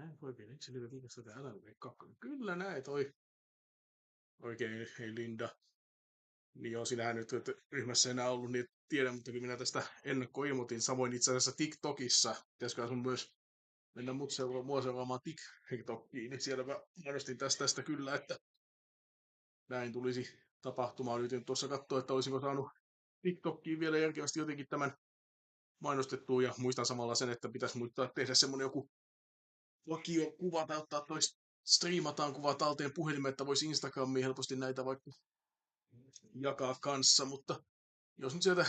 Näin poikien ExExistenceLIVE viikosta tää älä 2. Kyllä näet, oikein, hei Linda. Niin joo, sinähän nyt et ryhmässä enää ollut, niin tiedän, mutta kyllä minä tästä ennakkoilmoitin. Samoin itse asiassa TikTokissa. Pitäisikö sun myös mennä mua seuraamaan TikTokiin, niin siellä mä mainostin tästä kyllä, että näin tulisi tapahtumaan. Nyt tuossa katsoa, että olisinko saanut TikTokiin vielä järkevästi jotenkin tämän mainostettua, ja muistan samalla sen, että pitäisi muistaa tehdä semmonen joku vakiokuva tai ottaa striimataan kuvaa talteen puhelimeen, että voisi Instagramiin helposti näitä vaikka jakaa kanssa, mutta jos nyt sieltä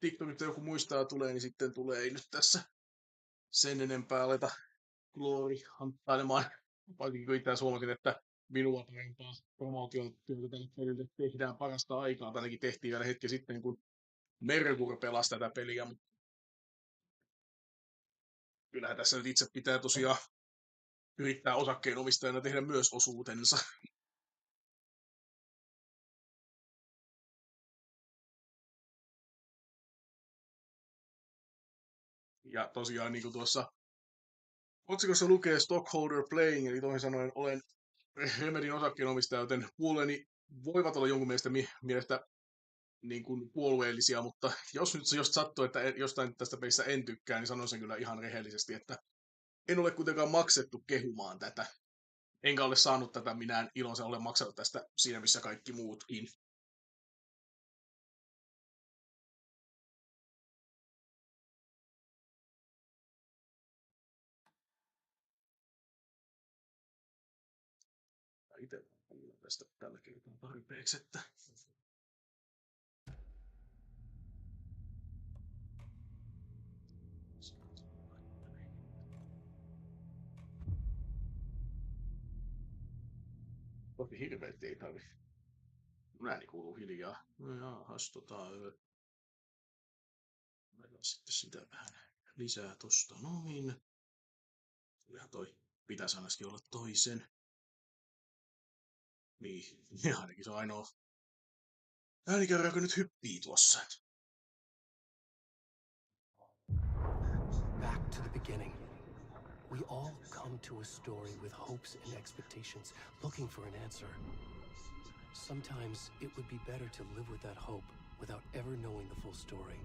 TikTokista joku muistaa tulee, niin sitten tulee. Ei nyt tässä sen enempää aleta glory-hanttailemaan. Vaikka kun itse huomasin, että minua parempaa promootion työtä tälle pelille tehdään parasta aikaa. Ainakin tehtiin vielä hetki sitten, kun Merkur pelasi tätä peliä. Mutta kyllähän tässä nyt itse pitää tosiaan yrittää osakkeenomistajana tehdä myös osuutensa. Ja tosiaan niin kuin tuossa otsikossa lukee stockholder playing, eli toisin sanoen olen Remedyn osakkeenomistaja, joten puolueeni voivat olla jonkun mielestä niin kuin puolueellisia, mutta jos sattuu, että jostain tästä pelistä en tykkää, niin sanon sen kyllä ihan rehellisesti, että en ole kuitenkaan maksettu kehumaan tätä. Enkä ole saanut tätä minään ilonsa, olen maksanut tästä siinä, missä kaikki muutkin. Itse tästä tällä kertaa tarpeeksi, että toki hirveästi ei tarvi. Mun ääni kuuluu hiljaa. No jaahas, laitetaan sitten sitä vähän lisää tosta noin. Kyllähän toi pitäisi ainakin olla toisen. Niin, ja ainakin se on ainoa äänikäyrä, joka nyt hyppii tuossa. Back to the beginning. We all come to a story with hopes and expectations, looking for an answer. Sometimes it would be better to live with that hope without ever knowing the full story.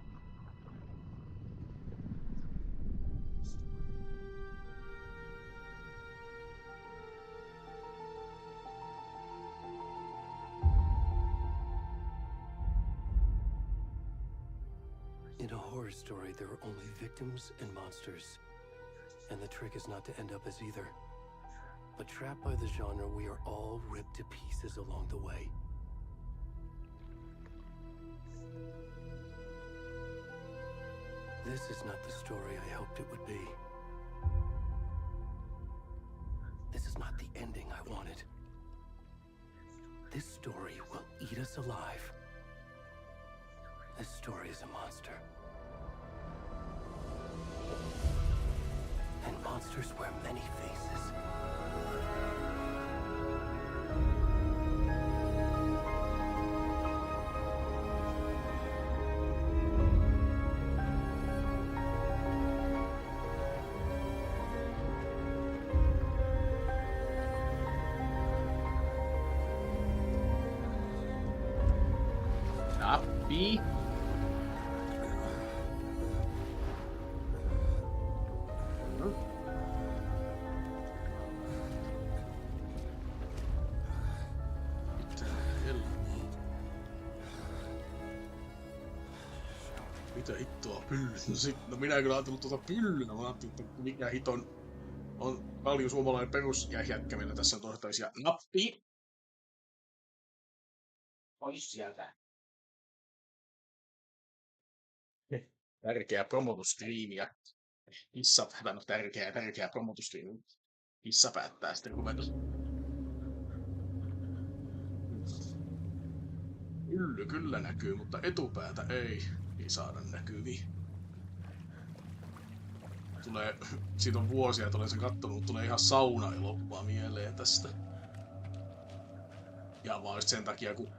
In a horror story, there are only victims and monsters. And the trick is not to end up as either. But trapped by the genre, we are all ripped to pieces along the way. This is not the story I hoped it would be. This is not the ending I wanted. This story will eat us alive. This story is a monster. And monsters wear many faces. Nappi. Mitä hittoa pylly? No minä kyllä ajatellut tuota pyllynä. Mä ajattelin, että mikä hiton on paljon suomalainen perusjätkä, millä tässä on toivottavisia nappi. Pois sieltä. Tärkeä promotustriimiä. Tärkeä promotustriimi. Kissa päättää sitten ruveta. Pylly kyllä näkyy, mutta etupäätä ei saada näkyviin. Siitä on vuosia, että olen sen kattonut, mutta tulee ihan sauna-elokuvaa mieleen tästä. Ja vaan just sen takia, kun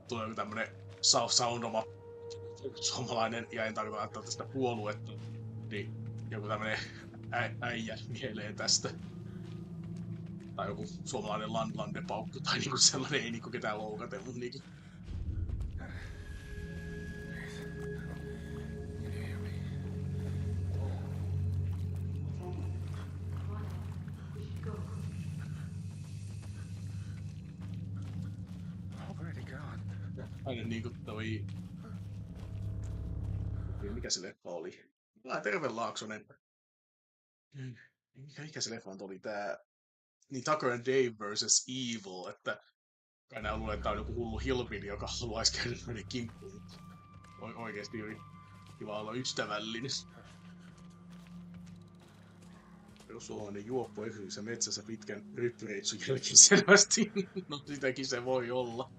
tulee joku tämmönen soundoma suomalainen, ja en tarkoita tästä puoluetta, niin joku tämmönen äijä mieleen tästä. Tai joku suomalainen landepaukku tai niinku sellainen, ei niinku ketään loukate, mut niinku. Aina niinku toi... Mikä se leffa oli? Terve Laaksonen. Mikä se leffa oli tää? Niin Tucker and Dave vs. Evil, että kai nää luulee, että tää on joku hullu hillbilly, joka haluaisi käydä noiden kimppuun. Oikeesti kiva olla ystävällinen. Perussuomalainen juoppo esimerkiksi metsässä pitkän ryppyreitsun jälkeen selvästi. No sitäkin se voi olla.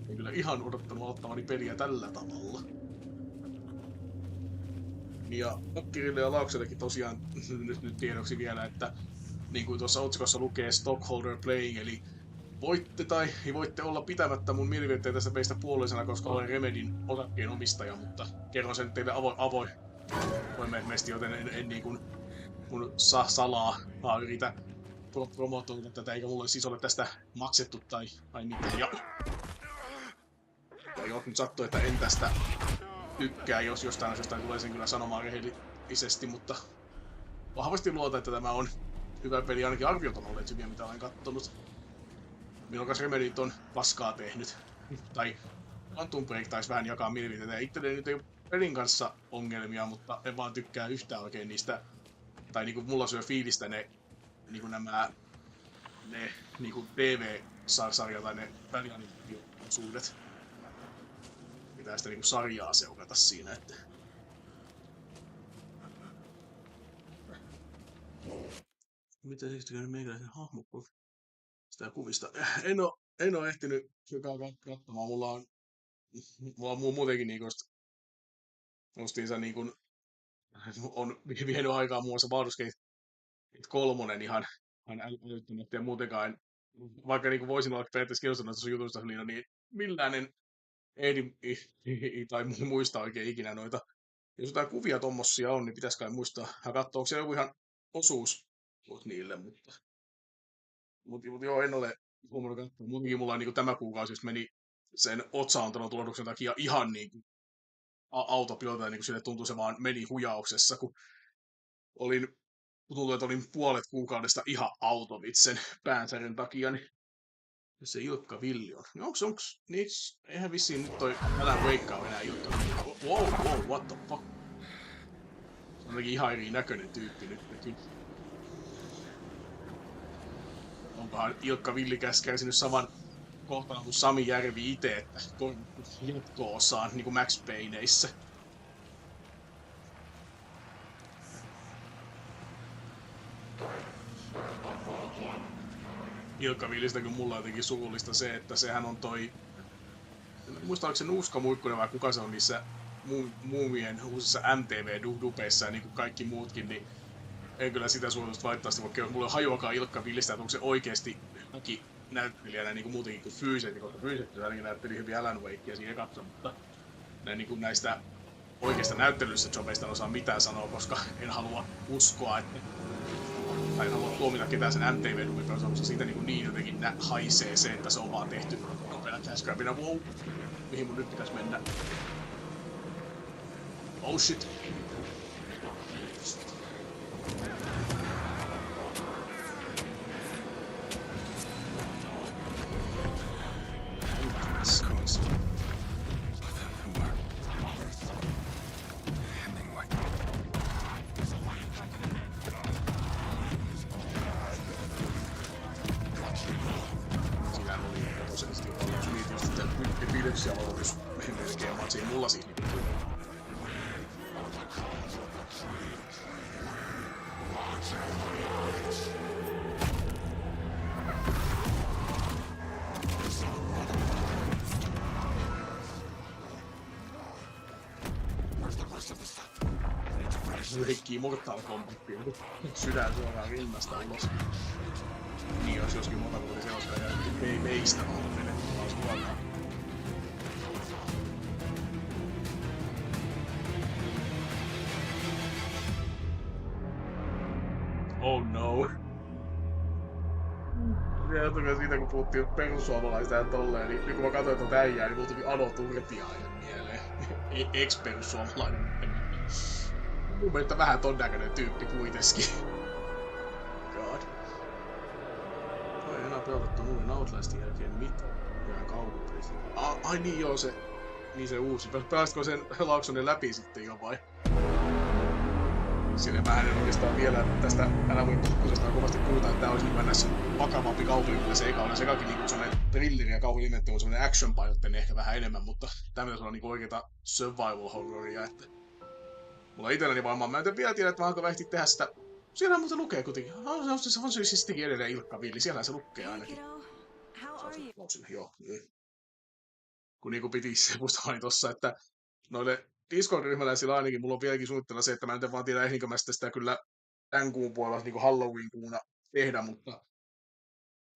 En kyllä ihan odottanut aloittamani peliä tällä tavalla. Ja Kirille ja Laaksellekin tosiaan nyt tiedoksi vielä, että niin kuin tuossa otsikossa lukee stockholder playing, eli voitte tai ei voitte olla pitämättä mun mielipiteitä tästä peistä puolueisena, koska olen Remedyn osakkeenomistaja, mutta kerron sen teille avoimesti, joten en niin kuin mun salaa yritä promotoida tätä, eikä mulle siis ole tästä maksettu tai mitään. Ja jos nyt sattuu, että en tästä tykkää, jos jostain asiasta tulee sen kyllä sanomaan rehellisesti, mutta vahvasti luotan, että tämä on hyvä peli, ainakin arviot on olleet hyviä, mitä olen kattonut. Milloin Remedyn on paskaa tehnyt. Tai Quantum Break taisi vähän jakaa mielipiteitä. Itselleen nyt ei ole pelin kanssa ongelmia, mutta en vaan tykkää yhtään oikein niistä. Tai niinku mulla syö fiilistä ne niinku nämä niinku TV-sarja tai ne välianimiosuudet. Pitää sitä niinku sarjaa seurata siinä, että... Mitä siitä käynyt meikäläisen hahmo sitä kuvista? En oo ehtinyt sykaan katsomaan. Mulla on muutenkin niinku justiinsa niinku on vienyt aikaa muun muassa Baldur's Gate 3 ihan älyttömästi ja muutenkaan vaikka niinku voisin olla periaatteessa kiinnostunut tuossa jutusta, niin millään en ehdi tai muista oikein ikinä noita. Jos jotain kuvia tommosia on, niin pitäis kai muistaa katsoa, onko se joku ihan osuus niille, mutta joo, en ole huomannut katsoa. Muutenkin mulla on niin tämä kuukausi just meni sen otsaantelon tulehduksen takia ihan niin kuin autopilota, niin kuin sille tuntui se vaan meni hujauksessa, kun tuntui, että olin puolet kuukaudesta ihan autovitsen päänsärjen takia, niin se Ilkka Villi on. Niin onks niin, eihän vissiin nyt toi Alan Wake ole enää Ilkka Villi. Wow, what the fuck? Se on jotenkin ihan eri näköinen tyyppi nyt. Onkohan Ilkka Villi kärsinyt saman kohtalon kuin Sami Järvi itse, että jatko-osaan, niin kuin Max Payneissä. Ilkka Villistä, kun mulla on jotenkin surullista se, että sehän on toi... En muista, oliko se Nuuska Muikkunen vai kuka se on niissä muumien uusissa MTV-dupeissa ja niin kuin kaikki muutkin, niin en kyllä sitä suositusta valitettavasti voi kertoa. Mulla ei hajuakaan Ilkka Villistä, että onko se oikeesti näyttelijänä niin kuin muutenkin kuin fyysisesti, koska fyysisesti ainakin näytteli hyvin Alan Wakea siinä katso, mutta niin kuin näistä oikeista näyttelyistä jobeista en osaa mitään sanoa, koska en halua uskoa, että tai en halua tuomita ketään sen MTV-dupeissa, koska siitä niin jotenkin haisee se, että se on vaan tehty nopeana taskrabina. Wow, mihin mun nyt pitäis mennä? Oh shit. Leikkii Mortal Kombatia, sydän suoraan rinnasta ulos. Niin jos joskin Mortal Kombatin selostaja ja meistä on menetty taas suoraan. no. Ja siitä kun puhuttiin perussuomalaisista ja tolleen, niin kun mä katsoin tuota äijää, niin mulla tuli Ano Turtiainen mieleen. Ex-perussuomalainen. Mun mielestä vähän ton näköinen tyyppi kuitenkin. God. Toi ei enää pelattu uuden Outlastin jälkeen mitään kauhupeistä. Ai niin joo, se uusi. Pelasitko sen Laaksonen läpi sitten jo vai? Sinne mä en oikeastaan vielä tästä Älä voi tukkosesta kovasti puhutaan, että tää olisi ns. Vakavampi kauhuilmiö. Se eikä ole sekakin niinku sellainen thrilleri ja kauhuilmiö, on sellainen action-painotteinen ehkä vähän enemmän, mutta tää pitäisi olla niinku oikeeta survival horroria, että mulla itselläni varmaan, mä en vielä tiedä, että mä alkoin ehtiä tehdä sitä. Siellä muuten lukee kuitenkin. Se on siis sittenkin edelleen Ilkka Villi, siellä se lukee ainakin. Joo. Kun niinku piti se muistamani tossa, että noille Discord-ryhmäläisillä ainakin mulla on vieläkin suunnitteilla se, että mä en vaan tiedä ehdinkö mä sitä kyllä tämän kuun puolella niin Halloween-kuuna tehdä, mutta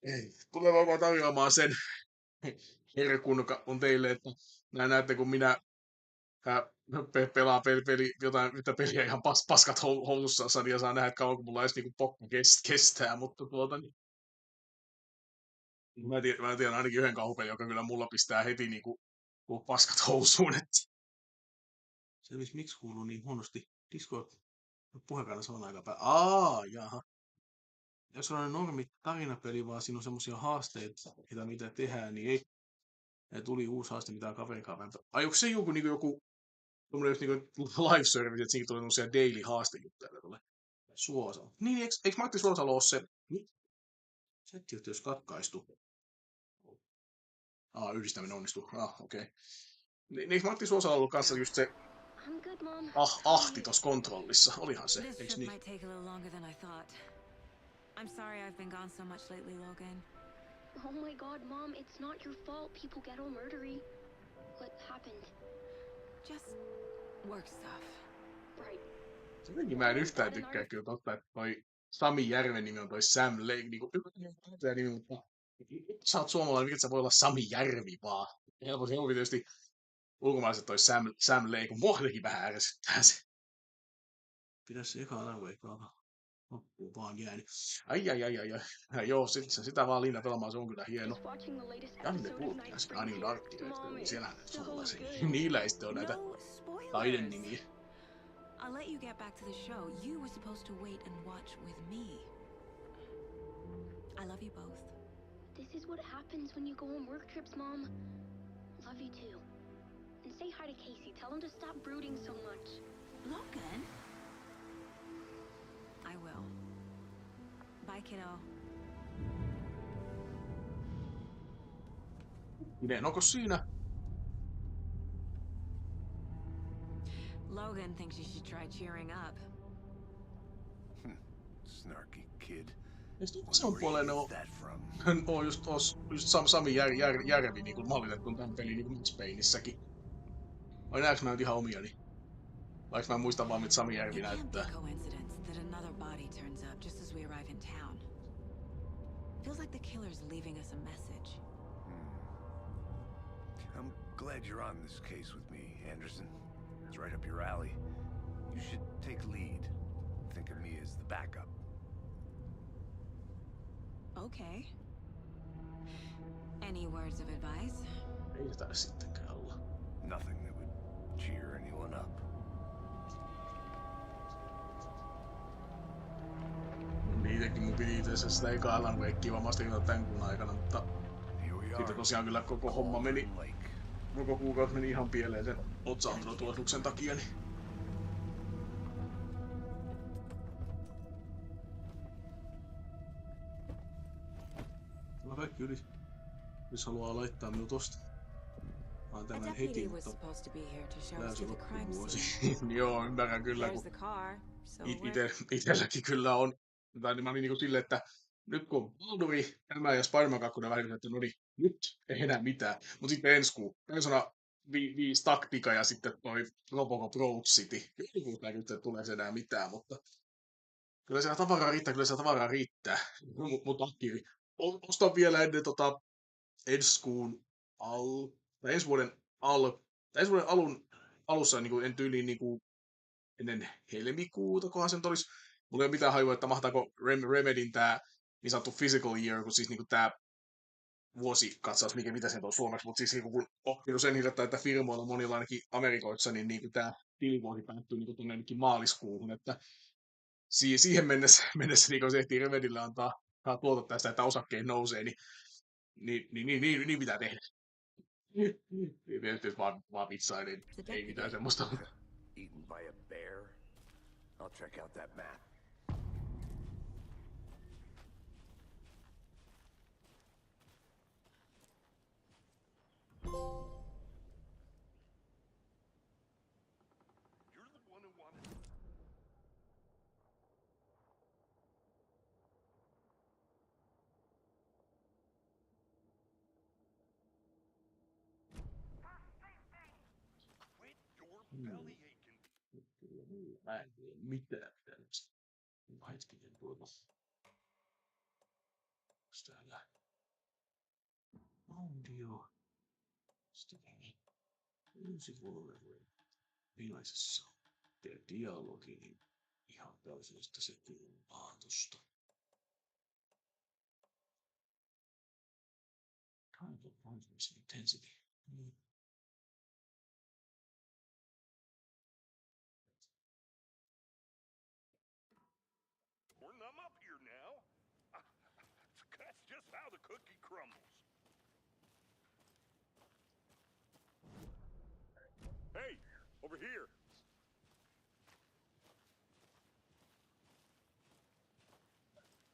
ei. Tulee varmaan tarjoamaan sen herkun on teille, että näette kun minä pelaan jotain yhtä peliä ihan paskat housussa ja saa nähdä, että kauan kun mulla edes niinku pokka kestää, mutta niin. Mä tiedän ainakin yhden kauhupelin, joka kyllä mulla pistää heti niinku paskat housuun, että selvisi miksi kuuluu niin huonosti Discord puhekannassa on aika päin. Jaha. Jos on normi tarinapeli, vaan siinä on semmosia haasteita, mitä tehdään, niin ei. Ja tuli uusi haaste, mitä kaverikaan vähän. Ai onko se joku live service, että siinä tulee semmosia daily haastejuttuja tälle Suosalo. Niin, eikö Matti Suosalo ole se? Setti, jos katkaistu. Yhdistäminen onnistuu. Okei. Okay. Niin, eikö Matti Suosalo ollut kanssa just se ahti tossa kontrollissa? Olihan se, eiks niin? I'm sorry I've been gone so much lately, Logan. Oh my god, Mom, it's not your fault. People get all murdery. What happened? Just work stuff. Right. Jotenkin mä en yhtään tykkää kyllä totta, että toi Sami Järven nimi on toi Sam Lake. Niinku, nimi, mutta sä oot suomalainen, mikä sä voi olla Sami Järvi vaan. Helposti tietysti ulkomaalaiset toi Sam Lake, kun mua jotenkin vähän ärsyttää se. Pidä se eka alueikkaa. Loppuun vaan jäänyt. Ai. Joo, sitä vaan Liina pelaamaan, se on kyllä hieno. Janne Pulkkias, Anin Darkki, siellähän suomalaisia. Niillä ei sitten ole näitä taiden nimiä. I'll let you get back to the show. You were supposed to wait and watch with me. I love you both. This is what happens when you go on work trips, Mom. Love you too. And say hi to Casey. Tell him to stop brooding so much. Logan? I will. Bye, kiddo. Onko siinä? Logan thinks you should try cheering up. Snarky kid. Se on puoleen on just Sami Järvi niin kuin mallitettu tämän pelin niin kuin Max Payneissäkin. Vai näekö mä nyt ihan omiani? Vaikka mä muistan vaan, mitä Sami Järvi näyttää. Feels like the killer's leaving us a message. I'm glad you're on this case with me, Anderson. It's right up your alley. You should take lead. Think of me as the backup. Okay. Any words of advice? Ei se taida sittenkään olla. Nothing that would cheer anyone up. Niitäkin mun piti itse asiassa sitä eka Alan Wakea vamasta tämän kuun aikana, mutta sitten tosiaan kyllä koko homma meni, koko kuukausi meni ihan pieleen sen otsaantulotulehduksen takia. Niin. Mä kaikki jos haluaa laittaa minut tosta. Vaan tämän heti, mutta pääsi loppuvuosi. Joo, ymmärrän kyllä, kun itselläkin kyllä on. Tai mä olin niinku silleen, että nyt kun on Balduri, tämä ja Spider-Man 2 vähän, että no niin, nyt ei enää mitään. Mut sitten ensi kuu, Persona 5 taktika ja sitten toi Robocop Road City. Joulukuussa ei nyt tule enää mitään, mutta kyllä siellä tavaraa riittää. Mutta ostan vielä ennen ensi vuoden alussa niin en tyyliin niin ennen helmikuuta, kohan se nyt olisi. mulla ei ole mitään hajua, että mahtaako Remedyn tää niin sanottu physical year, kun siis niinku tää vuosikatsaus, mitä se on suomeksi, mutta siis niinku kun oppinut sen hiljattain, että firmoilla monilla ainakin Amerikoissa, niin niinku tää tilivuosi päättyy niinku tuonne maaliskuuhun, että siihen mennessä niin se ehtii Remedylle antaa tuottaa tästä, että osakkeen nousee, niin pitää tehdä. Nyt vaan vitsailin, ei mitään semmoista. Eaten by a bear? I'll check out that map. You're the one who wanted. Quit your belly aching. Mä en tiedä mitään tällaista. Hetkinen tuota. Onks täällä? Audio. Sitten uusi vuoropuhelu. Millaisessa on dialogi, niin ihan täysin se aatosta. Kind of confidence intensity. We're numb up here now. That's just how the cookie crumbles. Hey, over here.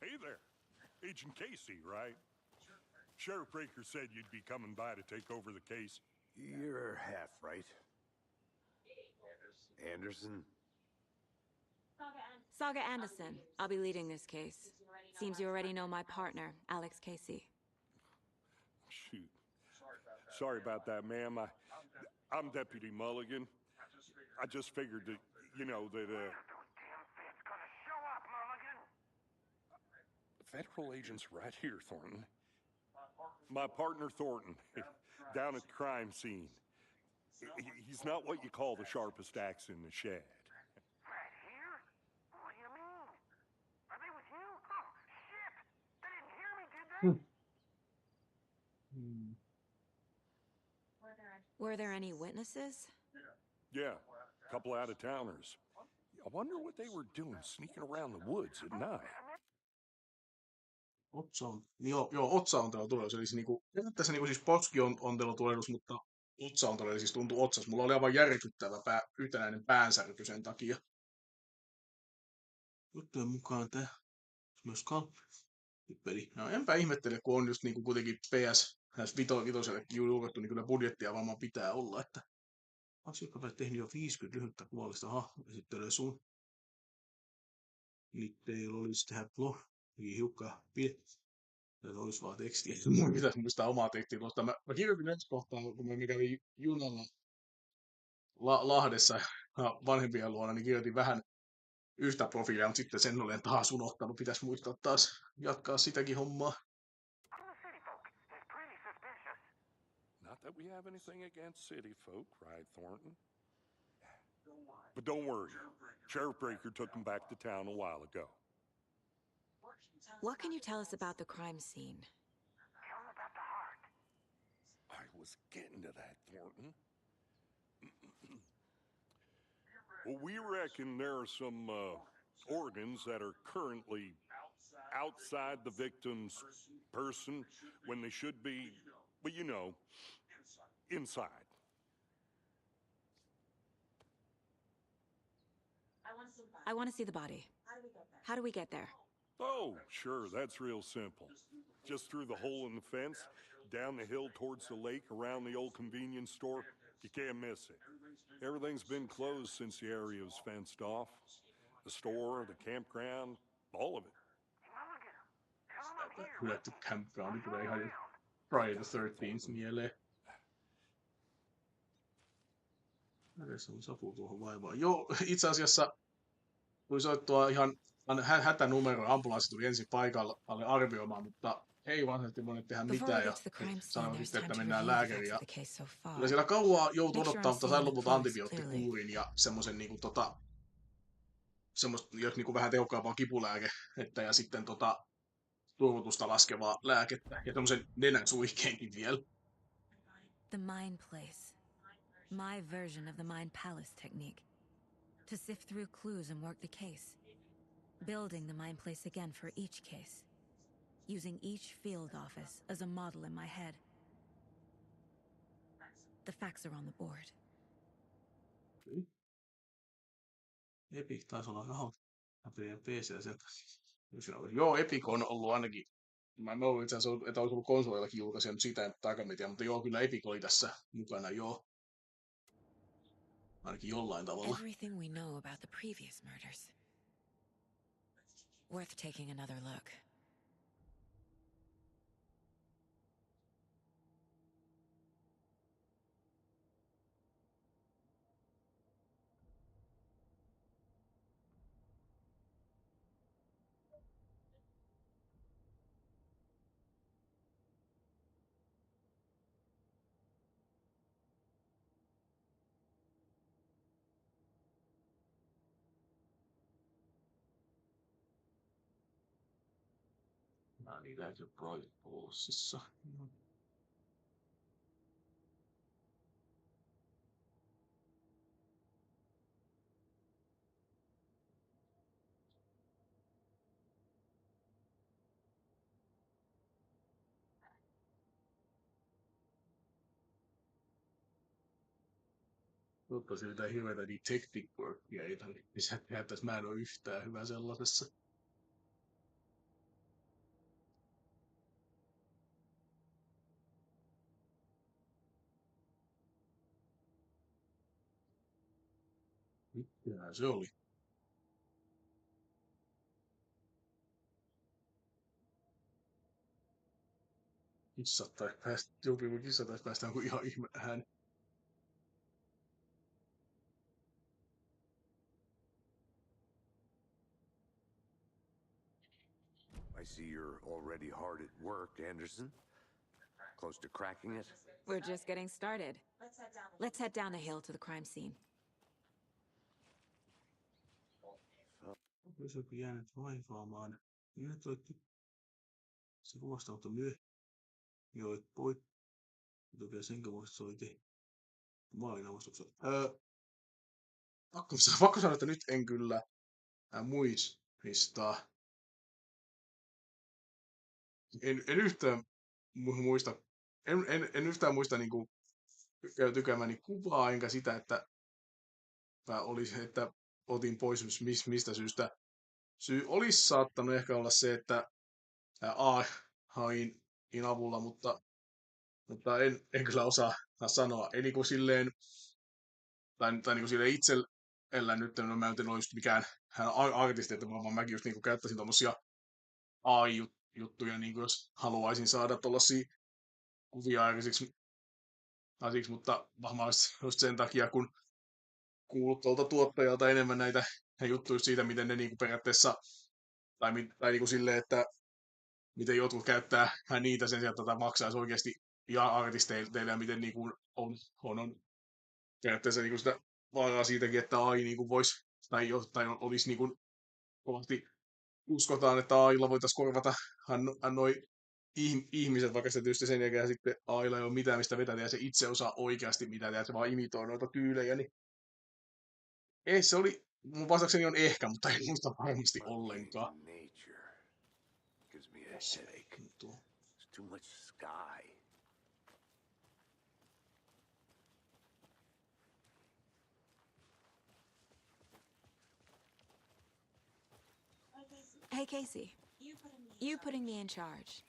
Hey there. Agent Casey, right? Sheriff Breaker said you'd be coming by to take over the case. You're half right. Anderson? Saga Anderson. I'll be leading this case. Seems you already know my partner, Alex Casey. Shoot. Sorry about that, ma'am. I'm Deputy Mulligan. I just figured that, Federal agent's right here, Thornton. My partner, Thornton, down at the crime scene. He's not what you call the sharpest axe in the shed. Right here? What do you mean? Are they with you? Oh, shit! They didn't hear me, did they? Were there any witnesses? Yeah, a couple out-of-towners. I wonder what they were doing sneaking around the woods at night. Otsa-ontelo tulehdus, eli niinku, tässä niinku siis potski-ontelo tulehdus, mutta otsa-ontelo, eli siis tuntuu otsas. Mulla oli aivan järkyttävä yhtenäinen päänsärky sen takia. Juttujen mukaan tää myös peli. No enpä ihmettele, kun on just niinku kuitenkin PS5 julkaittu, niin kyllä budjettia varmaan pitää olla, että kaksi joka on tehnyt jo 50 lyhyttä kuvallista hahmoesittelyä sun. Niin teillä olisi tehdä hiukka olisi vaan tekstiä. Mun pitäisi muistaa omaa tekstiä tuosta. Mä kirjoitin ensi kohtaa, kun mä kävin junalla Lahdessa vanhempien luona, niin kirjoitin vähän yhtä profiilia, mutta sitten sen olen taas unohtanut. Pitäisi muistaa taas jatkaa sitäkin hommaa. Not that we have anything against city folk, right, Thornton? But don't worry. Sheriff Breaker took them back to town a while ago. What can you tell us about the crime scene? I was getting to that, Thornton. Well, we reckon there are some organs that are currently outside the victim's person when they should be, well, you know, inside. I want to see the body. How do we get there? Oh, sure, that's real simple. Just through the hole in the fence, down the hill towards the lake, around the old convenience store. You can't miss it. Everything's been closed since the area was fenced off. The store, the campground, all of it. Hylätty campgroundi tulee ihan Friday the 13th mieleen. Tässä on sapu tuohon vaivaan. Joo, itse asiassa tuli soittua ihan hätänumero. Ambulanssi tuli ensin paikalle arvioimaan, mutta ei varsinaisesti voinut tehdä mitään. Ja sanoin sitten, että mennään lääkäriin. Ja kyllä siellä kauan joutui odottaa, mutta sain lopulta antibioottikuurin ja semmoisen niin kuin, semmoista niinku vähän tehokkaampaa kipulääkettä ja sitten turvotusta laskevaa lääkettä ja tämmöisen nenän suihkeenkin vielä. The Mind Place. My version of the Mind Palace technique. To sift through clues and work the case. Building the Mind Place again for each case. Using each field office as a model in my head. The facts are on the board. Epic taisi olla rahoit. PC sieltä. Joo, Epic on ollut ainakin. Mä en ollut itse asiassa, että olisi ollut konsoleillakin julkaisia, mutta sitä en tarkemmin tiedä. Mutta joo, kyllä Epic oli tässä mukana, joo. Ainakin jollain tavalla. Everything we know about the previous murders. Worth taking another look. Mä niin lääkö Bright Ballsissa. Totta siltä hirveätä detective workia ei tarvitse tehdä tässä. Mä en ole yhtään hyvä sellaisessa. Mitähän se oli? Kissat tai päästä, joku kissa tai päästä joku ihan ihme ääni. I see you're already hard at work, Anderson. Close to cracking it? We're just getting started. Let's head down the hill to the crime scene. Olisi joku jäänyt vaivaamaan. Nyt olettu se kuvasta, mutta myöhemmin joit pois. Mutta vielä sen kanssa soitin maailmanavustukset. Pakko sanoa, että nyt en kyllä muista. En yhtään muista. En yhtään muista niinku tykäämäni kuvaa, enkä sitä, että otin pois mistä syystä. Syy olisi saattanut ehkä olla se, että AI:n avulla, mutta en kyllä osaa sanoa. Ei niinku silleen, tai niinku silleen itsellä nyt, mä en ole just mikään artisti, että vaan mäkin just niinku käyttäisin tommosia AI-juttuja, niinku jos haluaisin saada tollasia kuvia aikaisiksi, mutta varmaan just sen takia, kun kuullut tuolta tuottajalta enemmän näitä juttuja siitä, miten ne niinku periaatteessa, tai niinku silleen, että miten jotkut käyttää niitä sen sijaan, että maksaisi oikeasti ihan artisteille ja miten niinku on periaatteessa niinku sitä vaaraa siitäkin, että AI niinku voisi, tai olisi niinku kovasti uskotaan, että AIlla voitaisiin korvata noi ihmiset, vaikka se tietysti sen jälkeen sitten AIlla ei ole mitään mistä vetätä ja se itse osaa oikeasti mitään ja se vaan imitoi noita tyylejä, niin ei se oli, mun vastaukseni on ehkä, mutta en muista varmasti ollenkaan. Nature gives me a headache. There's too much sky. Hey, Casey. You putting me in charge.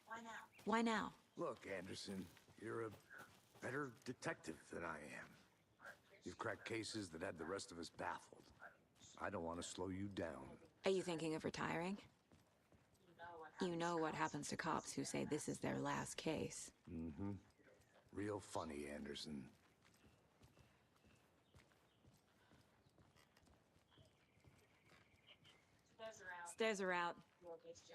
Why now? Look, Anderson, you're a better detective than I am. You've cracked cases that had the rest of us baffled. I don't want to slow you down. Are you thinking of retiring? You know what happens to cops who say this is their last case. Mm-hmm. Real funny, Anderson. Stairs are out.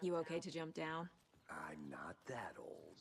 You okay to jump down? I'm not that old.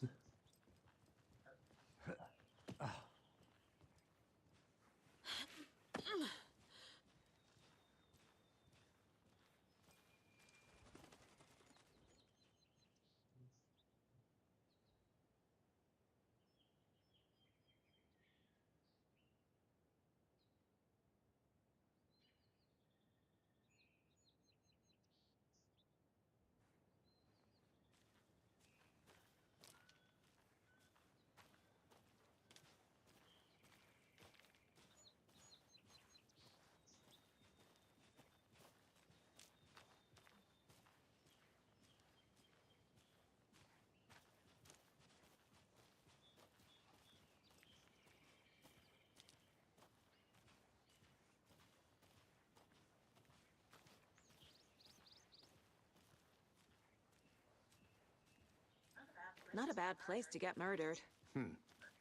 Not a bad place to get murdered.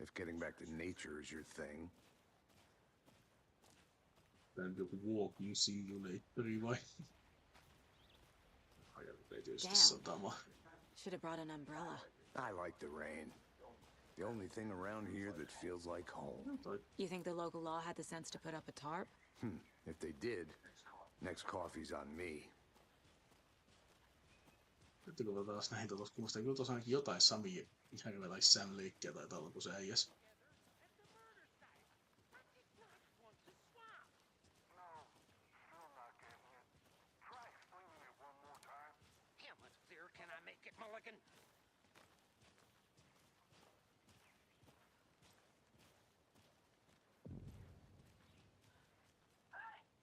If getting back to nature is your thing. Tää on joku walking simulatori vai? Ajatus ei tietysti satama. Should have brought an umbrella. I like the rain. The only thing around here that feels like home. You think the local law had the sense to put up a tarp? If they did, next coffee's on me. Nyt kun taas näin tuossa kuvasta, kyllä tuossa ainakin jotain Sami Järve tai Sam leikkiä taitaa olla, kun se äijäs. How much clearer can I make it, Mulligan?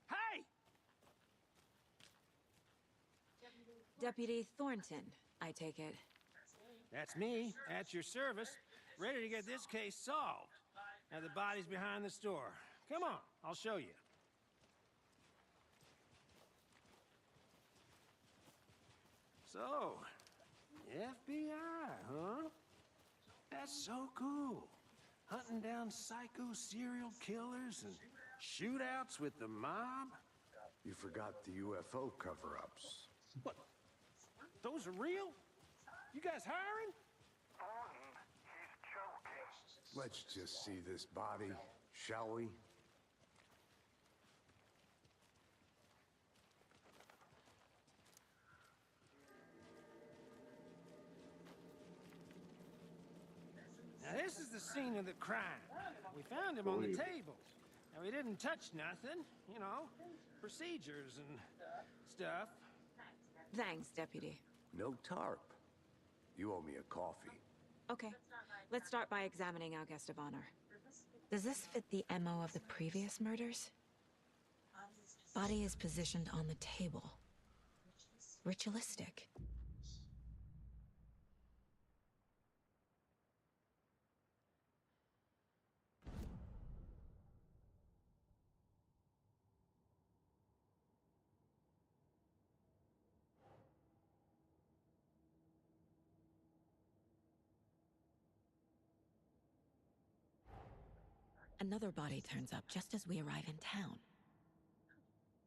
Hey! Deputy Thornton, I take it. That's me, at your service, ready to get this case solved. Now the body's behind the store. Come on, I'll show you. So, FBI, huh? That's so cool. Hunting down psycho serial killers and shootouts with the mob. You forgot the UFO cover-ups. What? Those are real? You guys hiring? Thornton, he's joking. Let's just see this body, shall we? Now this is the scene of the crime. We found him on the tables. Now he didn't touch nothing, you know, procedures and stuff. Thanks, Deputy. No tarp. You owe me a coffee. Okay, let's start by examining our guest of honor. Does this fit the MO of the previous murders? Body is positioned on the table. Ritualistic. Another body turns up just as we arrive in town.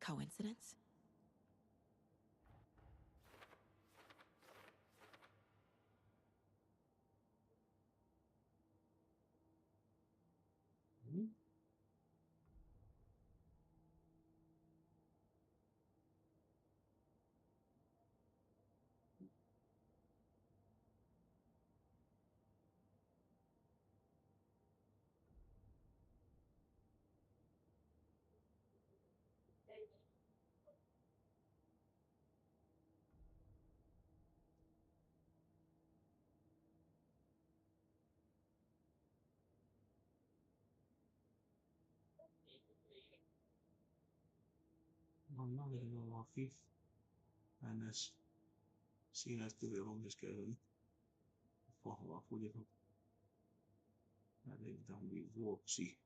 Coincidence? No, fifth. NS. Siinä tuli opiskelijoiden vahvaa kuitenkin. Mä tein mitään vuoksi.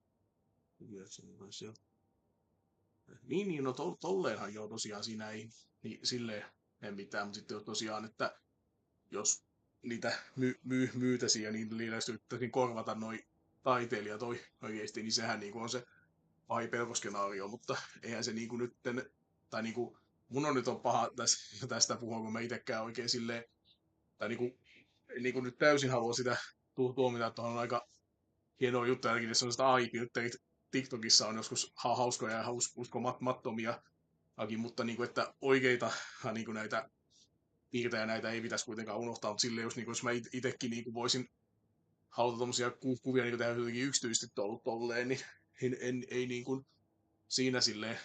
Niin, no tolleenhan joo tosiaan siinä ei niin, silleen en mitään, mutta sitten tosiaan, että jos niitä myytäisiin ja niillä yrittäisiin korvata noi taiteilijat oikeesti, niin sehän niinku on se pahin pelkoskenaario, mutta eihän se niinku nytten, tai niinku mun on nyt on paha tästä puhua, kun mä itekään oikein silleen, tai niinku nyt täysin haluan sitä tuomita, että on aika hienoa juttuja, ainakin jos on sitä AI-filtterit TikTokissa on joskus hauskoja ja uskomattomia, mutta niinku, että oikeita niinku näitä piirtejä näitä ei pitäisi kuitenkaan unohtaa, mutta silleen, jos mä itsekin niinku voisin haluta tommosia kuvia niinku tehdä jotenkin yksityisesti tolleen, niin ei niinku siinä silleen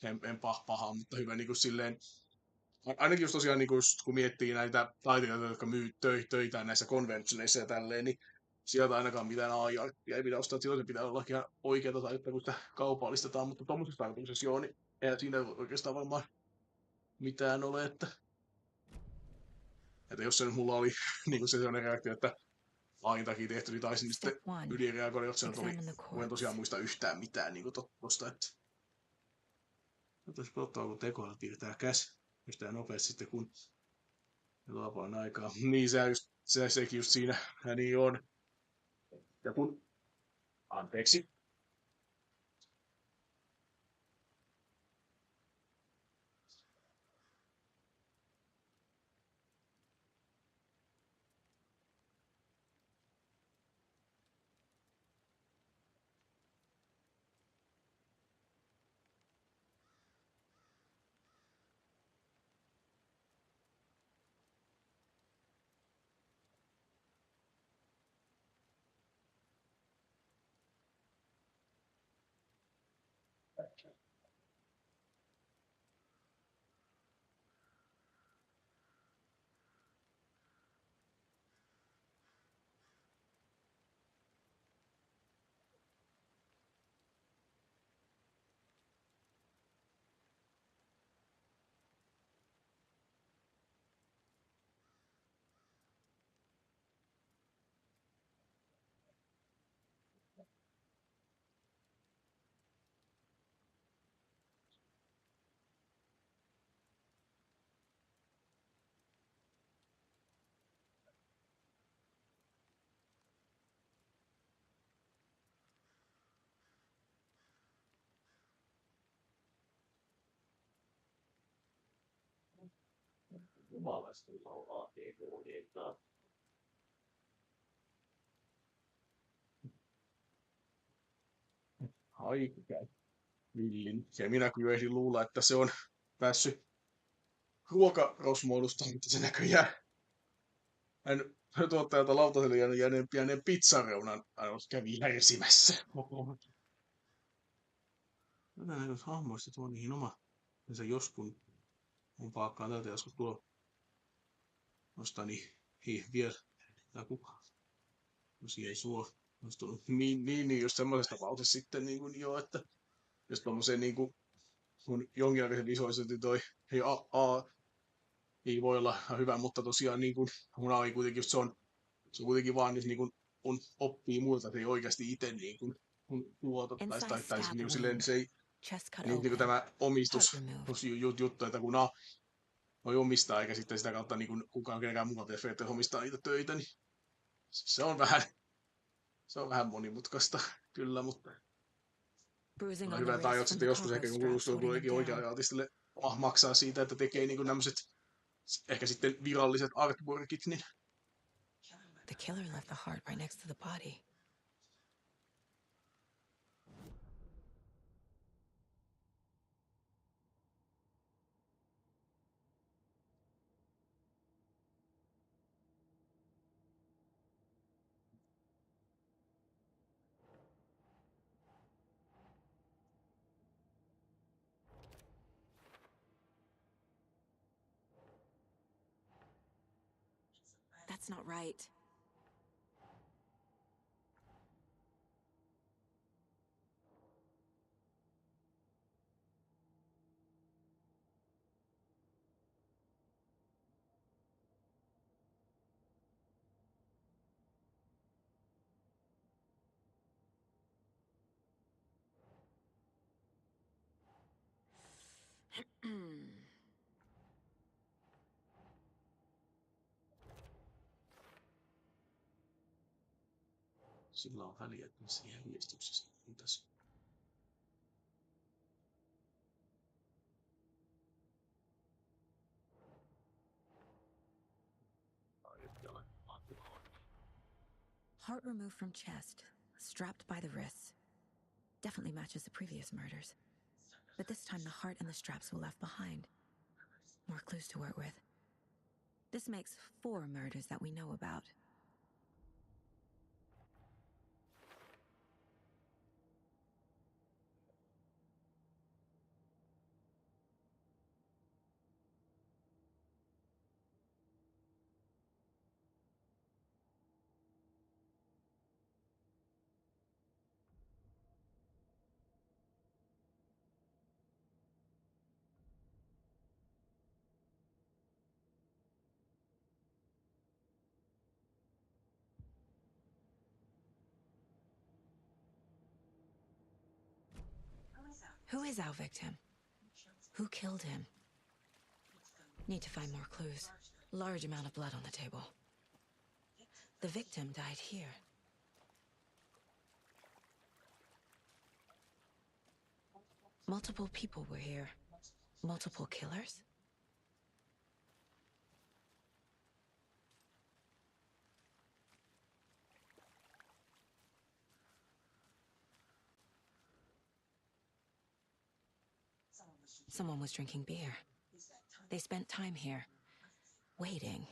en pahaa, mutta hyvä niinku silleen, ainakin jos tosiaan niinku just, kun miettii näitä taiteilijoita, jotka myy töitään näissä conventioneissa ja tälleen, niin sieltä ainakaan mitään AI-arttia ei pidä ostaa, että silloin se pitää olla ihan oikeata taidetta, kun sitä kaupallistetaan, mutta tommosessa tarkoituksessa joo, niin eihän siinä oikeastaan varmaan mitään ole, että jos se nyt mulla oli niin se sellainen reaktio, että AI:n takia tehty, niin taisin sitten ylireagoida, jos se nyt oli, kun en tosiaan muista yhtään mitään niin tosta, että ottaisi ottaa, kun tekoilla piirtää käsi, jos tää nopeasti sitten kun Lapaan aikaa. Niin sekin just siinä. Ja niin on. Ja kun... Anteeksi. Jumalasta laulaa DVD-taa. Aika käy. Villin. Ja minä kyllä ehdin luulla, että se on päässyt ruokarosmuodusta, mutta se näköjään hän tuottajalta lautaselle jääneen pizzareunan kävi härsimässä. Jotain näköistä hahmoista tuo niihin oma. Ja se joskus on paakkaan tältä joskus tuo nostaa niin vielä tää kuka. No siihen ei suo. Niin, just semmoisesta tapauksessa sitten niin kuin jo, että jos tommoseen niin kuin kun jonkinlaisen visualisointi toi hei ei voi olla hyvä, mutta tosiaan niin kuin mun AI kuitenkin just se on kuitenkin vaan niin kuin on oppii muilta, että ei oikeasti itse niin kuin tuotottaisi tai niin kuin silleen se ei niin kuin tämä omistusjuttu, että kun voi omistaa eikä sitten sitä kautta niin kuin kukaan kenenkään mukaan tehdä omistaa niitä töitä, niin se on vähän monimutkaista kyllä, mutta on hyvä tai sitten joskus ehkä kun tuleekin oikealle artistille maksaa siitä, että tekee niin kuin nämä ehkä sitten viralliset artworkit, niin The killer left the heart right next to the body. That's not right. sillä on väliä, että missä järjestyksessä on tässä. Heart removed from chest, strapped by the wrists. Definitely matches the previous murders. But this time the heart and the straps were left behind. More clues to work with. This makes 4 murders that we know about. Who is our victim? Who killed him? Need to find more clues. Large amount of blood on the table. The victim died here. Multiple people were here. Multiple killers? Someone was drinking beer. They spent time here, waiting.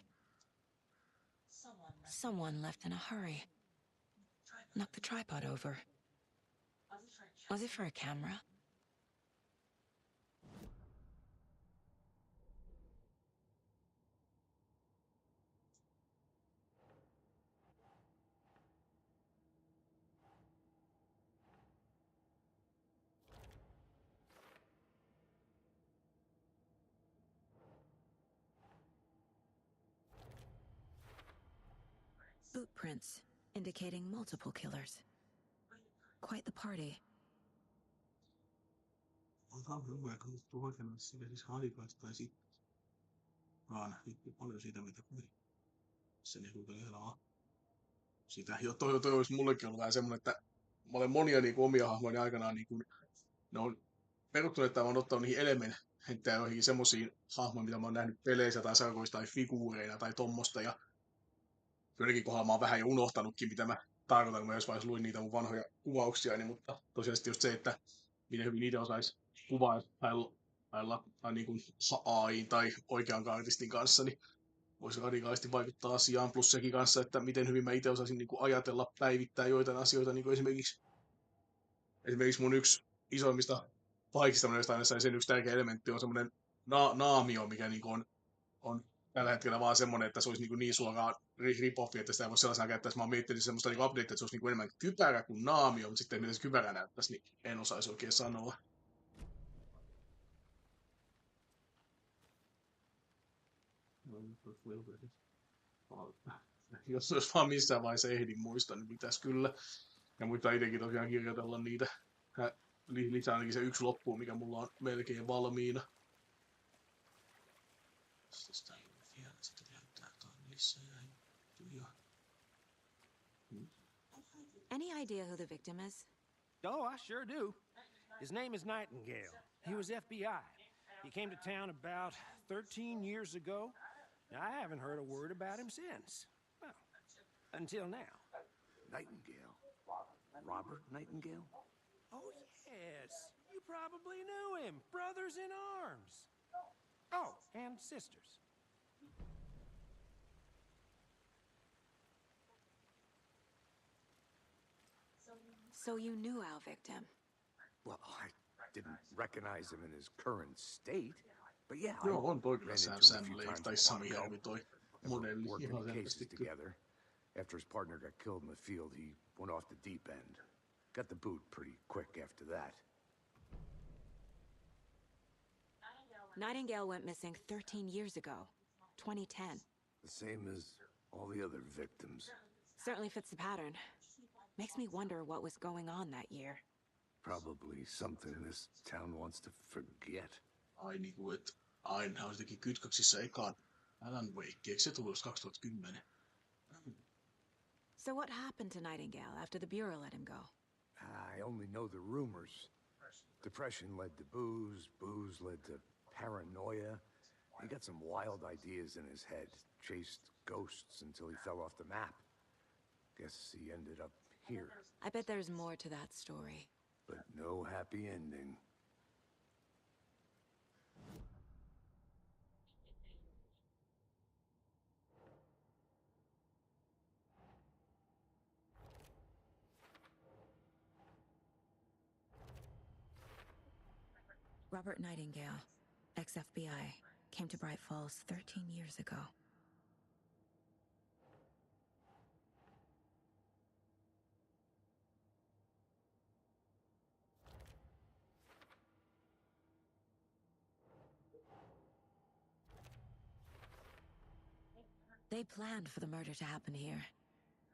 Someone left in a hurry. Knocked the tripod over. Was it for a camera? Boot prints indicating multiple killers. Quite the party. On hyvä, kun tuotanut sille siis halikaistaisi. Nähtiin paljon siitä, mitä kuin se niin kuin helaa. Sitä jo toi olisi mullekin ollut vähän semmoinen, että mä olen monia niin omia hahmoja aikanaan niin kuin, ne on peruttuneet tai mä oon ottanut niihin elementtejä joihinkin semmoisiin hahmoihin, mitä mä oon nähnyt peleissä tai sarkoissa tai figuureina tai tommosta. Ja joidenkin kohdalla mä oon vähän jo unohtanutkin, mitä mä tarkoitan, kun mä jossain vaiheessa luin niitä mun vanhoja kuvauksia, niin, mutta tosiaan just se, että miten hyvin niitä osaisi kuvaa tai niin kuin AI tai oikean artistin kanssa, niin voisi radikaalisti vaikuttaa asiaan. Plus sekin kanssa, että miten hyvin mä itse osaisin niin kuin ajatella, päivittää joitain asioita, niin kuin esimerkiksi mun yksi isoimmista paikista aina sen yksi tärkeä elementti on semmoinen naamio, mikä niin kuin on tällä hetkellä vaan semmoinen, että se olisi niin suoraan rip-offi, että sitä ei voi sellaisena käyttää. Mä oon miettinyt semmoista niin update, että se olisi niin enemmän kypärä kuin naamio, mutta sitten miten se kypärä näyttäisi, niin en osaisi oikein sanoa. Jos vaan missään vaiheessa ehdin muista, niin pitäisi kyllä. Ja muistaa itsekin tosiaan kirjoitella niitä lisää ainakin se yksi loppuun, mikä mulla on melkein valmiina. Any idea who the victim is? Oh, I sure do. His name is Nightingale. He was FBI. He came to town about 13 years ago. I haven't heard a word about him since. Well, until now. Nightingale? Robert Nightingale? Oh, yes. You probably knew him. Brothers in arms. Oh, and sisters. So you knew our victim? Well, I didn't recognize him in his current state, but yeah, Joo, on toi I kyllä ran into him a Sam few Lake times tai a Sami while Järvi ago, toi and we're modelli working ihan the selvästi cases together. After his partner got killed in the field, he went off the deep end. Got the boot pretty quick after that. Nightingale went missing 13 years ago, 2010. The same as all the other victims. Certainly fits the pattern. Makes me wonder what was going on that year. Probably something this town wants to forget. Ai niinku, että aina se teki kytköksissä ekaan Alan Wake, eikö se tullut 2010? So what happened to Nightingale after the Bureau let him go? I only know the rumors. Depression led to booze, booze led to paranoia. He got some wild ideas in his head, chased ghosts until he fell off the map. Guess he ended up here. I bet there's more to that story. But no happy ending. Robert Nightingale, ex-FBI, came to Bright Falls 13 years ago. They planned for the murder to happen here,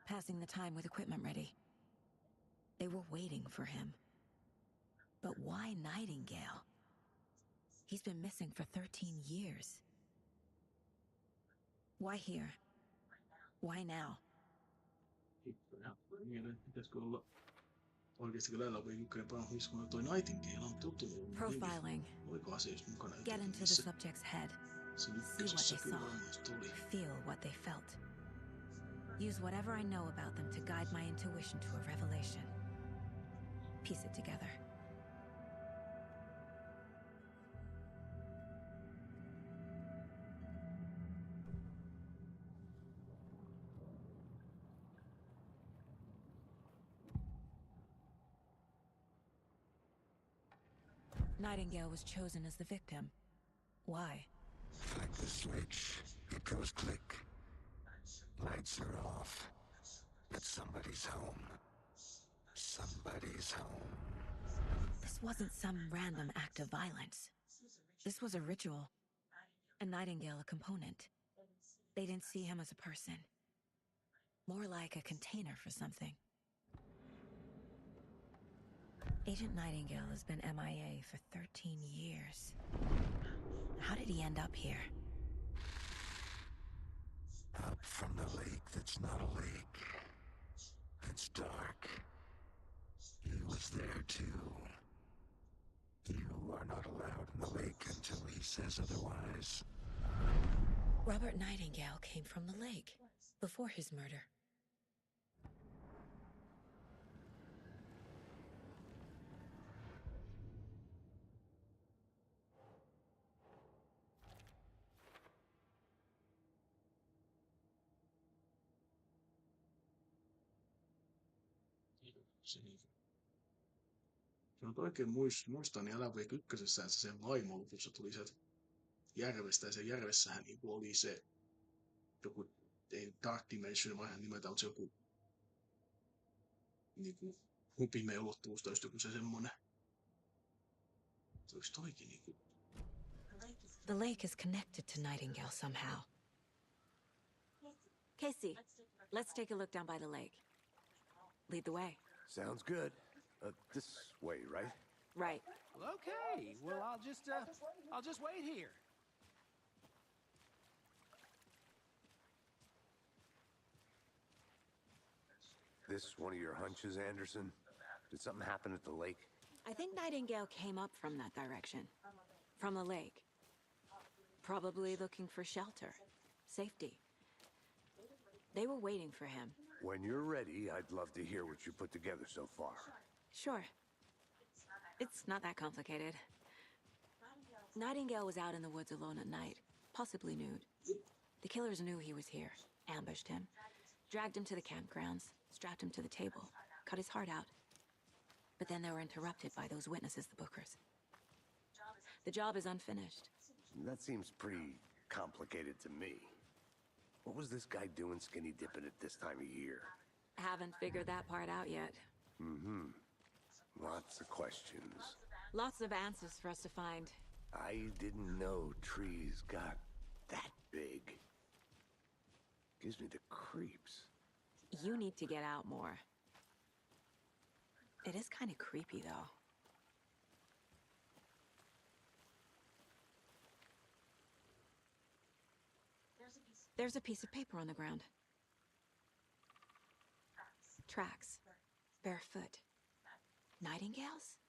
passing the time with equipment ready. They were waiting for him. But why Nightingale? He's been missing for 13 years. Why here? Why now? Pitäisikö olla oikeesti kyllä elävä ykkönen panos, kun toi Nightingale on tuttu. Profiling. Oliko asioissa mukana? Get into the subject's head. Se See what ykkösessä they kyllä saw. varmasti tuli. Feel what they felt. Use whatever I know about them to guide my intuition to a revelation. Piece it together. Nightingale was chosen as the victim. Why? Flick the switch, it goes click. Lights are off. But somebody's home. Somebody's home. This wasn't some random act of violence. This was a ritual. And Nightingale a component. They didn't see him as a person. More like a container for something. Agent Nightingale has been MIA for 13 years. How did he end up here? Up from the lake that's not a lake. It's dark. He was there too. You are not allowed in the lake until he says otherwise. Robert Nightingale came from the lake before his murder. Se on oikein muistaa, niin Alan Wake ykkösessä, että sen vaimo lopussa tuli sieltä järvestä, ja sen järvessähän niin oli se joku, ei Dark Dimension, vaan ihan nimeltä, mutta se joku niin pimeä ulottuvuus, tai just joku se semmonen. Se olisi toikin niin. The lake is connected to Nightingale somehow. Casey, let's take a look down by the lake. Lead the way. Sounds good. This way, right? Right. Okay, well, I'll just wait here. This one of your hunches, Anderson? Did something happen at the lake? I think Nightingale came up from that direction. From the lake. Probably looking for shelter. Safety. They were waiting for him. When you're ready, I'd love to hear what you put together so far. Sure. It's not that complicated. Nightingale was out in the woods alone at night, possibly nude. The killers knew he was here, ambushed him, dragged him to the campgrounds, strapped him to the table, cut his heart out. But then they were interrupted by those witnesses, the Bookers. The job is unfinished. That seems pretty complicated to me. What was this guy doing skinny dipping at this time of year? Haven't figured that part out yet. Mm-hmm. Lots of questions. Lots of answers for us to find. I didn't know trees got that big. Gives me the creeps. You need to get out more. It is kind of creepy, though. There's a piece of paper on the ground. Tracks. Barefoot. Nightingales?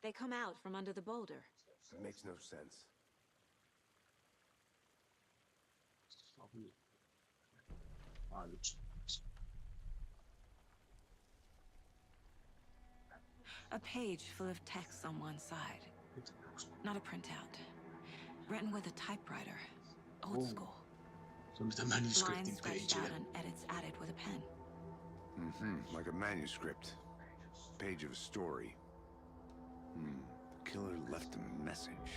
They come out from under the boulder. It makes no sense. A page full of text on one side. Not a printout. Written with a typewriter. Old school. Se on niitä manuscriptin Lines sketched pageja. out and edits added with a pen. Mm-hmm. Like a manuscript. Page of a story. The killer left a message.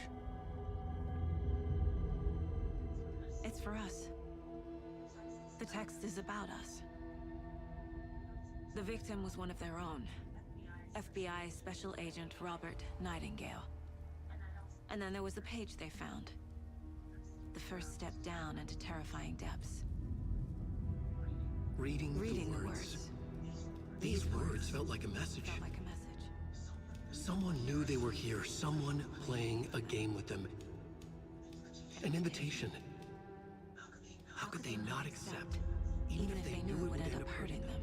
It's for us. The text is about us. The victim was one of their own. FBI Special Agent Robert Nightingale. And then there was the page they found. The first step down into terrifying depths. Reading the words. These words felt like a message. Felt like a message. Someone knew they were here, someone playing a game with them. An invitation. could they not accept, even if they knew it would end up hurting them?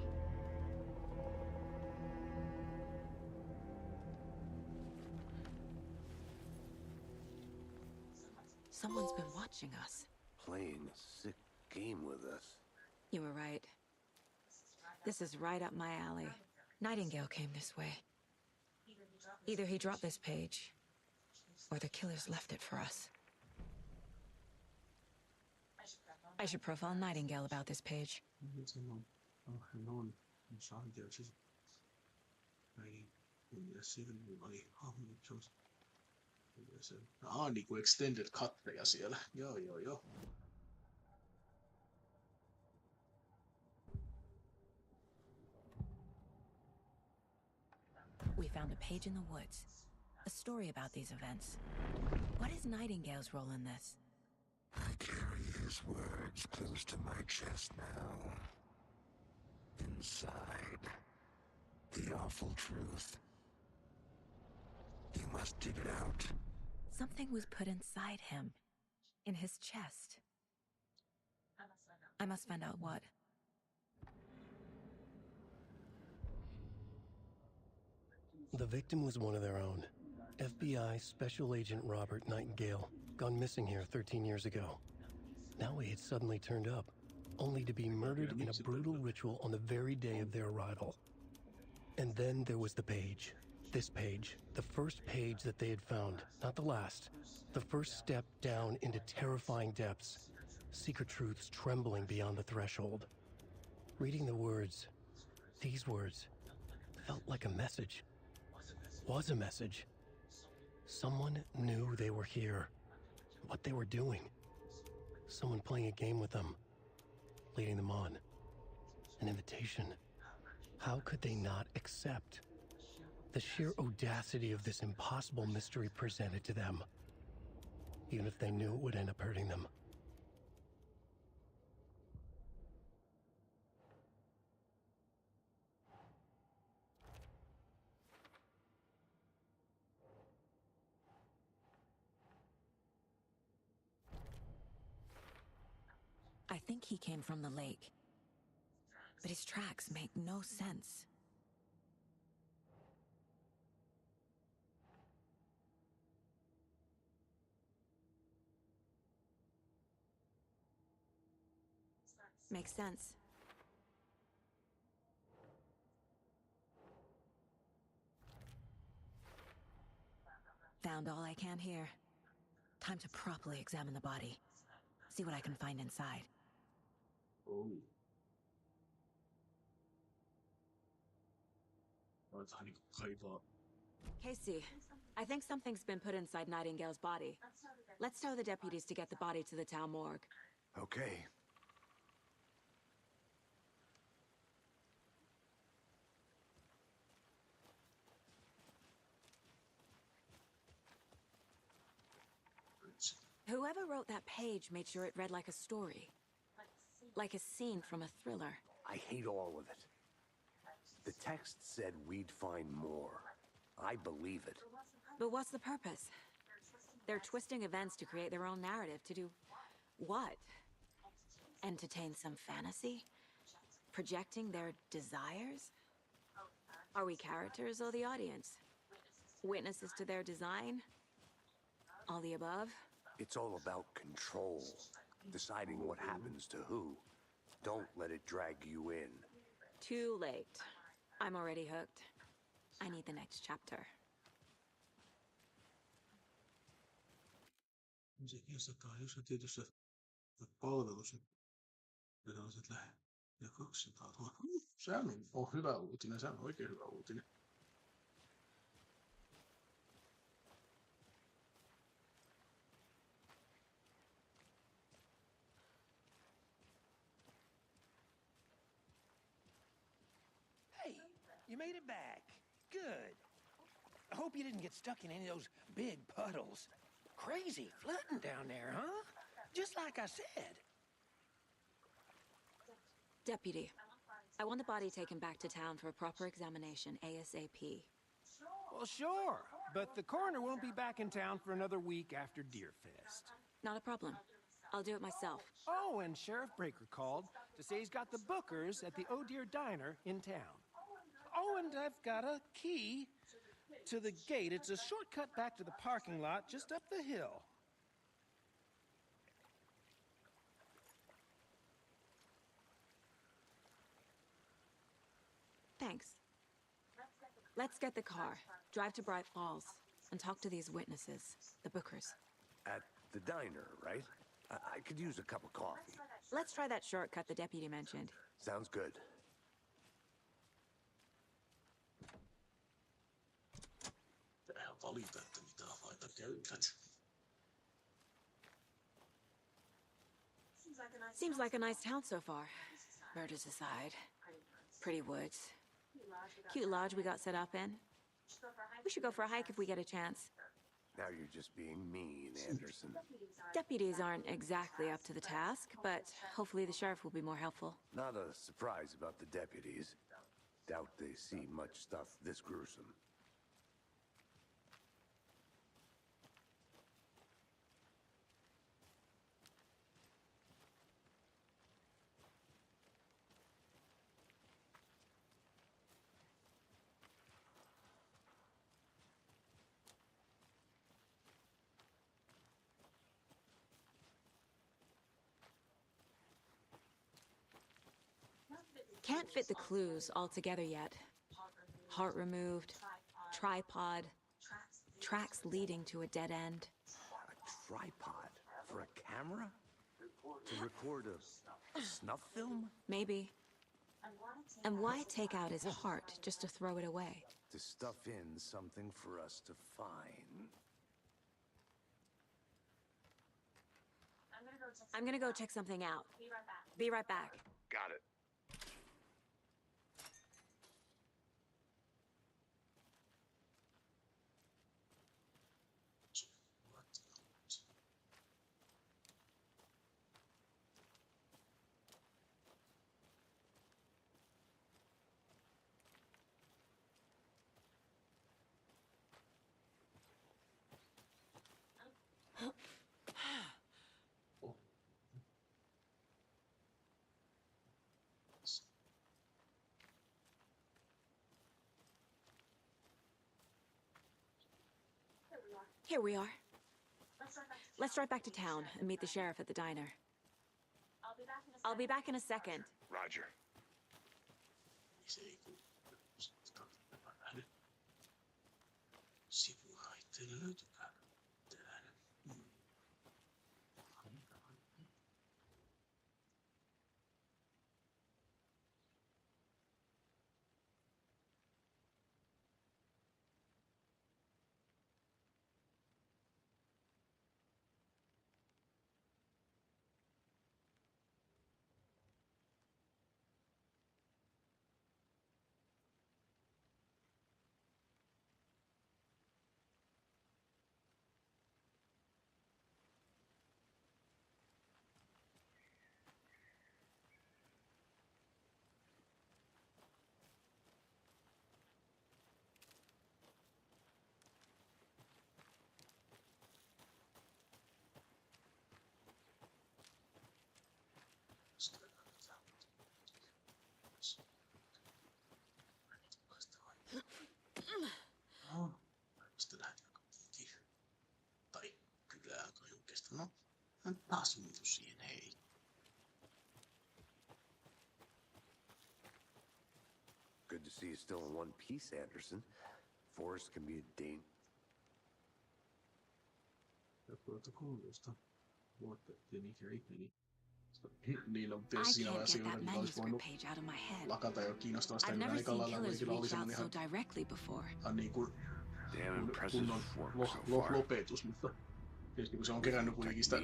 Someone's been watching us. Playing a sick game with us. You were right. This is right up my alley. Nightingale came this way. Either he dropped this page, or the killers left it for us. I should profile Nightingale about this page. Niinku extended cutteja siellä. Joo. We found a page in the woods. A story about these events. What is Nightingale's role in this? I carry his words close to my chest now. Inside, the awful truth. You must dig it out. Something was put inside him. In his chest. I must find out what. The victim was one of their own. FBI Special Agent Robert Nightingale, gone missing here 13 years ago. Now he had suddenly turned up, only to be murdered in a brutal ritual on the very day of their arrival. And then there was the page. This page, the first page that they had found, not the last. The first step down into terrifying depths. Secret truths trembling beyond the threshold. Reading the words, these words, felt like a message. Was a message. Someone knew they were here. What they were doing. Someone playing a game with them. Leading them on. An invitation. How could they not accept? The sheer audacity of this impossible mystery presented to them. Even if they knew it would end up hurting them. I think he came from the lake. But his tracks make no sense. Makes sense. Found all I can here. Time to properly examine the body. See what I can find inside. Oh. Aletaan niinku kaivaa. Casey, I think something's been put inside Nightingale's body. Let's tell the deputies to get the body to the town morgue. Okay. Whoever wrote that page made sure it read like a story. Like a scene from a thriller. I hate all of it. The text said we'd find more. I believe it. But what's the purpose? They're twisting events to create their own narrative. To do what? Entertain some fantasy? Projecting their desires? Are we characters or the audience? Witnesses to their design? All the above? It's all about control. Deciding what happens to who. Don't let it drag you in. Too late. I'm already hooked. I need the next chapter. Se kiinnostaa jossain tietyssä palvelussa. Ja tällaiset ja 200 000. Sehän on hyvä uutinen. Sehän on oikein hyvä uutinen. You made it back. Good. I hope you didn't get stuck in any of those big puddles. Crazy flooding down there, huh? Just like I said. Deputy, I want the body taken back to town for a proper examination ASAP. Well, sure, but the coroner won't be back in town for another week after Deerfest. Not a problem. I'll do it myself. Oh, and Sheriff Breaker called to say he's got the Bookers at the Oh Dear Diner in town. Oh, and I've got a key to the gate. It's a shortcut back to the parking lot just up the hill. Thanks. Let's get the car, drive to Bright Falls, and talk to these witnesses, the Bookers. At the diner, right? I could use a cup of coffee. Let's try that shortcut the deputy mentioned. Sounds good. Tää valita, että mitä laita käytät. Seems like a nice town so far. Murders aside. Pretty woods. Cute lodge we got set up in. We should go for a hike if we get a chance. Now you're just being mean, Anderson. Deputies aren't exactly up to the task, but hopefully the sheriff will be more helpful. Not a surprise about the deputies. Doubt they see much stuff this gruesome. Can't fit the clues all together yet. Heart removed, tripod, tracks leading to a dead end. A tripod? For a camera? To record a snuff film? Maybe. And why take out his heart just to throw it away? To stuff in something for us to find. I'm gonna go check something out. Be right back. Got it. Here we are. Let's drive back to town and meet the sheriff at the diner. I'll be back in a second. Roger. Tai kyllä aika julkista. No, hän taas muutu siihen, hei. Good to see you still in one piece, Anderson. Forest can be a Kerrottakoon, luotettiin ikä ihmeni. Niillä on I tietysti siinä can't vaiheessa, get that joita olisi manuscript voinut page out of my head. lakata jo kiinnostavasta I've enää never ekalla seen lailla. killers Kyllä oli reach out semmoinen so ihan directly before. niin kuin damn impressive kunnon work so far. lopetus, mutta tietysti kun se on kerännyt kuitenkin sitä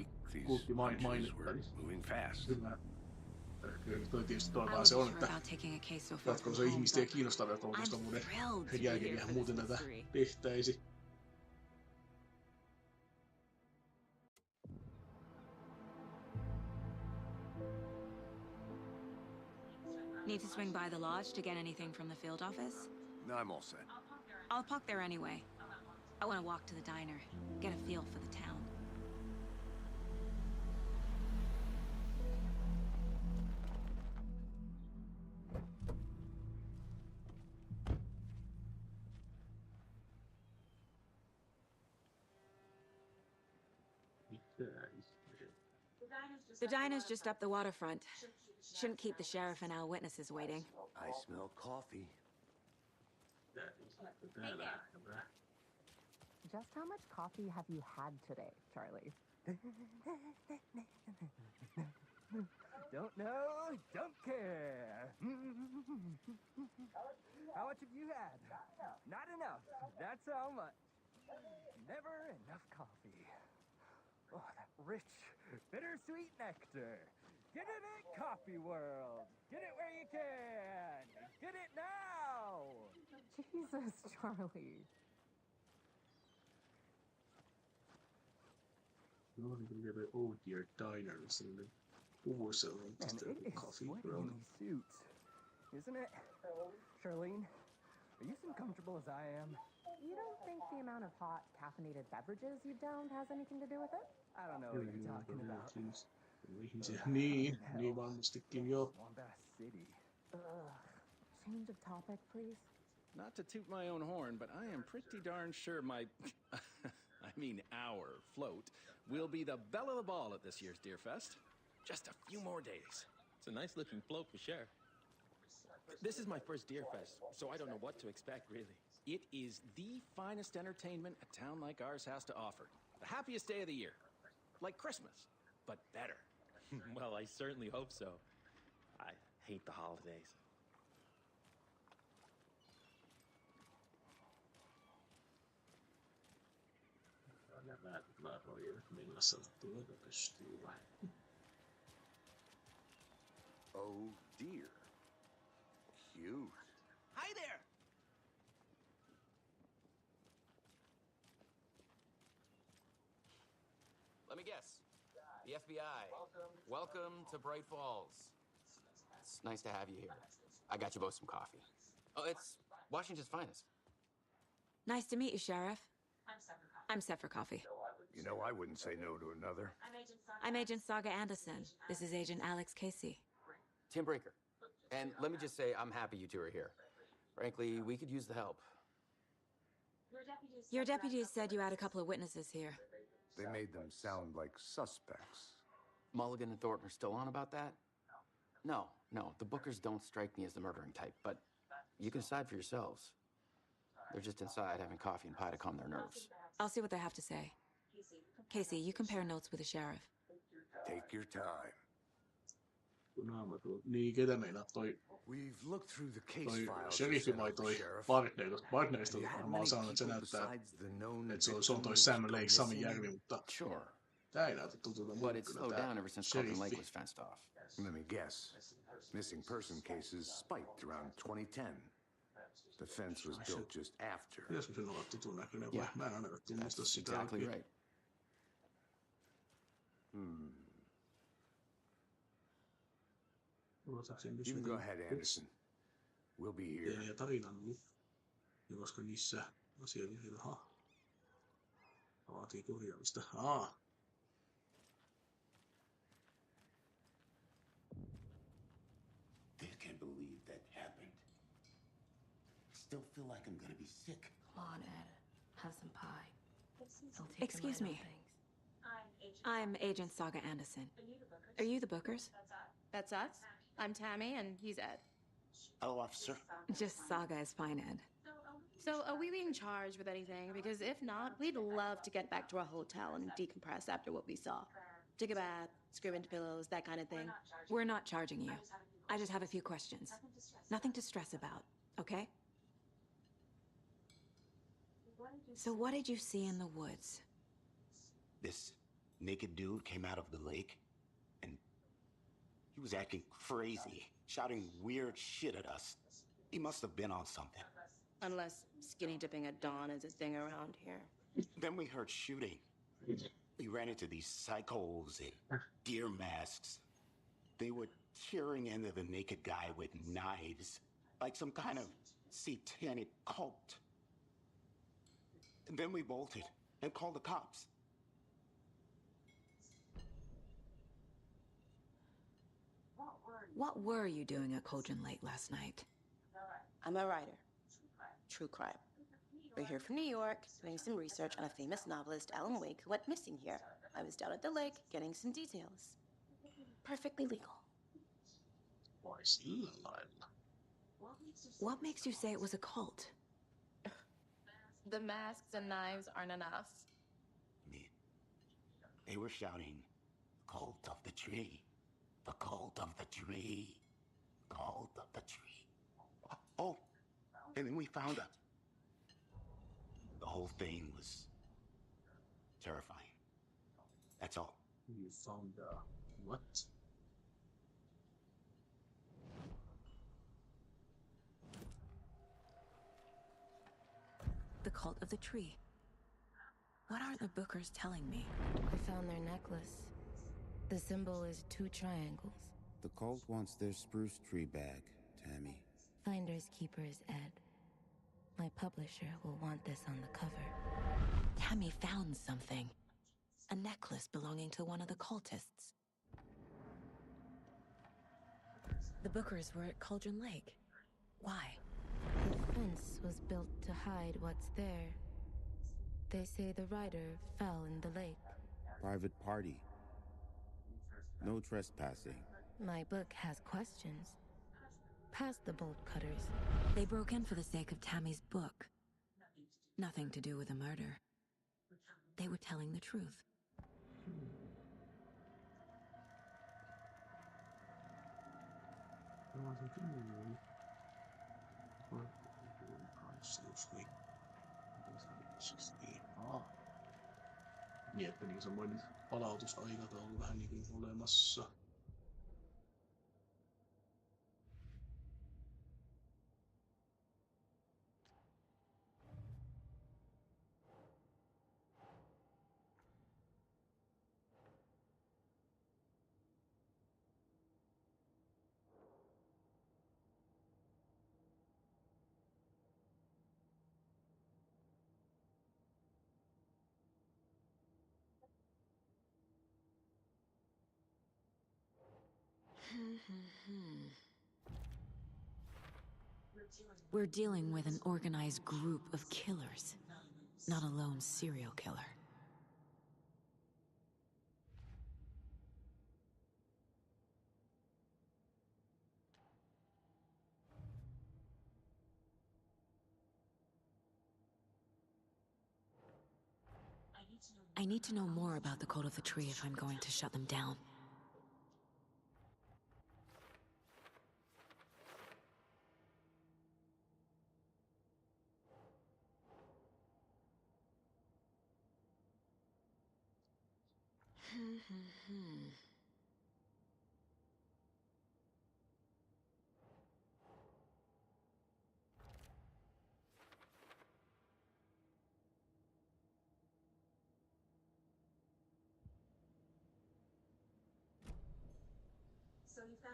kulttimainetta, niin Moving fast. kyllä. Kyllä toi tietysti I toivaa wasn't se on, sure että about taking a case so far jatkossa from home, ihmistä ei but kiinnostavia 13 I'm vuoden thrilled to be jälkeen here ihan for muuten this tätä mystery. tehtäisi. Need to swing by the lodge to get anything from the field office? No, I'm all set. I'll park there anyway. I want to walk to the diner, get a feel for the town. The diner's just up the waterfront. Shouldn't keep the sheriff and our witnesses waiting. I smell coffee. Just how much coffee have you had today, Charlie? Don't know, don't care. How much have you had? Not enough. That's how much. Never enough coffee. Oh, that rich, bittersweet nectar. Get it at Coffee World. Get it where you can. Get it now. Jesus, Charlie. No niin kuin vielä Oh Dear Diner, sellainen puvusellainen Man, tästä it is coffee sweaty ground. in these suits, isn't it? Charlene, are you as uncomfortable as I am? You don't think the amount of hot caffeinated beverages you've downed has anything to do with it? I don't know what you're talking about. Niin varmastikin jo. Wombat City. Change of topic, please. Not to toot my own horn, but I am pretty darn sure my, I mean our float will be the belle of the ball at this year's Deer Fest. Just a few more days. It's a nice looking float for sure. This is my first Deer Fest, so I don't know what to expect, really. It is the finest entertainment a town like ours has to offer. The happiest day of the year. Like Christmas, but better. Well, I certainly hope so. I hate the holidays. Mä voin mennä tuota pystyy vai? Oh dear. Cute. Hi there! Let me guess. The FBI. Welcome to Bright Falls. It's nice to have you here. I got you both some coffee. Oh, it's Washington's finest. Nice to meet you, Sheriff. I'm set for coffee. You know, I wouldn't say no to another. I'm Agent Saga Anderson. This is Agent Alex Casey. Tim Breaker. And let me just say, I'm happy you two are here. Frankly, we could use the help. Your deputies said you had a couple of witnesses here. They made them sound like suspects. Mulligan and Thornton are still on about that? No, the Bookers don't strike me as the murdering type, but you can decide for yourselves. They're just inside having coffee and pie to calm their nerves. I'll see what they have to say. Casey, you compare notes with the sheriff. Take your time. Niin, ketä meinaat toi? We've looked through the case Toi files. sheriffi vai toi partnerista varmaan sanoo, että se näyttää, että se on toi Sam Lake, Sami Järvi, mutta tää ei näytä tutulta But mulle it's kyllä slowed tää down ever since Colton Lake sheriffi. was fenced off. Let me guess. Missing person cases spiked around 2010. The fence was built just after. Pitäisikö sen olla tutun näköinen vai? Mä en ainakaan tunnista sitä Exactly oikein. right. You can go ahead, Anderson. We'll be here. Ja tarinan nyt. Ja koska niissä asiakirjoilla, vaatii korjaamista. I can't believe that happened. Still feel like I'm gonna be sick. Come on, Ed. Have some pie. Excuse me. I'm Agent Saga Anderson. Are you the Bookers? That's us. I'm Tammy, and he's Ed. Hello, officer. Just Saga is fine, Ed. So, are we being charged with anything? Because if not, we'd love to get back to our hotel and decompress after what we saw. Take a bath, scream into pillows, that kind of thing. We're not charging you. I just have a few questions. Nothing to stress about, okay? So what did you see in the woods? This naked dude came out of the lake, and he was acting crazy, shouting weird shit at us. He must have been on something. Unless skinny dipping at dawn is a thing around here. Then we heard shooting. We ran into these psychos in deer masks. They were tearing into the naked guy with knives, like some kind of satanic cult. And then we bolted and called the cops. What were you doing at Cauldron Lake last night? I'm a writer. True crime. We're here from New York, doing some research on a famous novelist, Alan Wake, who went missing here I was down at the lake getting some details. Perfectly legal. Vai sillä lailla? What makes you say it was a cult? The masks and knives aren't enough. They were shouting, "Cult of the tree, the cult of the tree, cult of the tree." Oh, and then we found out. The whole thing was terrifying. That's all. You found what? The cult of the tree. What aren't the Bookers telling me? I found their necklace. The symbol is 2 triangles. The cult wants their spruce tree back, Tammy. Finders keepers, Ed. My publisher will want this on the cover. Tammy found something. A necklace belonging to one of the cultists. The Bookers were at Cauldron Lake. Why? The fence was built to hide what's there. They say the rider fell in the lake. Private party. No trespassing. My book has questions. Past the bolt cutters. They broke in for the sake of Tammy's book. Nothing to do with a murder. They were telling the truth. Niin, että niin semmoinen palautusaikataulu vähän niin kuin olemassa. We're dealing with an organized group of killers, not a lone serial killer. I need to know more about the Cult of the Tree if I'm going to shut them down.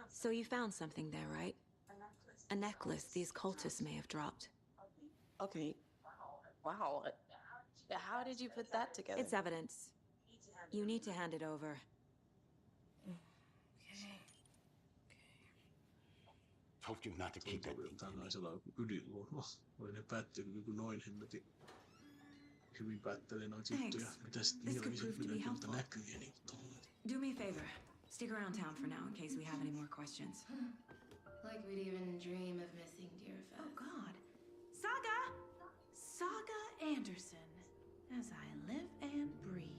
So you found something there, right? A necklace these cultists may have dropped. Okay. Wow. How did you put that together? It's evidence. You need to hand it over. Told you not to keep that thing. Tällaisella yliluonnolla. Oli ne päättynyt kuin noin hemmetin. Hyvin päättelee noita juttuja. Mitä sit niillä oli näkyy niin Do me a favor. Stick around town for now in case we have any more questions. Like we'd even dream of missing Deerfest. Oh God. Saga Anderson. As I live and breathe.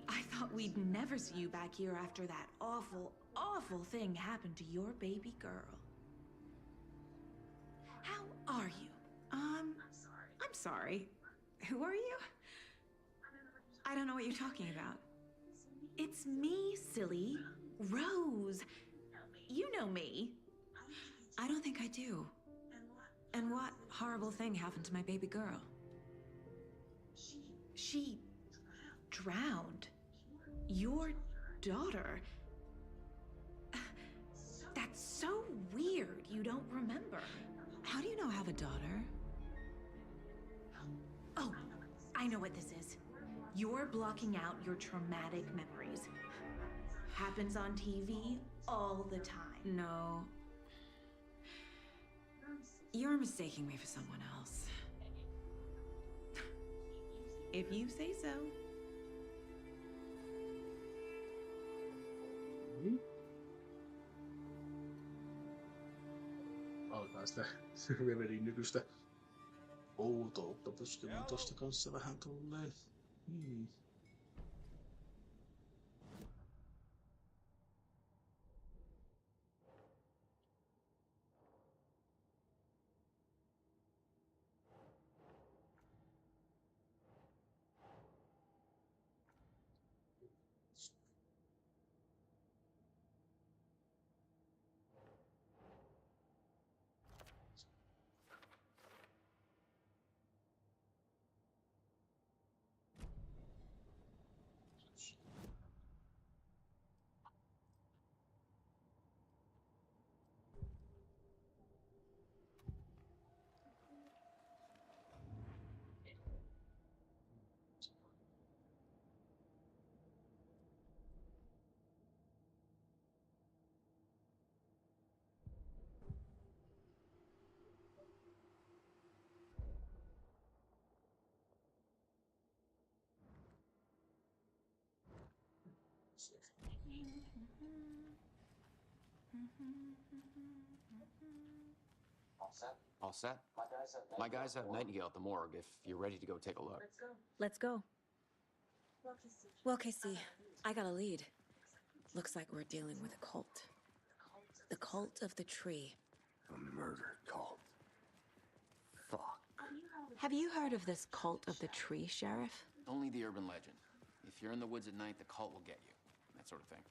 I thought we'd never see you back here after that awful thing happened to your baby girl. How are you? I'm sorry. Who are you? I don't know what you're talking about. It's me, silly. Rose. You know me. I don't think I do. And what horrible thing happened to my baby girl? She drowned. Your daughter. That's so weird you don't remember. How do you know I have a daughter? Oh, I know what this is. You're blocking out your traumatic memories. Happens on TV all the time. No. You're mistaking me for someone else. If you say so. Alkaa sitä Remedyn nykyistä outoutta puskemaan tosta kanssa vähän tulleen. All set? My guys have Nightingale at the morgue if you're ready to go take a look. Let's go. Well, Casey, I got a lead. Looks like we're dealing with a cult. The cult of the tree. A murder cult. Fuck. Have you heard of this cult of the tree, Sheriff? Only the urban legend. If you're in the woods at night, the cult will get you. That sort of thing.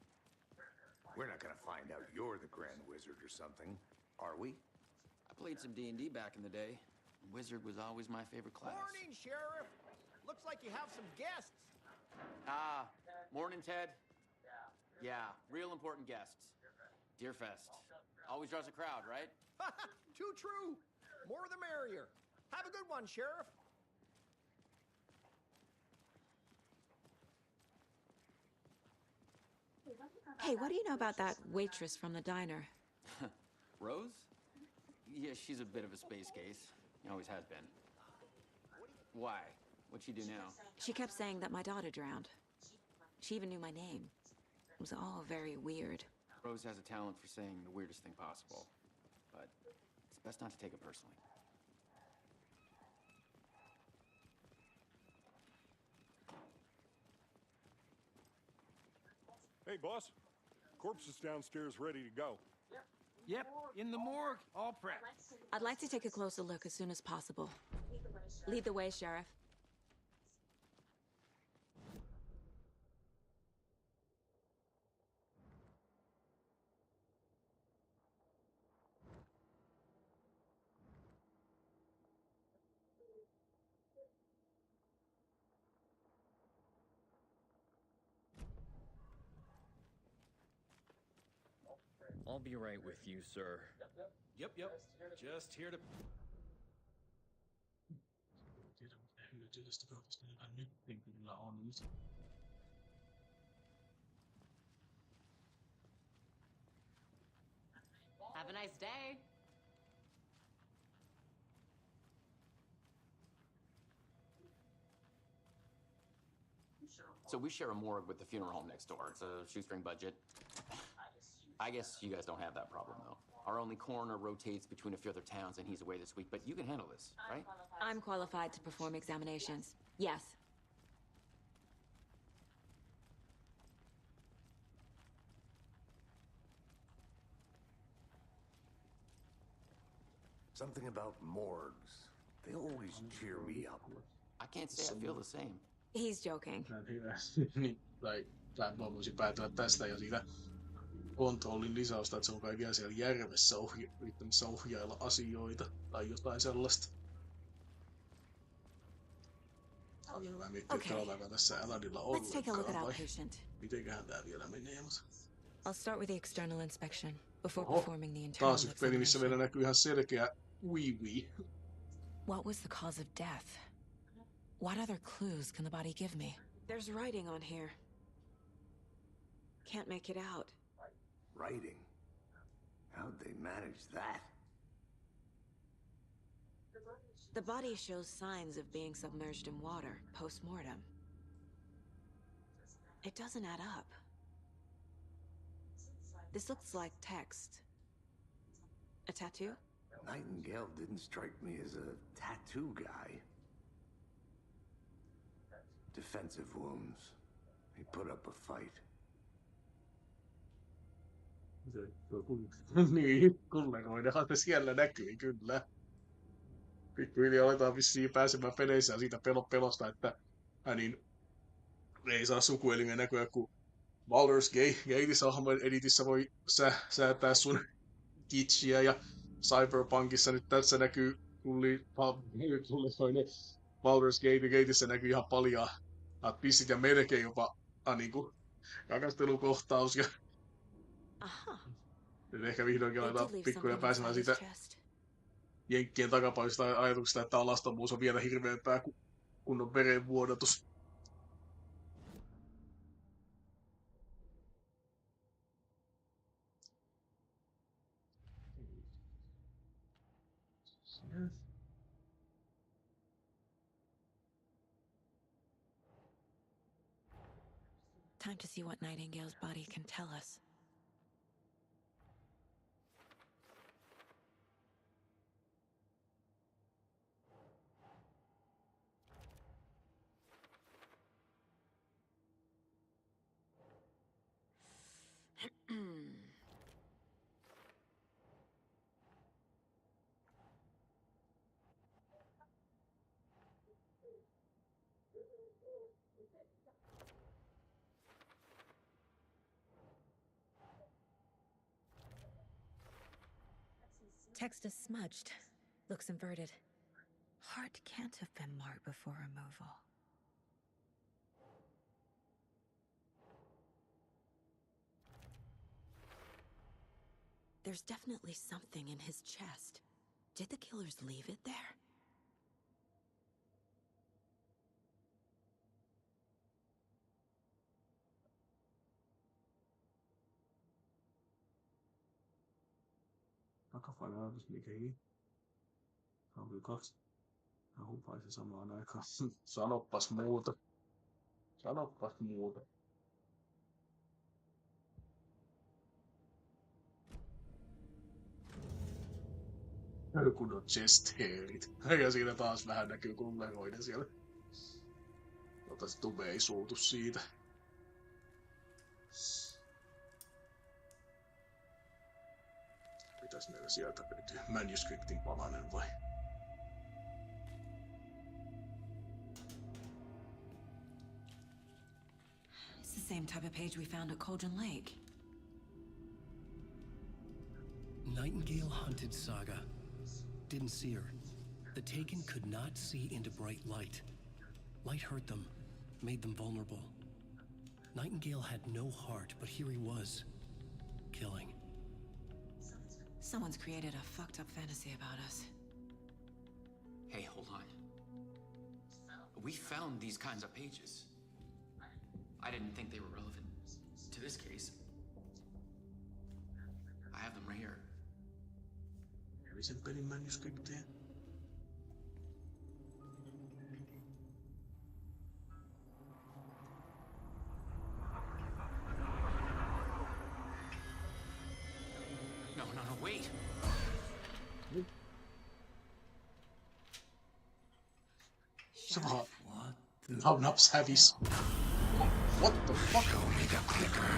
We're not gonna find out you're the Grand Wizard or something, are we? I played some D&D back in the day. Wizard was always my favorite class. Morning, Sheriff. Looks like you have some guests. Ah, morning, Ted. Yeah, real important guests. Deerfest. Always draws a crowd, right? Too true. More the merrier. Have a good one, Sheriff. Hey, what do you know about that waitress from the diner? Rose? Yeah, she's a bit of a space case. Always has been. Why? What'd she do now? She kept saying that my daughter drowned. She even knew my name. It was all very weird. Rose has a talent for saying the weirdest thing possible. But it's best not to take it personally. Hey, boss. Corpse is downstairs ready to go. Yep, in the morgue, all prepped. I'd like to take a closer look as soon as possible. Lead the way, Sheriff. I'll be right with you, sir. Yep. Just here to... Have a nice day. So we share a morgue with the funeral home next door. It's a shoestring budget. I guess you guys don't have that problem, though. Our only coroner rotates between a few other towns, and he's away this week, but you can handle this, right? I'm qualified to perform examinations. Yes. Something about morgues. They always cheer me up. I can't say I feel the same. He's joking. Tai voisi päätellä tästä ja siitä kontrollin lisäystä, että se on kaikkea siellä järvessä yrittämässä ohjailla asioita tai jotain sellaista. On hyvä miettiä, että ollaanko tässä Aladilla ollenkaan vai mitenköhän tää vielä menee. I'll start with the external inspection before performing the internal taas yksi peli, missä meillä näkyy ihan selkeä wee-wee. What was the cause of death? What other clues can the body give me? There's writing on here. Can't make it out. Writing? How'd they manage that? The body shows signs of being submerged in water post-mortem. It doesn't add up. This looks like text. A tattoo? Nightingale didn't strike me as a tattoo guy. Defensive wounds. He put up a fight. Niin, kollegoidenhan ne siellä näkyi kyllä. Pikkuhiljaa aletaan vissiin pääsemään peleissä siitä pelosta, että niin ei saa sukuelimen näköä, kun Baldur's Gateissa hahmon editissä voi säätää sun kitschiä ja Cyberpunkissa nyt tässä näkyy Baldur's Gateissa näkyy ihan paljon pissit ja melkein jopa niinku rakastelukohtaus ja nyt ehkä vihdoinkin aletaan pikkuja pääsemään siitä jenkkien takapaista ajatuksesta, että alastomuus on vielä hirveämpää kuin kunnon verenvuodatus. Time to see what Nightingale's body can tell us. Text is smudged. Looks inverted. Heart can't have been marked before removal. There's definitely something in his chest. Did the killers leave it there? Takapainen ajatus, mikä ei. On kyllä kaksi hupaisia samaan aikaan. Sanoppas muuta. Sanoppas muuta. Kunnon chest hairit. Ja siinä taas vähän näkyy kulleroiden siellä. Toivottavasti Tube ei suutu siitä. Mitäs meillä sieltä löytyy? Manuscriptin palanen vai? It's the same type of page we found at Cauldron Lake. Nightingale hunted Saga. Didn't see her. The Taken could not see into bright light. Light hurt them, made them vulnerable. Nightingale had no heart, but here he was, killing. Someone's created a fucked up fantasy about us. Hey, hold on. We found these kinds of pages. I didn't think they were relevant to this case. I have them right here. Sen pelin manuscripteja. No, wait. What? Naps hävis. What the fuck? Show me the clicker.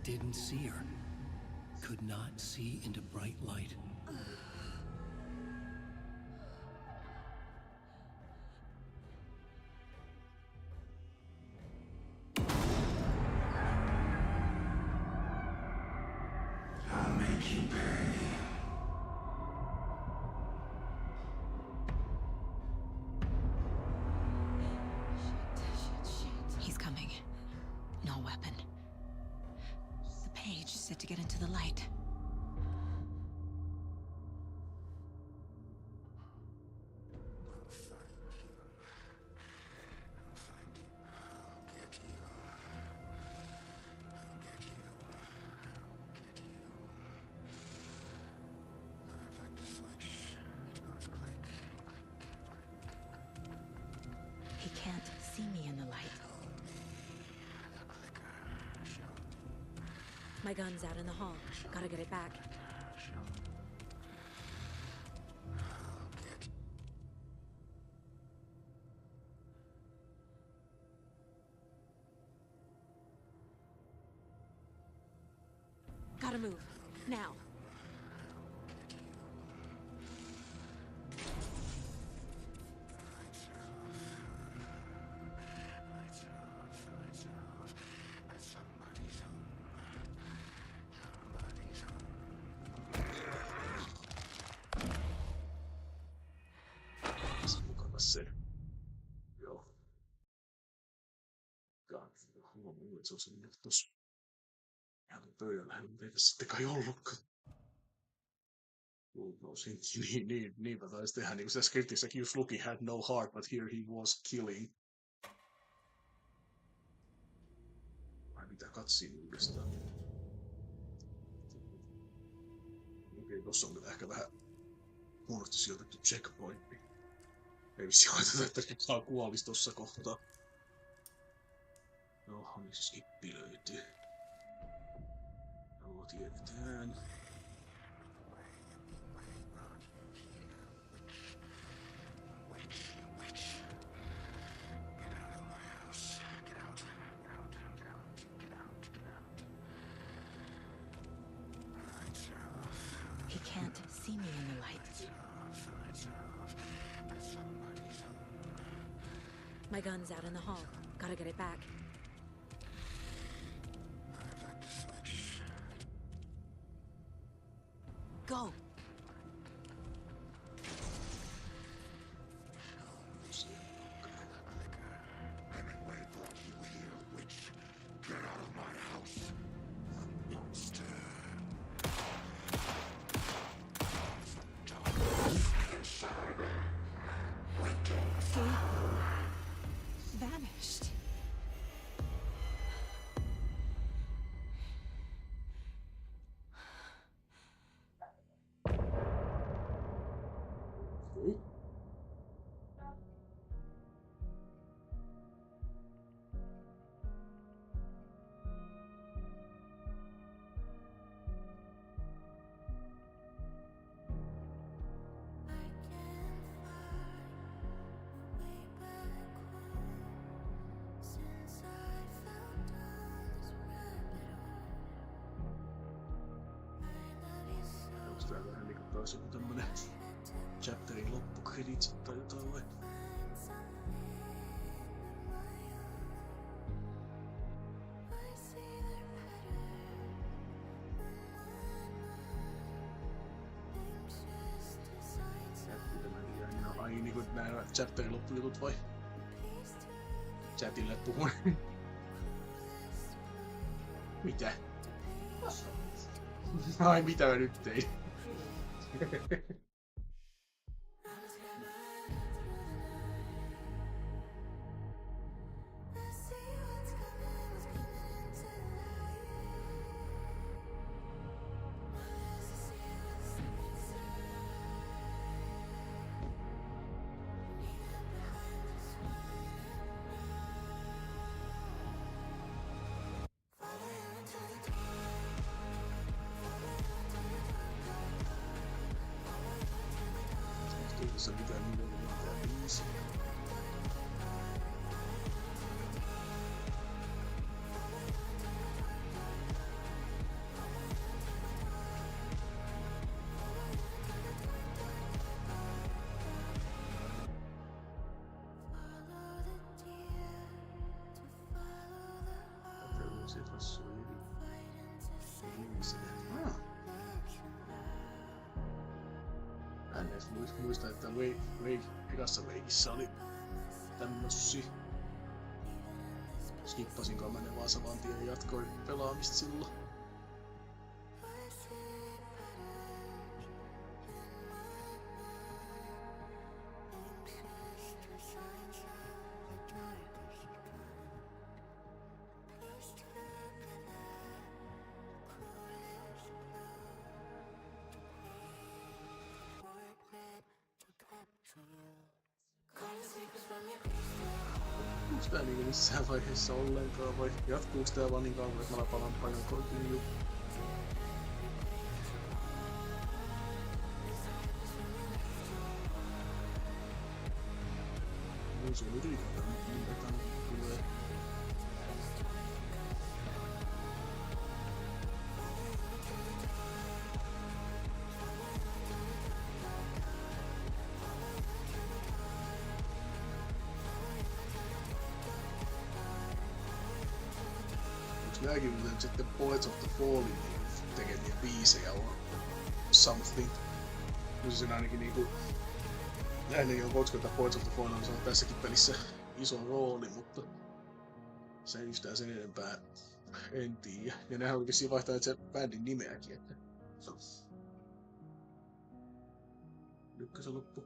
Didn't see her. Could not see into bright light. I'll make you pay. use it to get into the light. He can't see me in the light. My gun's out in the hall. Gotta get it back. Gotta move. Now. Se. Joo. Mulla se on se nyt tossa. Ihan pöydällä, mutta ei tässä sitten kai ollutkaan. Niinpä taisi tehdä niinku sitä skriptissäkin, just looking had no heart, but here he was killing. Vai mitä katsiin uudestaan? Okei, tossa on kyllä ehkä vähän huonosti sijoitettu checkpointti. Ei vissi koeteta, että kukaan kuolisi tossa kohtaa. No, niin siis skippi löytyy. Joo, tiedetään. He can't see me in the light. My gun's out in the hall. Gotta get it back. Go! Vanished. Tää vähän niinku taas joku tämmönen chapterin loppukreditsi tai jotain vai? Ai niinku nää chapterin loppujutut vai? Chatille puhun. Mitä? Ai mitä mä nyt tein? Tässä mitään minulle mitään biisi. En edes muista, että ekassa Wakeissa oli tämmösi. Skippasinko mä ne vaan saman tien ja jatkoin pelaamista silloin. Onks tää niinku missään vaiheessa ollenkaan vai jatkuuks tää vaan niin kauan, että mä palaan paljon continue? Se on yritetään, mutta nimetään tulee. Onks nääkin muuten sitten Poets of the Fallen tekemiä biisejä on something? No se ainakin niinku näin on Voxcota Poets of the Fallen on tässäkin pelissä iso rooli, mutta se ei yhtään sen enempää en tiedä. Ja nehän oli vissiin vaihtaneet sen bändin nimeäkin, että nytkö se loppu?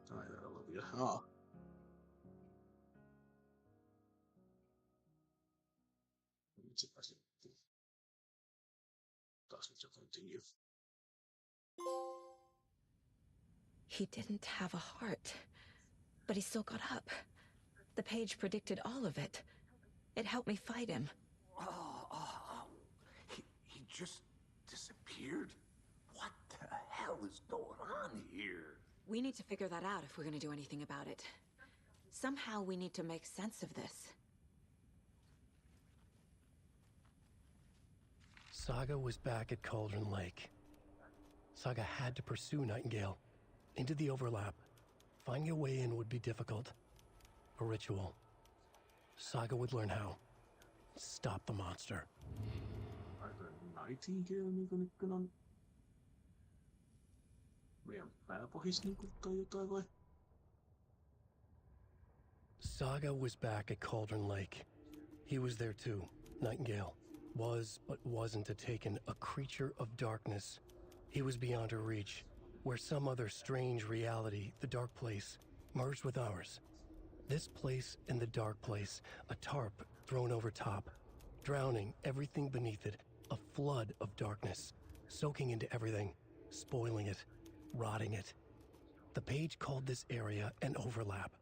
Taitaa olla vielä. Nyt se pääsi. Taas nyt se continue. He didn't have a heart, but he still got up. The page predicted all of it. It helped me fight him. He just disappeared? What the hell is going on here? We need to figure that out if we're going to do anything about it. Somehow we need to make sense of this. Saga was back at Cauldron Lake. Saga had to pursue Nightingale into the overlap. Finding a way in would be difficult. A ritual. Saga would learn how. Stop the monster. Nightingale niinku nytkön on meidän pääpohjissa niinku tai jotain vai? Saga was back at Cauldron Lake. He was there too. Nightingale was, but wasn't a taken, a creature of darkness. He was beyond her reach, where some other strange reality, the dark place, merged with ours. This place and the dark place, a tarp thrown over top, drowning everything beneath it, a flood of darkness, soaking into everything, spoiling it, rotting it. The page called this area an overlap.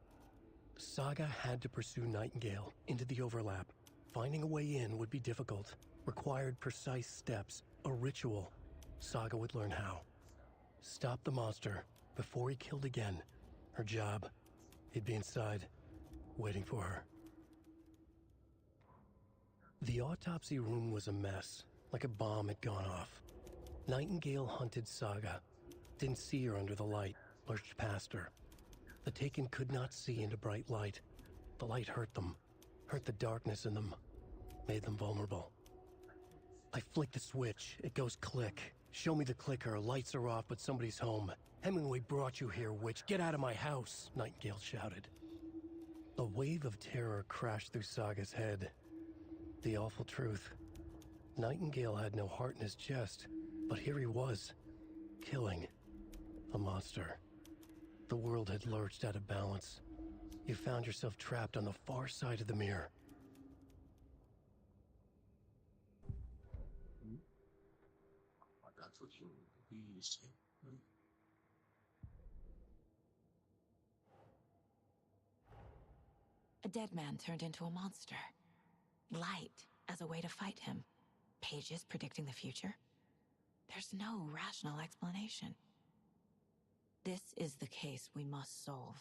Saga had to pursue Nightingale into the overlap. Finding a way in would be difficult, required precise steps, a ritual. Saga would learn how. Stop the monster before he killed again. Her job, he'd be inside, waiting for her. The autopsy room was a mess, like a bomb had gone off. Nightingale hunted Saga, didn't see her under the light, lurched past her. The Taken could not see into bright light. The light hurt them, hurt the darkness in them, made them vulnerable. I flick the switch, it goes click. Show me the clicker, lights are off, but somebody's home. Hemingway brought you here, witch. Get out of my house, Nightingale shouted. A wave of terror crashed through Saga's head. The awful truth. Nightingale had no heart in his chest, but here he was, killing a monster. The world had lurched out of balance. You found yourself trapped on the far side of the mirror. That's what you used. A dead man turned into a monster. Light as a way to fight him. Pages predicting the future. There's no rational explanation. This is the case we must solve.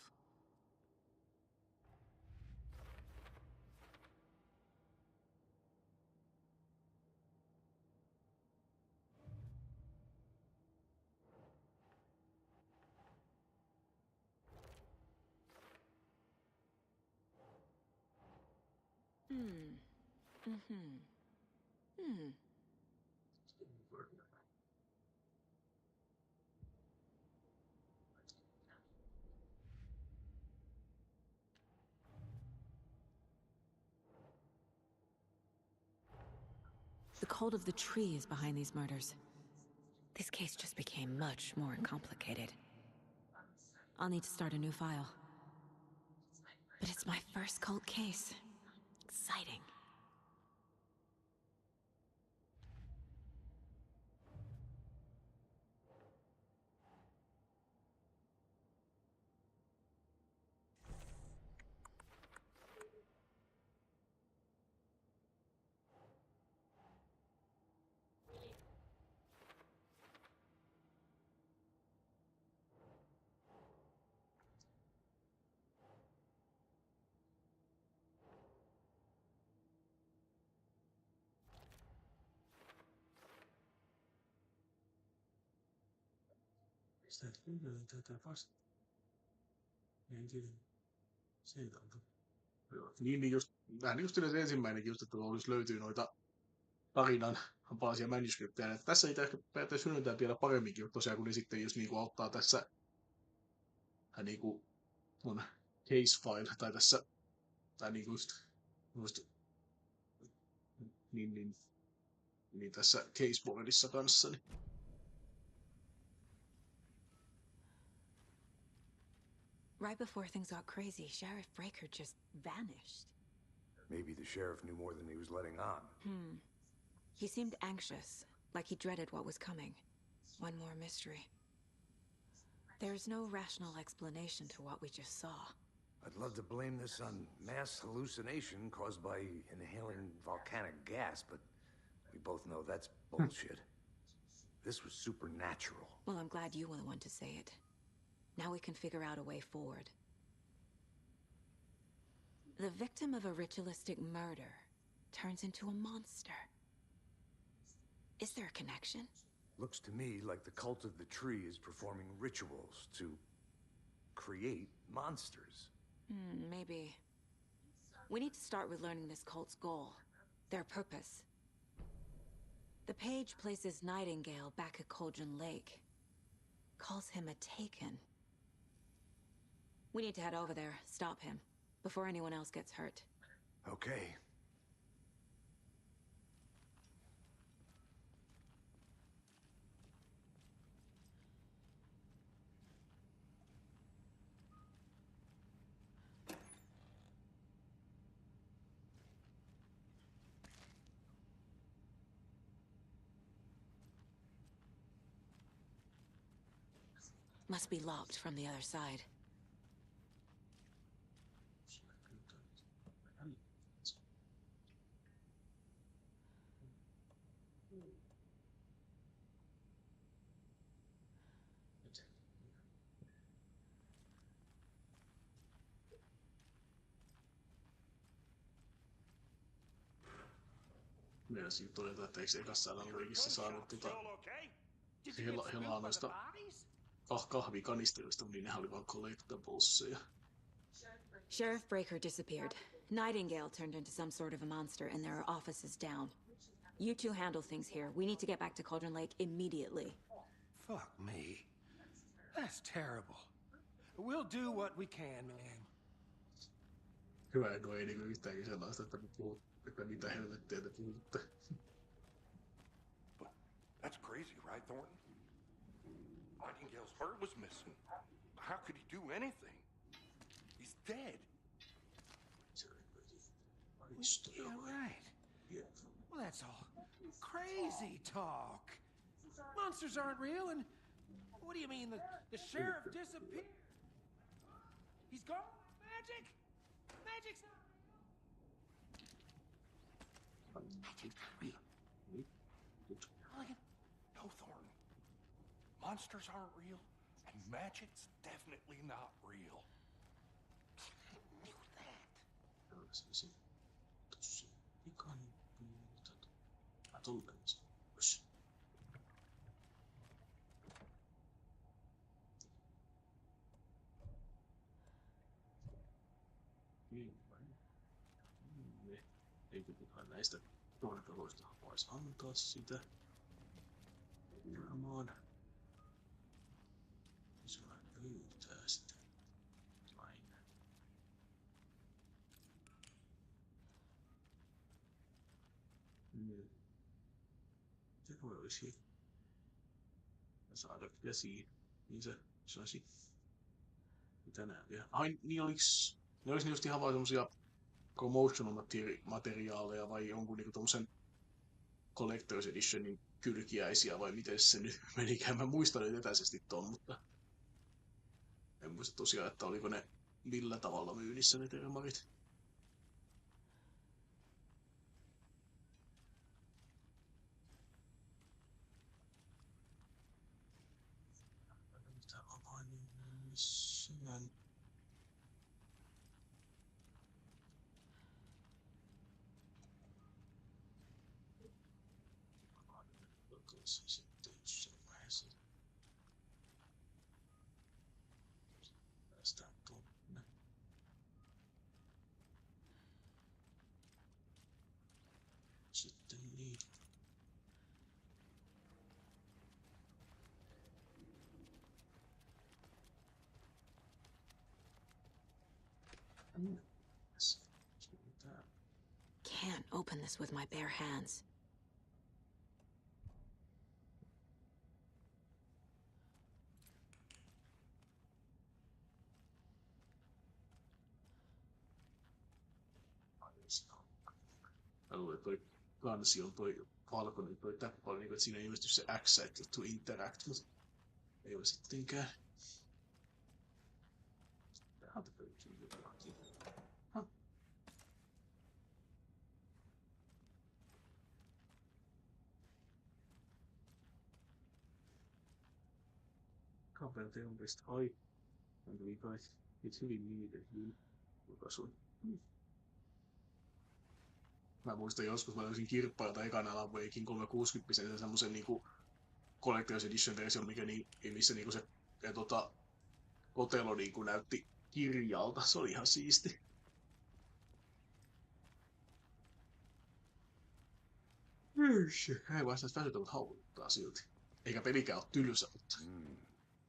The cult of the tree is behind these murders. This case just became much more complicated. I'll need to start a new file. But it's my first cult case. Exciting. Sitä tätä vasta. En tiedä. Se ei tanto. Niin just, vähän just se ensimmäinenkin just, että olisi löytyy noita tarinan palasia manuscripteja. Tässä niitä ehkä päättäisi hyödyntää vielä paremminkin, mutta tosiaan kun ne sitten jos niinku auttaa tässä niinku on case file tai tässä tai niinku just niin tässä caseboardissa kanssa. Niin. Right before things got crazy, Sheriff Breaker just vanished. Maybe the sheriff knew more than he was letting on. He seemed anxious, like he dreaded what was coming. One more mystery. There's no rational explanation to what we just saw. I'd love to blame this on mass hallucination caused by inhaling volcanic gas, but we both know that's bullshit. This was supernatural. Well, I'm glad you were the one to say it. Now we can figure out a way forward. The victim of a ritualistic murder turns into a monster. Is there a connection? Looks to me like the cult of the tree is performing rituals to create monsters. Maybe. We need to start with learning this cult's goal, their purpose. The page places Nightingale back at Cauldron Lake. Calls him a Taken. We need to head over there, stop him, before anyone else gets hurt. Okay. Must be locked from the other side. Mielestäni todeta, että eikö ekassa Leagueissa saanut helaa noista kahvikanisterista, niin nehän oli vaan collectiblesseja. Sheriff Breaker disappeared. Nightingale turned into some sort of a monster and there are offices down. You two handle things here. We need to get back to Cauldron Lake immediately. Fuck me. That's terrible. We'll do what we can, man. Hyvä, että ei niinku yhtään sellaista, että puhut, että mitä helvettiä te puhutte. But that's crazy, right, Thornton? Nightingale's heart was missing. How could he do anything? He's dead. Yeah, right. Well, that's all crazy talk. Monsters aren't real, and what do you mean the sheriff disappeared? He's gone? Magic? Magic's not real. Magic's not real. Mulligan? No, Thornton. Monsters aren't real, and magic's definitely not real. I knew that. Ei kuitenkaan näistä tuoteteloista voisi antaa sitä. Varmaan. Se on pyytää sitä. Aina. Se voisi saada käsiin. Niin se saisi. Mitä nää vielä? Ai, niin oliks... Ne olis just ihan vaan semmosia promotional materiaaleja vai jonkun niinku tommosen Collector's Editionin kylkiäisiä vai miten se nyt menikään. Mä muistan nyt etäisesti ton, mutta en muista tosiaan, että oliko ne millä tavalla myynnissä ne termarit. Mitä avainimissään? Se sitten jossain vaiheessa. Can't open this with my bare hands. Mä luulen, että toi kansi on toi valkoinen, toi täppä oli, että siinä ei ilmesty se Exit to interact, mutta ei ole sittenkään. Kapelteorista, ai. Hän tuli kai nyt hyvin niiden julkaisuun. Mä muistan joskus, mä löysin kirppailta ekan Alan Wakein 360 semmosen niinku Collector's Edition version, missä niinku se kotelo niinku näytti kirjalta. Se oli ihan siisti. Ei vastaisi väsytä, mutta hauluttaa silti. Eikä pelikään ole tylsä, mutta...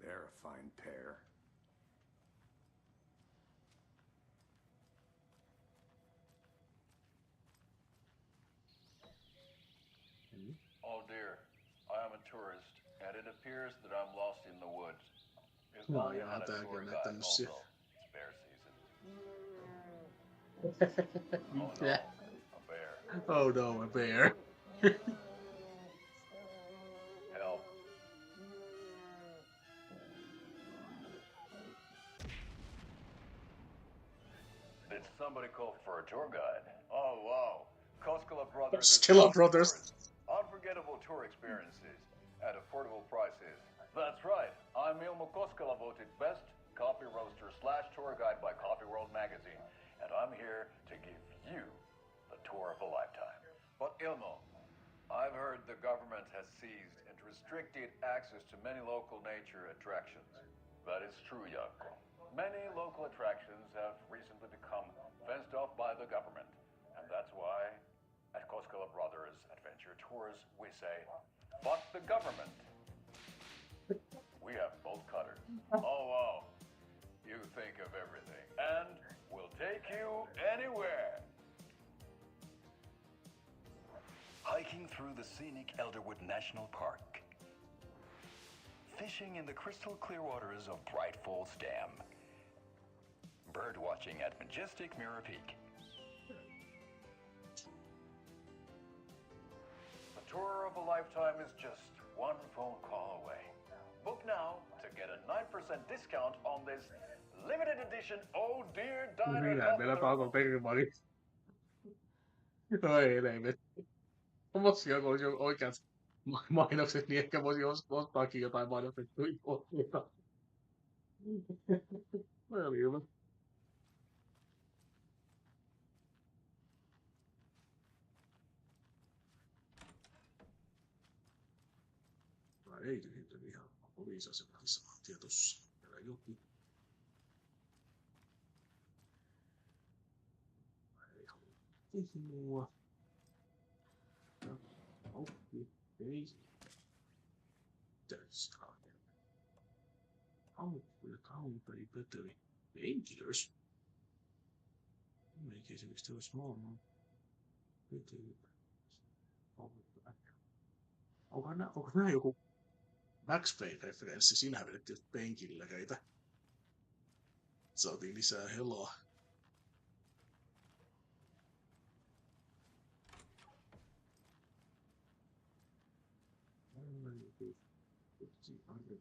They're a fine pair. Oh dear, I am a tourist, and it appears that I'm lost in the woods. If No, only ja had a tääkin tour on guide näitä tämmösiä. also. Bear season. Mitä? A bear. Oh no, a bear. Help. Did somebody call for a tour guide? Oh wow, Koskela Brothers. Koskela Brothers. Unforgettable tour experiences at affordable prices. That's right. I'm Ilmo Koskela, voted best coffee roaster / tour guide by Coffee World magazine, and I'm here to give you the tour of a lifetime. But Ilmo, I've heard the government has seized and restricted access to many local nature attractions. That is true, Jaakko. Many local attractions have recently become fenced off by the government, and that's why at Koskela Brothers Adventure Tours we say, fuck the government. We have bolt cutters. Oh wow, you think of everything, and we'll take you anywhere. Hiking through the scenic Elderwood National Park. Fishing in the crystal clear waters of Bright Falls Dam. Bird watching at majestic Mirror Peak. The tour of a lifetime is just one phone call away. Book now to get a 9% discount on this limited edition Oh Dear Diner. Minä meillä tauko permari. Oi helvetti. Tommosia, kun olisi oikeat mainokset, niin ehkä voisi ostaakin jotain mainostettuja kohteita. Toi oli hyvä. Ei tyhjentänyt ihan poliisiasemalta saman tien tossa. Täällä joku. Ei halua puhua. Okei. Ei. Tästä hakea. Aukkuja, kaupeli, pötöli. Painkillers. Make esimerkiksi tuo small one. Pötöli. Onko nää joku Max Payne-referenssi? Siinähän vedettiin painkillereitä. Saatiin lisää heloa.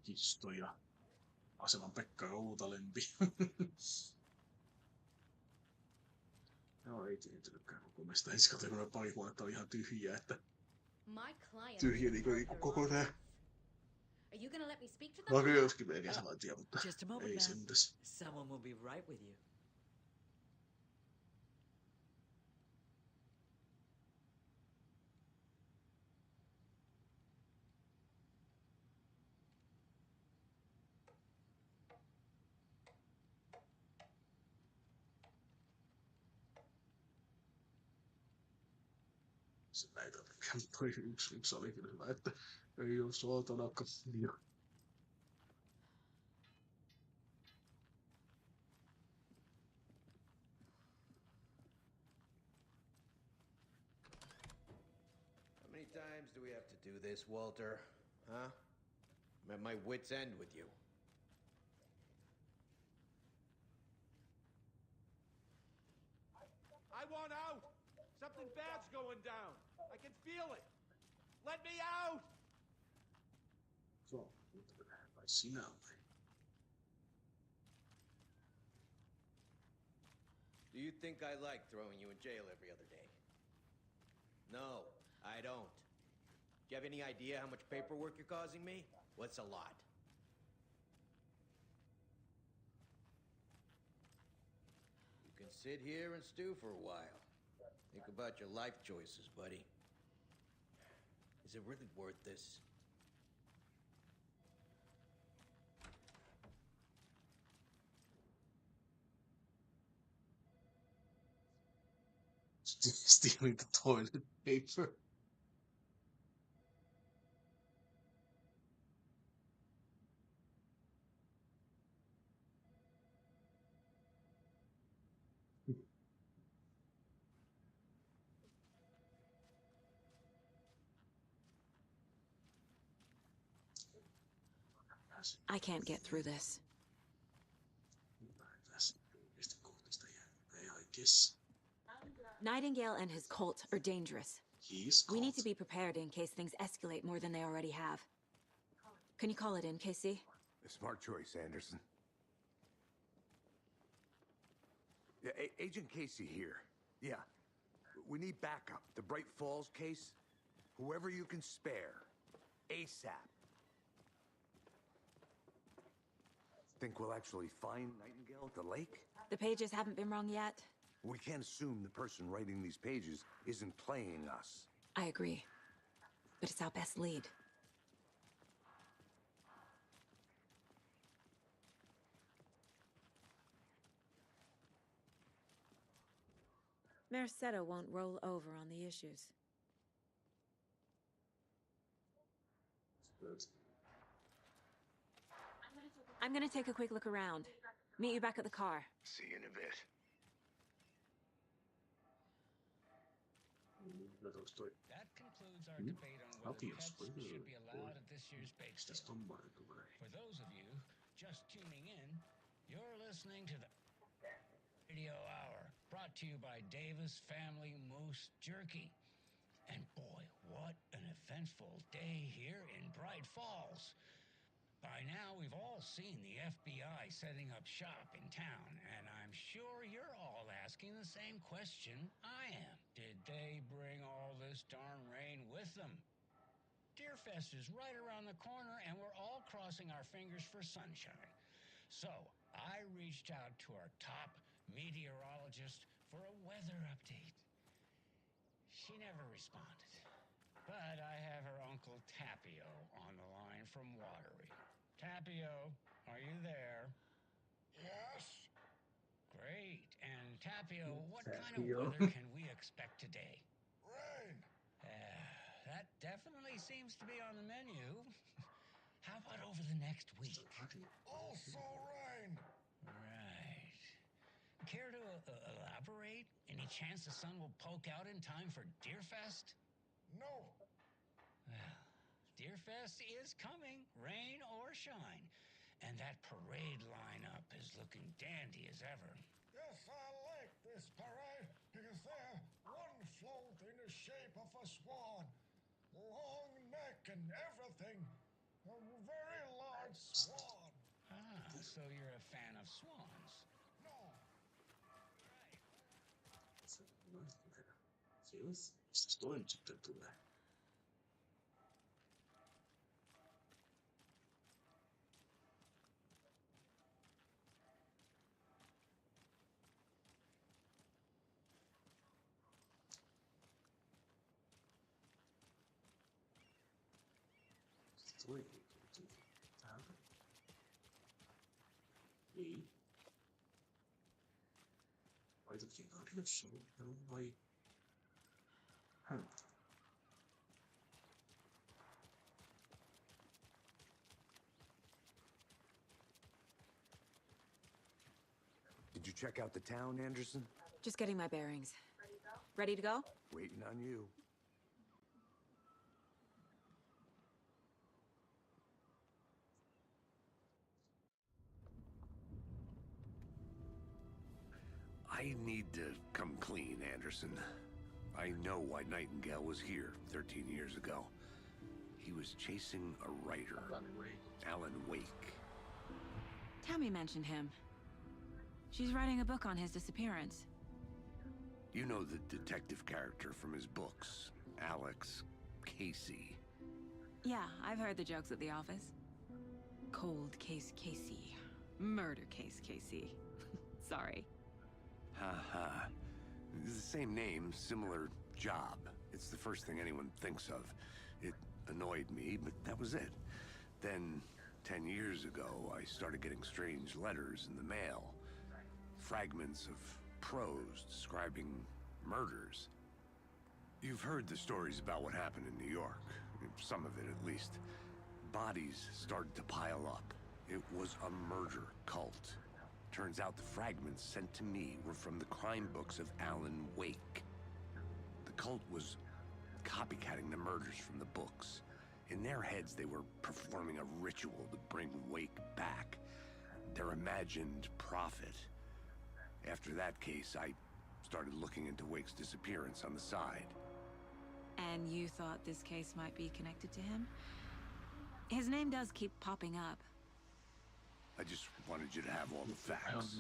Kistoja. Aseman Pekka Routalempi. Joo, ei tietenkään koko mesta. Ensin katsoin, kun pari huonetta oli ihan tyhjiä, että tyhjiä niinku koko tää. Vaikka joskin meni saman tien, mutta ei sentäs. Someone will be right with you. Näitä toi yksi oli kyllä hyvä, että ei oo sootonakka. times do we have to do this, Walter? Huh? I'm at my wit's end with you. I want out! Something bad's going down. I can feel it. Let me out! So, vai sinä vai? Do you think I like throwing you in jail every other day? No, I don't. Do you have any idea how much paperwork you're causing me? What's a lot? You can sit here and stew for a while. Think about your life choices, buddy. Is it really worth this? Stealing the toilet paper. I can't get through this. Nightingale and his cult are dangerous. We need to be prepared in case things escalate more than they already have. Can you call it in, KC? A smart choice, Anderson. Yeah, Agent Casey here. Yeah. We need backup. The Bright Falls case. Whoever you can spare. ASAP. Think we'll actually find Nightingale at the lake? The pages haven't been wrong yet. We can't assume the person writing these pages isn't playing us. I agree. But it's our best lead. Mercado won't roll over on the issues. I'm gonna take a quick look around. Meet you back at the car. See you in a bit. That concludes our debate on whether pets should be allowed at this year's bake sale. For those of you just tuning in, you're listening to the Radio Hour, brought to you by Davis Family Moose Jerky. And boy, what an eventful day here in Bright Falls. By now, we've all seen the FBI setting up shop in town, and I'm sure you're all asking the same question I am. Did they bring all this darn rain with them? Deerfest is right around the corner, and we're all crossing our fingers for sunshine. So, I reached out to our top meteorologist for a weather update. She never responded, but I have her Uncle Tapio on the line from Watery. Tapio, are you there? Yes. Great. And Tapio, what kind of weather can we expect today? Rain. That definitely seems to be on the menu. How about over the next week? Also rain. Right. Care to elaborate? Any chance the sun will poke out in time for Deerfest? No. Well, Deerfest is coming, rain or shine. And that parade lineup is looking dandy as ever. Yes, I like this parade because they're one float in the shape of a swan. Long neck and everything. A very large swan. Ah, so you're a fan of swans? No. Stoin sitten tulee. Täältä. Ei. Laitatkin tarjoussuunnitelun vai häntä? Did you check out the town, Anderson? Just getting my bearings. Ready to go? Waiting on you. I need to come clean, Anderson. I know why Nightingale was here 13 years ago. He was chasing a writer, Alan Wake. Tammy mentioned him. She's writing a book on his disappearance. You know the detective character from his books, Alex Casey. Yeah, I've heard the jokes at the office. Cold case Casey. Murder case Casey. Sorry. Haha. It's the same name, similar job. It's the first thing anyone thinks of. It annoyed me, but that was it. Then, 10 years ago, I started getting strange letters in the mail. Fragments of prose describing murders. You've heard the stories about what happened in New York. Some of it, at least. Bodies started to pile up. It was a murder cult. Turns out the fragments sent to me were from the crime books of Alan Wake. The cult was copycatting the murders from the books. In their heads, they were performing a ritual to bring Wake back. Their imagined prophet. After that case, I started looking into Wake's disappearance on the side. And you thought this case might be connected to him? His name does keep popping up. I just wanted you to have all the facts.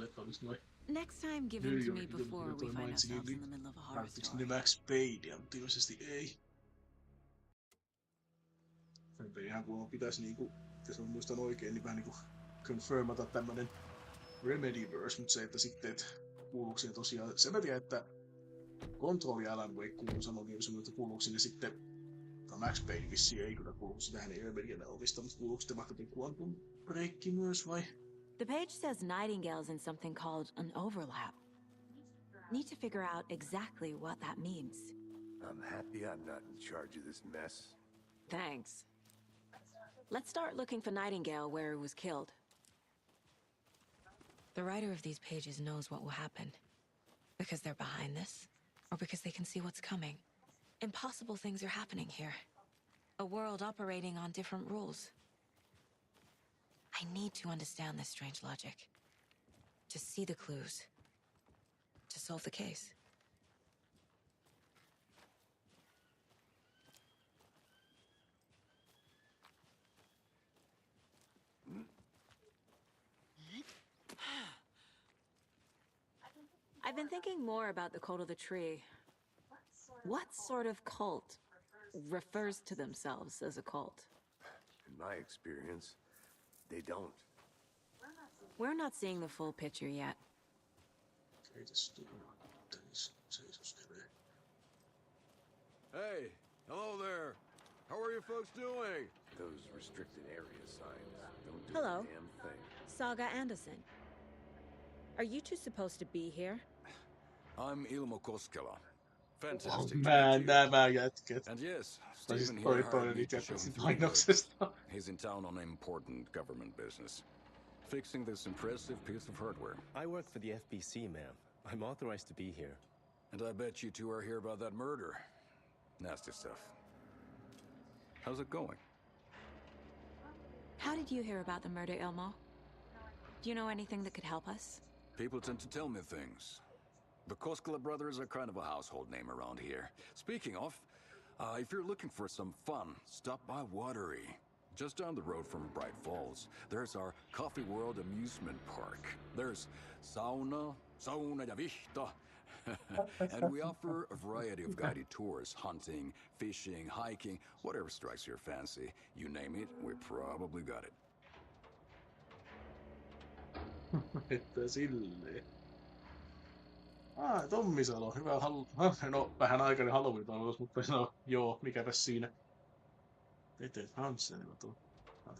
Next time, give him to me before we find ourselves in the middle of a horror story. Max Payne, mutta ilmeisesti ei. Ihan kun pitäisi niinku, jos muistan oikein, niin vähän niinku confirmata tämmönen Remedyverse, mutta se, että sitten, että kuuluuko siihen tosiaan, sen mä tiedän, että Control ja Alan Wake kuuluu saman viimisen, mutta kuuluuko sinne sitten, Max Payne vissiin ei kyllä kuulu, sitähän ei Remedyn omista, mutta kuuluuko sitten vaikka Quantum Break myös vai? The page says Nightingale's in something called an overlap. Need to figure out exactly what that means. I'm happy I'm not in charge of this mess. Thanks. Let's start looking for Nightingale where he was killed. The writer of these pages knows what will happen. Because they're behind this, or because they can see what's coming. Impossible things are happening here. A world operating on different rules. I need to understand this strange logic. To see the clues. To solve the case. I've been thinking more about the cult of the tree. What sort of cult refers to themselves as a cult? In my experience, they don't. We're not seeing the full picture yet. Hey, hello there. How are you folks doing? Those restricted area signs don't do Hello. a damn thing. Saga Anderson. Are you two supposed to be here? I'm Ilmo Koskela. Fantastic. Nämä jätkät. And yes, Tai siis Stephen here hired toinen me to ikä show him siitä through the mainoksesta. goods. He's in town on important government business. Fixing this impressive piece of hardware. I work for the FBC, ma'am. I'm authorized to be here. And I bet you two are here about that murder. Nasty stuff. How's it going? How did you hear about the murder, Ilmo? Do you know anything that could help us? People tend to tell me things. The Koskela brothers are kind of a household name around here. Speaking of, if you're looking for some fun, stop by Watery. Just down the road from Bright Falls, there's our Coffee World amusement park. There's sauna ja vihta. And we offer a variety of guided tours, hunting, fishing, hiking, whatever strikes your fancy. You name it, we probably got it. Että silleen. Tommi Salo, hyvä no, vähän aikainen Halloween-toivotus, mutta no, joo, mikäpäs siinä. Peter Frantzen.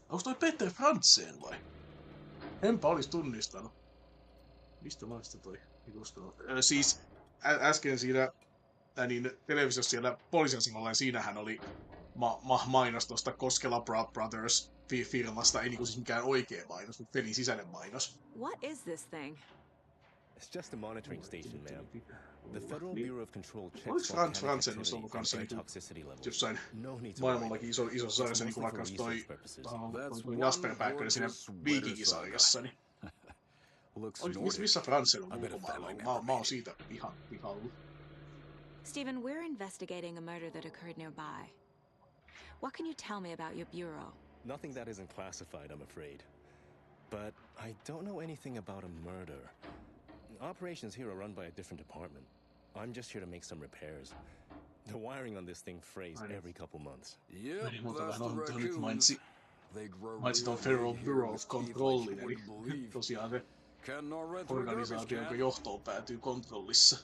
Onko toi Peter Frantzen vai? Enpä olis tunnistanut. Mistä maasta toi vitusta on? Siis äsken siinä niin televisiossa siellä poliisiasemalla, siinähän oli mainos tosta Koskela Brothers firmasta, ei niinku siis mikään oikea mainos, mutta pelin sisäinen mainos. What is this thing? It's just a monitoring station, ma'am. The Federal Bureau of Control checks Oliko Frantzen ollut kanssa niinku jossain maailmallakin iso sarjassa, niinku vaikka toi Jasper Backwell siinä Viikingisarjassa, niin... Looks Missä Nordic. Fransen on I bet a ulkomailla family ollut? Mä oon member siitä ihan ollut. Stephen, we're investigating a murder that occurred nearby. What can you tell me about your bureau? Nothing that isn't classified, I'm afraid. But I don't know anything about a murder. Operations here are run by a different department. I'm just here to make some repairs. The wiring on this thing frays every couple months. Yep, Mutta that's vähän the on nyt raccoons. They grow mainitsi ton real Federal big Bureau here of with teeth like Controlin, you eli wouldn't believe. tosiaan se Cannot run through garbage organisaatio, jonka can. johtoon päätyy kontrollissa.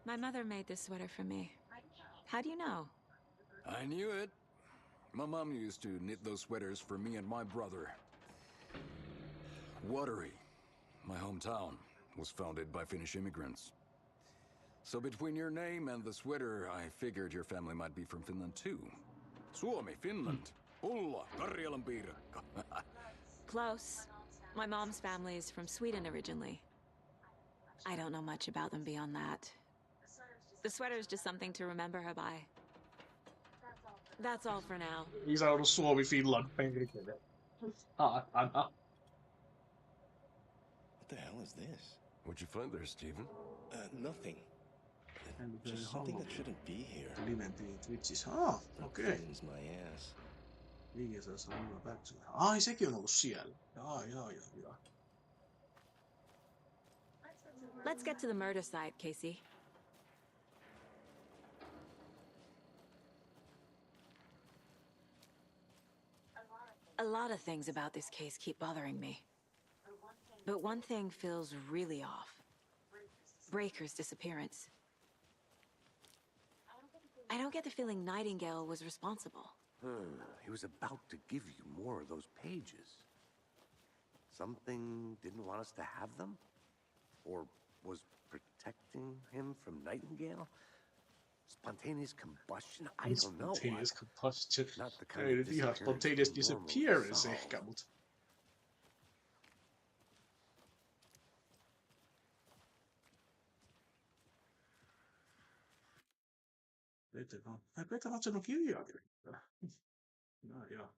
My mother made this sweater for me. How do you know? I knew it. My mom used to knit those sweaters for me and my brother. Watery, my hometown, was founded by Finnish immigrants. So between your name and the sweater, I figured your family might be from Finland too. Suomi, Finland. Ulla, Karjalan piirakka. Close. My mom's family is from Sweden originally. I don't know much about them beyond that. The sweater's just something to remember her by. That's all for now. Isä on Suomi, Finland, perkele. Saatana. What the hell is this? What'd you find there, Stephen? Nothing. Just something that shouldn't be here. Liventiin Twitchissä. Okei. Pains my ass. Liikesäässä on hyvä back. Ai, sekin on ollut siellä. Jaa. Let's get to the murder site, Casey. A lot of things about this case keep bothering me. But one thing feels really off. Breaker's disappearance. I don't get the feeling Nightingale was responsible. He was about to give you more of those pages. Something didn't want us to have them? Or was protecting him from Nightingale? Spontaneous combustion? I don't know. Spontaneous combustion. Not the kind Ei of nyt ihan spontaneous disappearance ehkä, mut... Peter on sen kirjaakin. Joo.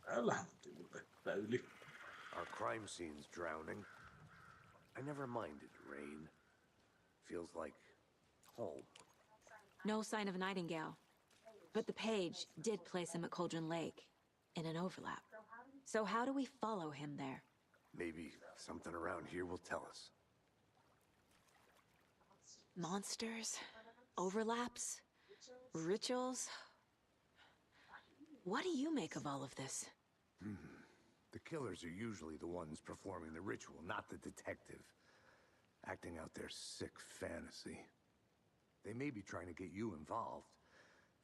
Ällähän yli. Our crime scene's drowning. I never minded rain. Feels like home. No sign of Nightingale. But the page did place him at Cauldron Lake, in an overlap. So how do we follow him there? Maybe something around here will tell us. Monsters? Overlaps? Rituals? What do you make of all of this? The killers are usually the ones performing the ritual, not the detective. Acting out their sick fantasy. They may be trying to get you involved,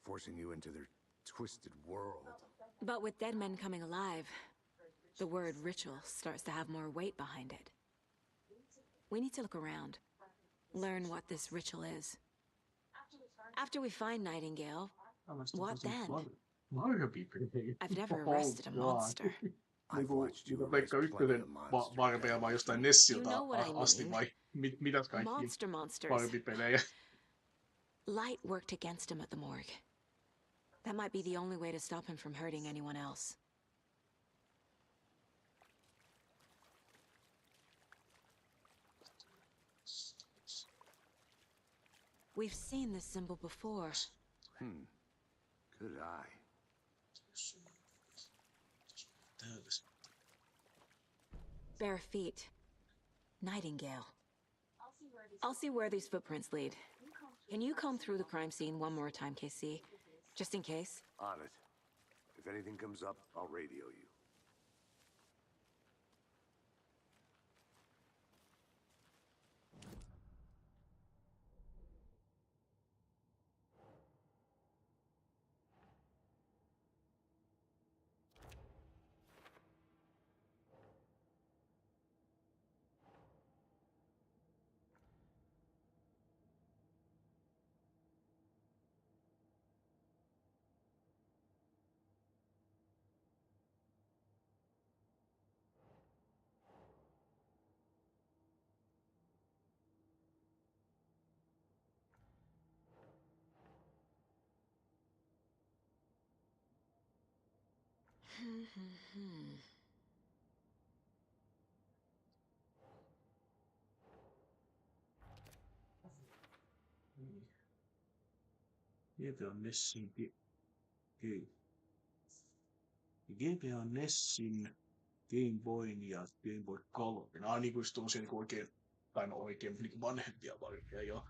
forcing you into their twisted world. But with dead men coming alive, the word ritual starts to have more weight behind it. We need to look around, learn what this ritual is. After we find Nightingale, what then? I've never arrested a monster. Niinku Veikka Ykkösen varpeja vaan jostain Nessiltä asti vai mitäs kaikki varpipelejä? Light worked against him at the morgue. That might be the only way to stop him from hurting anyone else. We've seen this symbol before. Good eye. Bare feet. Nightingale. I'll see where these footprints lead. Can you comb through the crime scene one more time, KC? Just in case? On it. If anything comes up, I'll radio you. GP on Nessin GP on Nessin, Game Boyn ja Game Boy Color. Nämä on niinku tommosia niinku oikein, tai no oikein niinku vanhempia varjoja jo.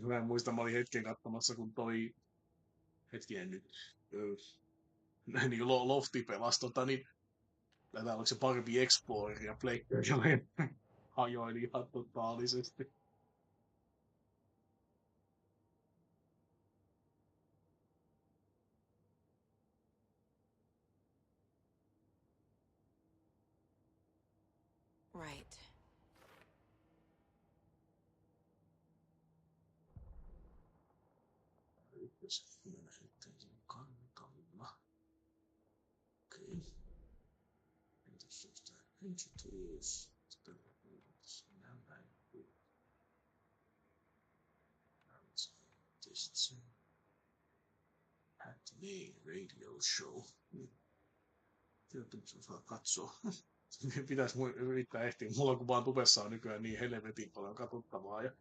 Mä en muista, mä olin hetken katsomassa, kun toi hetkinen nyt niin Lofti pelasi niin täällä oliko se Barbie Explorer ja Pleikkari hajoili ihan totaalisesti. Right. Minä sitten kantalla. Okei. Entäs jos tää Ensitestissä? Sitten näin. Ensitestissä. Matinee radio show. Tietysti saa katsoa. Pitäis yrittää ehtiä. Mulla kun vaan tubessa on nykyään niin helvetin paljon katsottavaa. Ja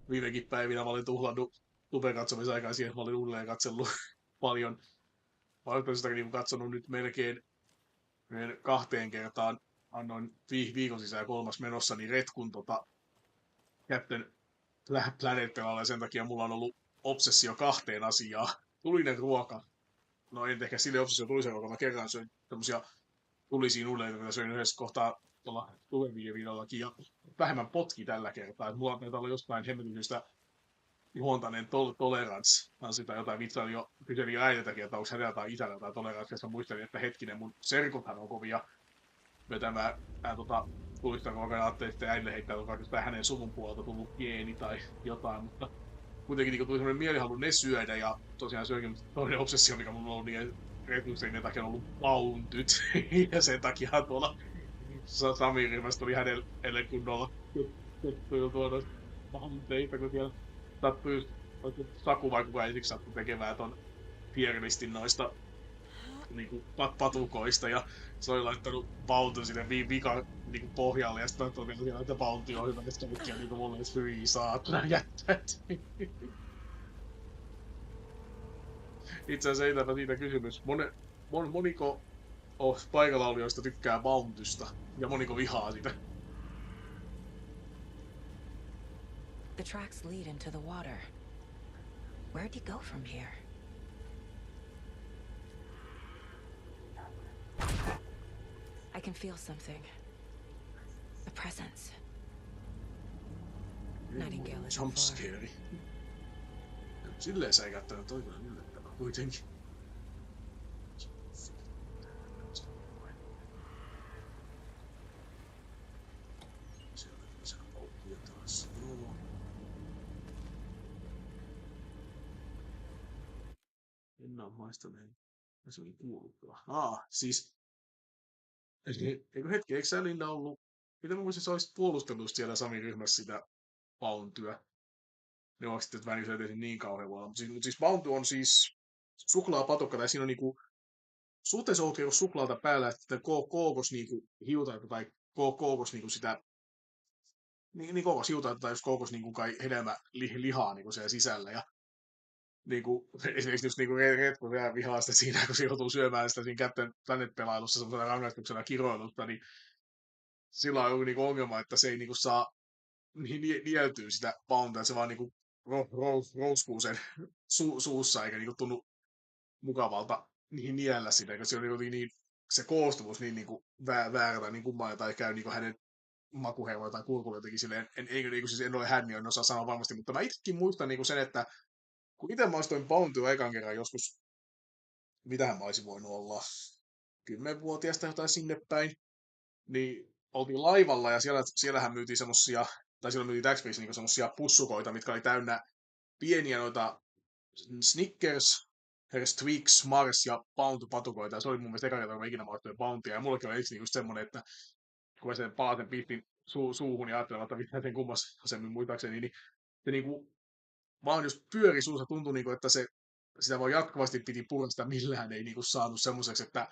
viimekin päivinä mä olin tuhlannut tuben katsomisaikaa siihen, että mä olin uudelleen katsellut paljon. Mä olen sitäkin niin katsonut nyt melkein 2 kertaan. Annoin viikon sisään 3. menossa niin retkun Captain Planetilla ja sen takia mulla on ollut obsessio 2 asiaan. Tulinen ruoka. No en ehkä sille obsessio tulisen ruoka, mä kerran söin tämmösiä tulisia nudeita, mitä söin yhdessä kohtaa tuolla tuvenviivillakin ja vähemmän potki tällä kertaa. Et mulla näitä olla jostain hemmetyystä juontaneen toleranssi. Mä sitä jotain kyselin jo äitiltäkin, että onko hänellä jotain isällä tai toleranssi. Ja muistelin, että hetkinen, mun serkuthan on kovia vetämään tulista ruokaa. Ajattelin, että äidille heittää hänen suvun puolelta tullut geeni tai jotain, mutta kuitenkin niin tuli semmoinen mielihalu ne syödä ja tosiaan syökin toinen obsessio, mikä mulla on ollut niin retukseen takia on ollut pountyt ja sen takia tuolla Samin ryhmästä tuli hänelle kunnolla tuttuja tuolla pounteita, kun siellä sattui just Saku vai kuka ensiksi sattui tekemään ton tierlistin noista niinku patukoista ja se oli laittanut pauntun sinne vikan niinku pohjalle ja sitten totesi siellä, että paunti on hyvä, että kaikkia niinku mulle edes hyi saatana jättäet. Itse asiassa eitäpä siitä kysymys. Moniko paikalla olijoista tykkää pauntysta ja moniko vihaa sitä? The tracks lead into the water. Where'd he go from here? I can feel something. A presence. Nightingale is jumpscare. Silleen sä ei käyttänyt toivon yllättävää kuitenkin. Siellä on lisää paukkuja taas. Joo. En oo maistaneen. Se oli kuuluttua. Siis eikö hetki, eikö sä Linda ollut, mitä mä muistin, sä olisit puolustellut siellä Samin ryhmässä sitä Poundtyä? Ne on sitten, että mä en tehnyt niin kauhean vuonna. Mutta siis Poundty on siis suklaapatukka, tai siinä on niinku suhteessa oikein suklaata päällä, että kookos niinku hiutaita tai kookos niinku sitä niin kookos hiutaita tai just kookos niinku kai hedelmä lihaa niinku siellä sisällä ja niinku esimerkiksi just niinku Retko vielä vihaa sitä siinä, kun se joutuu syömään sitä siinä Captain Planet-pelailussa semmoisena rangaistuksena kiroilusta, niin sillä on joku niinku ongelma, että se ei niinku saa nieltyä sitä poundia, että se vaan niinku rouskuu sen suussa eikä niinku tunnu mukavalta niellä sitä, koska se on niin se koostumus niinku väärä tai niin kummallinen tai käy niinku hänen makuhermoja tai kurkulla jotenkin silleen, siis en ole hän, niin en osaa sanoa varmasti, mutta mä itsekin muistan niinku sen, että kun itse maistoin pountyä ekan kerran joskus, mitähän mä olisin voinut olla, 10-vuotiaasta jotain sinne päin, niin oltiin laivalla ja siellähän myytiin semmosia, tai silloin myytiin Taxfreeissa niinku semmosia pussukoita, mitkä oli täynnä pieniä noita Snickers, Twix, Mars ja Pound-patukoita, ja se oli mun mielestä eka kerta, kun mä ikinä maistoin Poundia, ja mullekin oli just semmonen, että kun mä sen palasen pistin suuhun ja ajattelin, että mitä sen kummasemmin muistaakseni, niin se niinku vaan just pyöri suussa, tuntui niinku, että sitä vaan jatkuvasti piti purra, sitä millään ei niinku saanut semmoiseksi, että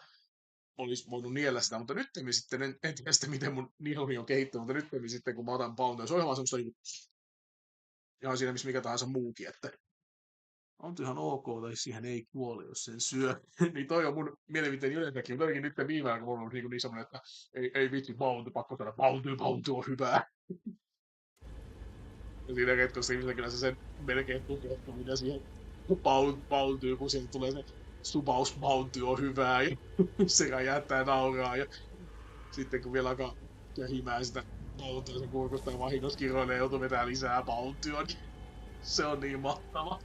olisi voinut niellä sitä, mutta nyt sitten, en tiedä sitten miten mun nieluni on kehittynyt, mutta nyt sitten kun mä otan Bountyä, se on ihan semmoista ihan siinä missä mikä tahansa muukin, että on ihan ok, tai siihen ei kuole, jos sen syö. Niin toi on mun mielipiteeni yleensäkin, mutta jotenkin nyt viime aikoina mulla on niin semmoinen, että ei vitsi, Bounty, pakko saada Bounty on hyvää. Ja siinä retkossa ihmisellä kyllä se sen melkein tukehtuu, mitä siihen Bountyy, kun sieltä tulee se subaus Bounty on hyvää, ja se jättää nauraa, ja sitten kun vielä alkaa kähimään sitä Bountyä, se kurkusta ja vahingossa kiroilee, joutuu vetämään lisää Bountyä, niin se on niin mahtava.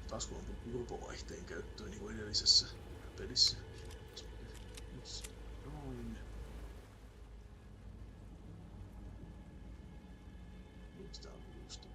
Taas kun on turbovaihteen käyttöön niin kuin edellisessä pelissä. Noin. Mistä on just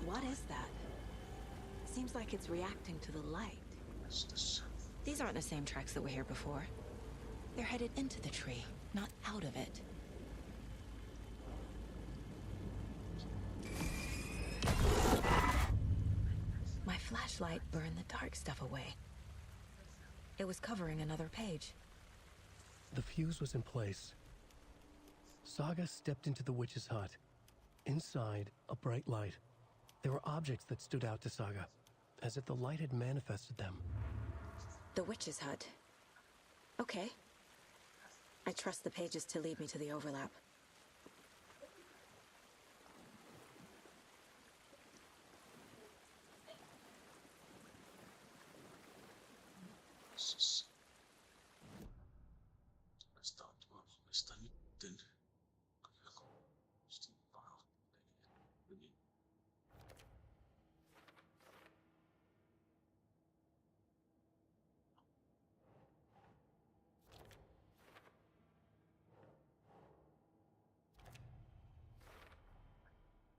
What is that? Seems like it's reacting to the light. These aren't the same tracks that were here before. They're headed into the tree, not out of it. My flashlight burned the dark stuff away. It was covering another page. The fuse was in place. Saga stepped into the witch's hut. Inside, a bright light. There were objects that stood out to Saga, as if the light had manifested them. The witch's hut. Okay. I trust the pages to lead me to the overlap.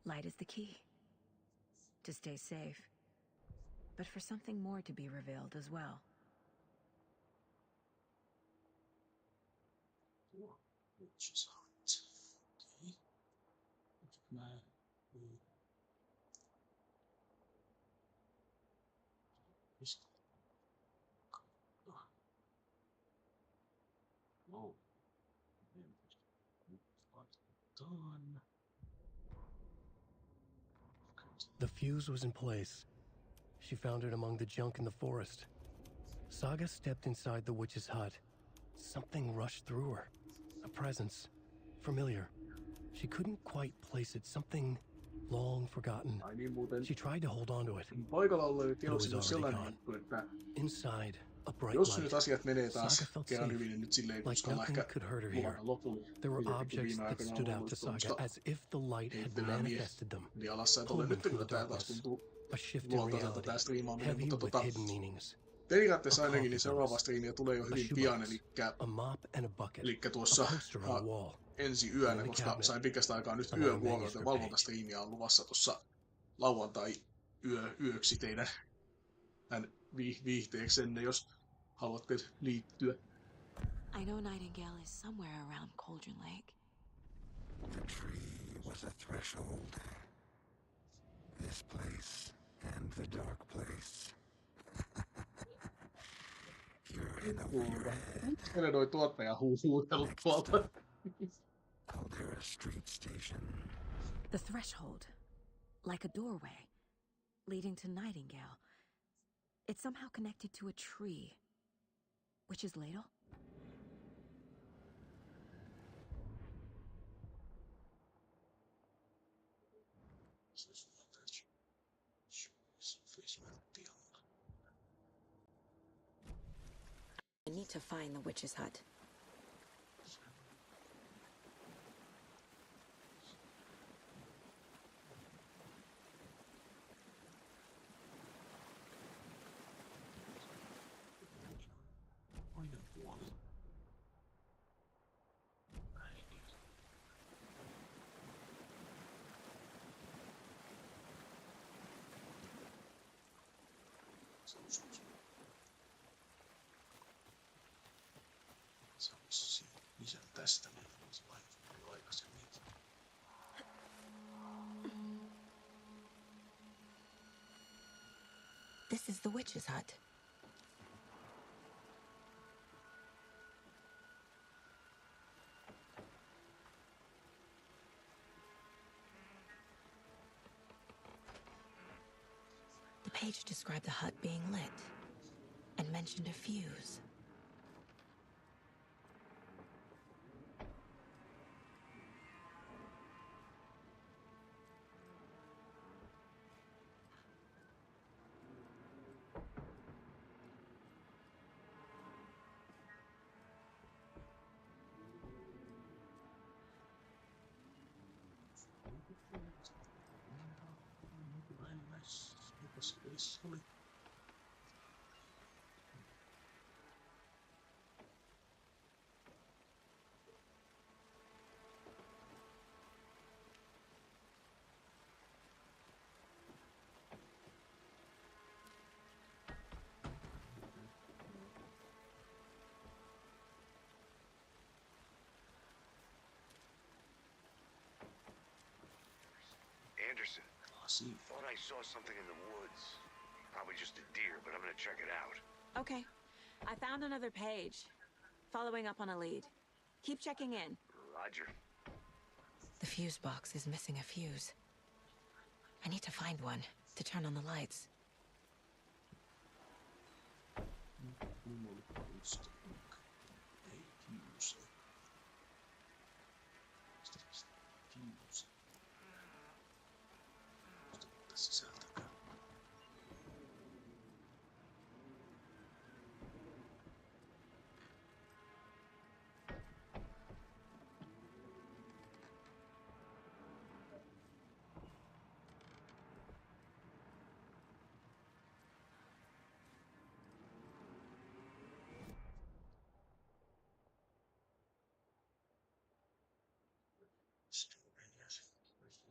Light is the key. To stay safe. But for something more to be revealed as well. Witch's hut. Okay. Oh. Done. The fuse was in place. She found it among the junk in the forest. Saga stepped inside the witch's hut. Something rushed through her. A presence. Familiar. She couldn't quite place it. Something long forgotten. She tried to hold on to it. Paikalla olleille But it was tiedoksi already sellainen, gone. että Inside, a bright jos nyt light. asiat menee taas Saga felt kerran safe, hyvin, niin nyt silleen like uskalla nothing ehkä could hurt her here. luvata loppuun. There were Viime objects that aikoina stood on out ollut to Saga tuommoista as if the light had heittelyä manifested them. mielialassa, että olen Pulling nyt from kyllä the tää taas darkness. tuntuu A shift in luontaiselta reality, tää striimaaminen, heavy mutta with hidden meanings. periaatteessa A ainakin niin coffee seuraava house, striimiä tulee jo a hyvin shoebox, pian, a mop and a bucket, elikkä tuossa a poster on a wall, ensi yönä, and a koska cabinet, sain pitkästä aikaa nyt another yövuoroa, manuscript joten valvontastriimiä on luvassa tuossa lauantai yöksi teidän viihteeksenne, jos haluatte liittyä. I know Nightingale is somewhere around Cauldron Lake. The tree was a threshold. This place and the dark place. You're in over your head. Miten noi tuottaja huutelut tuolta? Caldera Street Station. The threshold. Like a doorway. Leading to Nightingale. It's somehow connected to a tree. Witch's ladle? to find the witch's hut. Lisää tästä, niin olisi vain aikaisemmin. This is the witch's hut. The page described the hut being lit and mentioned a fuse. Anderson, thought I saw something in the woods. Probably just a deer, but I'm gonna check it out. Okay. I found another page. Following up on a lead. Keep checking in. Roger. The fuse box is missing a fuse. I need to find one to turn on the lights.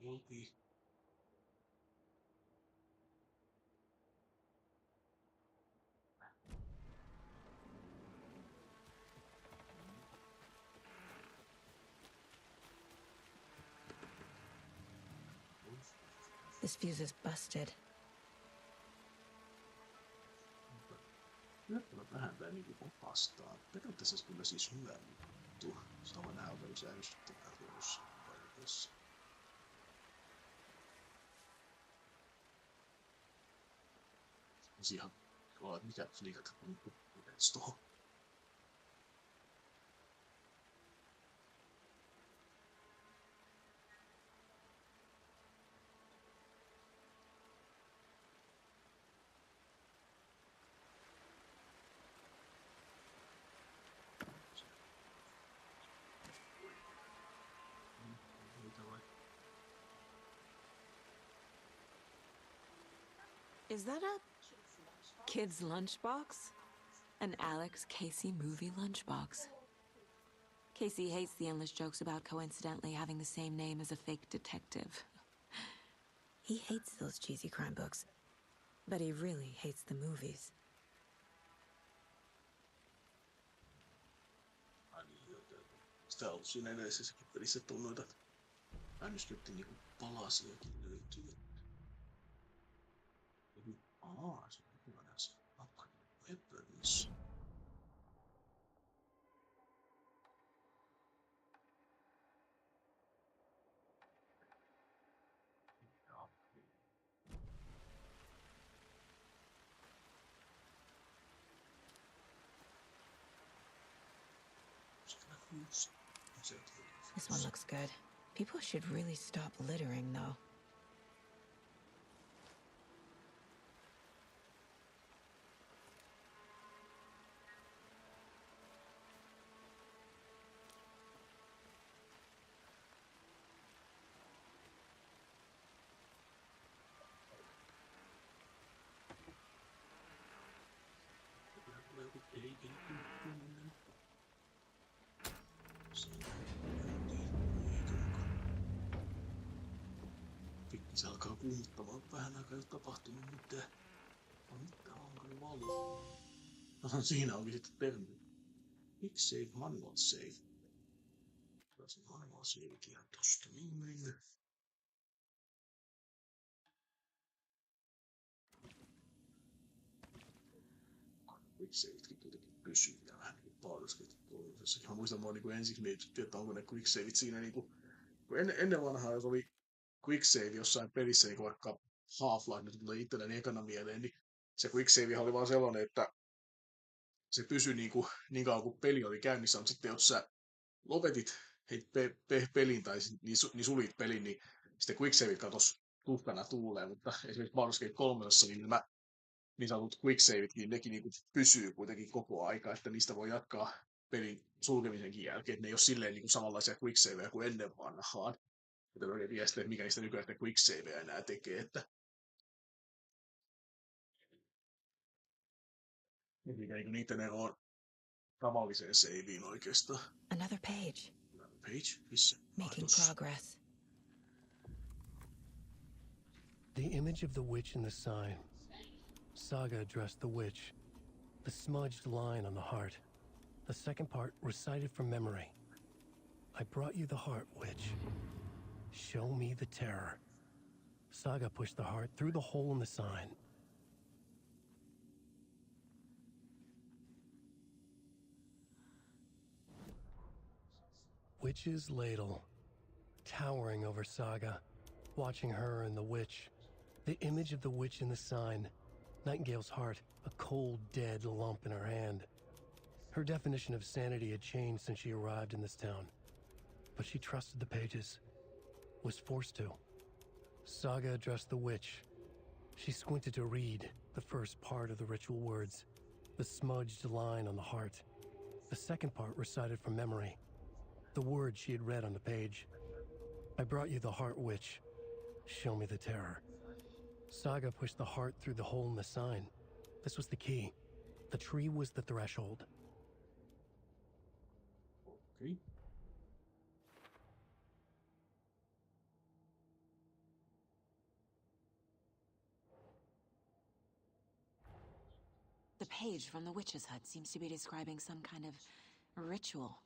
Will be This fuse is busted. Yllättävän vähän tää niinku vastaan. Periaatteessa kyllä siis hyvä juttu. Sama nähdä olisi ärsyttävää jossain vaiheessa. Ihan mikä fliikat niinku tohon. Is that a kid's lunchbox? An Alex Casey movie lunchbox. Casey hates the endless jokes about coincidentally having the same name as a fake detective. He hates those cheesy crime books, but he really hates the movies. Sitä on ollut siinä edellisessäkin pelissä, että on noita äänestykten niinku palasiakin löytyy. Se on hyvä asia. Weapons. This one looks good. People should really stop littering, though. Se alkaa kuumottamaan vähän aikaa, ei ole tapahtunut mitään. Mitä on kyllä valuu? Siinä onkin sitten termi. Quick save, manual save. Se manual savekin ihan tosta niin. Quick savetkin kuitenkin pysyy ja vähän niin paadoskin. Mä muistan mua niin ensiksi mietittiin, että onko ne quick saveit siinä niinku... Ennen vanhaa, jos oli quick save jossain pelissä, niin vaikka Half-Life nyt tulee itselleni ekana mieleen, niin se quick save oli vaan sellainen, että se pysyi niin kauan kuin peli oli käynnissä, mutta sitten jos sä lopetit pelin tai niin sulit pelin, niin sitten quick save katosi tuhkana tuuleen, mutta esimerkiksi Baldur's Gate 3, niin nämä niin sanotut quick saveit, niin nekin niin pysyy kuitenkin koko aika, että niistä voi jatkaa pelin sulkemisenkin jälkeen, että ne ei ole silleen niin samanlaisia quick saveja kuin ennen vanhaan. Että mä en tiedä sitten, että mikä niistä nykyään quick saveja enää tekee, että mikä niiden ero on tavalliseen saveen oikeastaan. Another page. Another page? Missä? Making progress. The image of the witch in the sign. Saga addressed the witch. The smudged line on the heart. The second part recited from memory. I brought you the heart, witch. Show me the terror. Saga pushed the heart through the hole in the sign. Witch's ladle, towering over Saga, watching her and the witch. The image of the witch in the sign. Nightingale's heart, a cold, dead lump in her hand. Her definition of sanity had changed since she arrived in this town. But she trusted the pages. Was forced to. Saga addressed the witch. She squinted to read the first part of the ritual words. The smudged line on the heart. The second part recited from memory. The words she had read on the page. I brought you the heart, witch. Show me the terror. Saga pushed the heart through the hole in the sign. This was the key. The tree was the threshold. Okay. The page from the witch's hut seems to be describing some kind of ritual.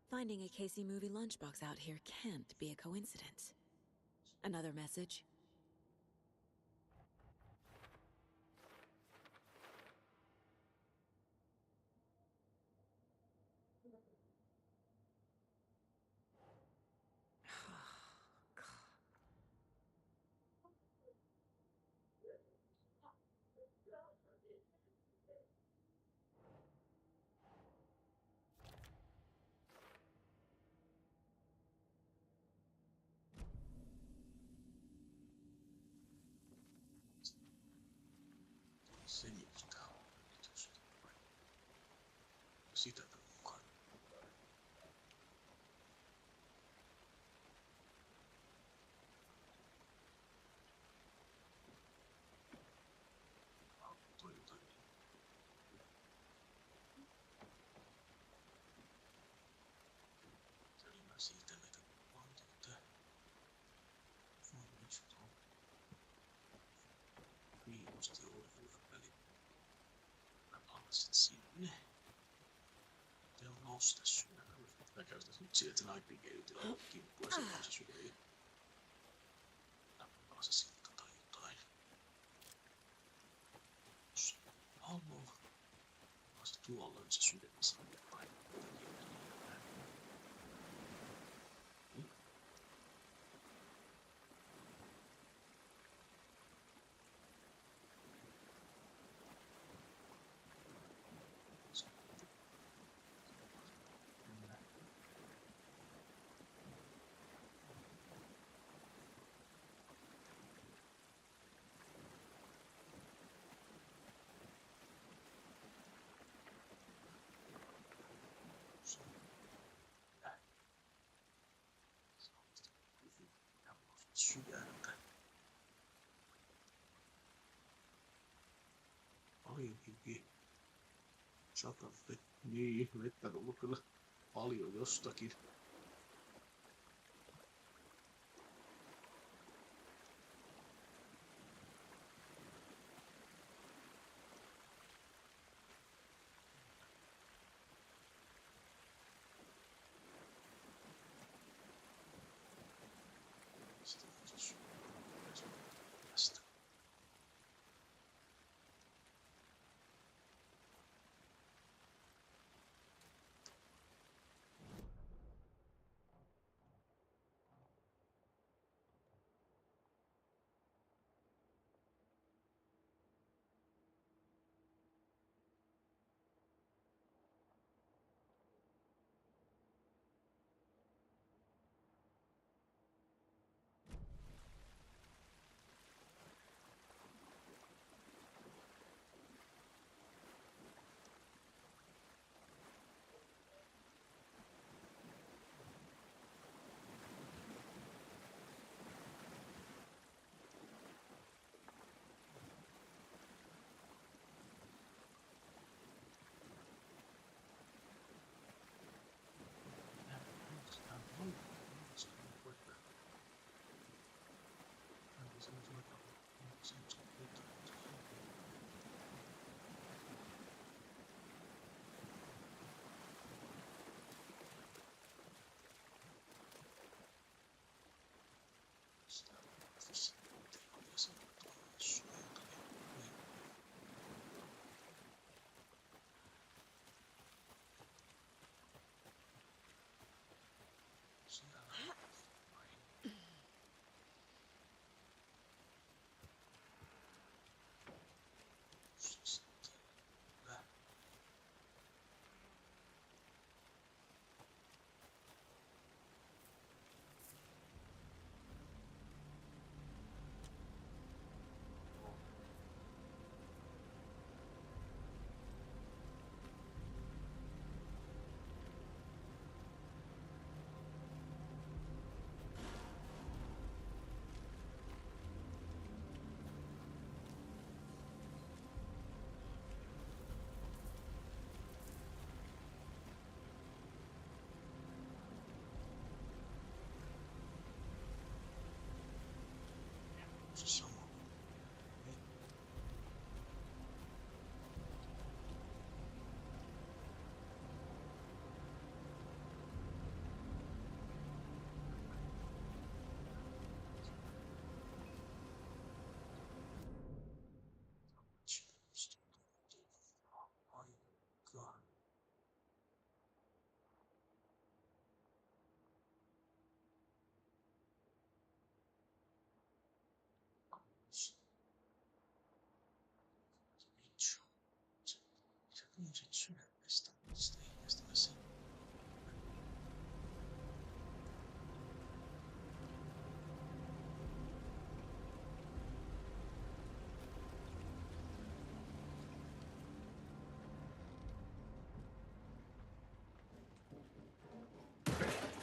Finding a Casey movie lunchbox out here can't be a coincidence. Another message. Sitä mukaan. Siitä näitä valtuutta. Viimusti olevuuden väliin. Mä palasin sinne. Se on nosta syödä. Mä käytän nyt siihen, että se Nightingale on kimppu ja se syö. Tappaa se silta tai jotain. Jos haluaa. Vasta tuolla on se sydämessä jotain. paljonkin. 100 vettä. Niin, vettä on ollut kyllä paljon jostakin.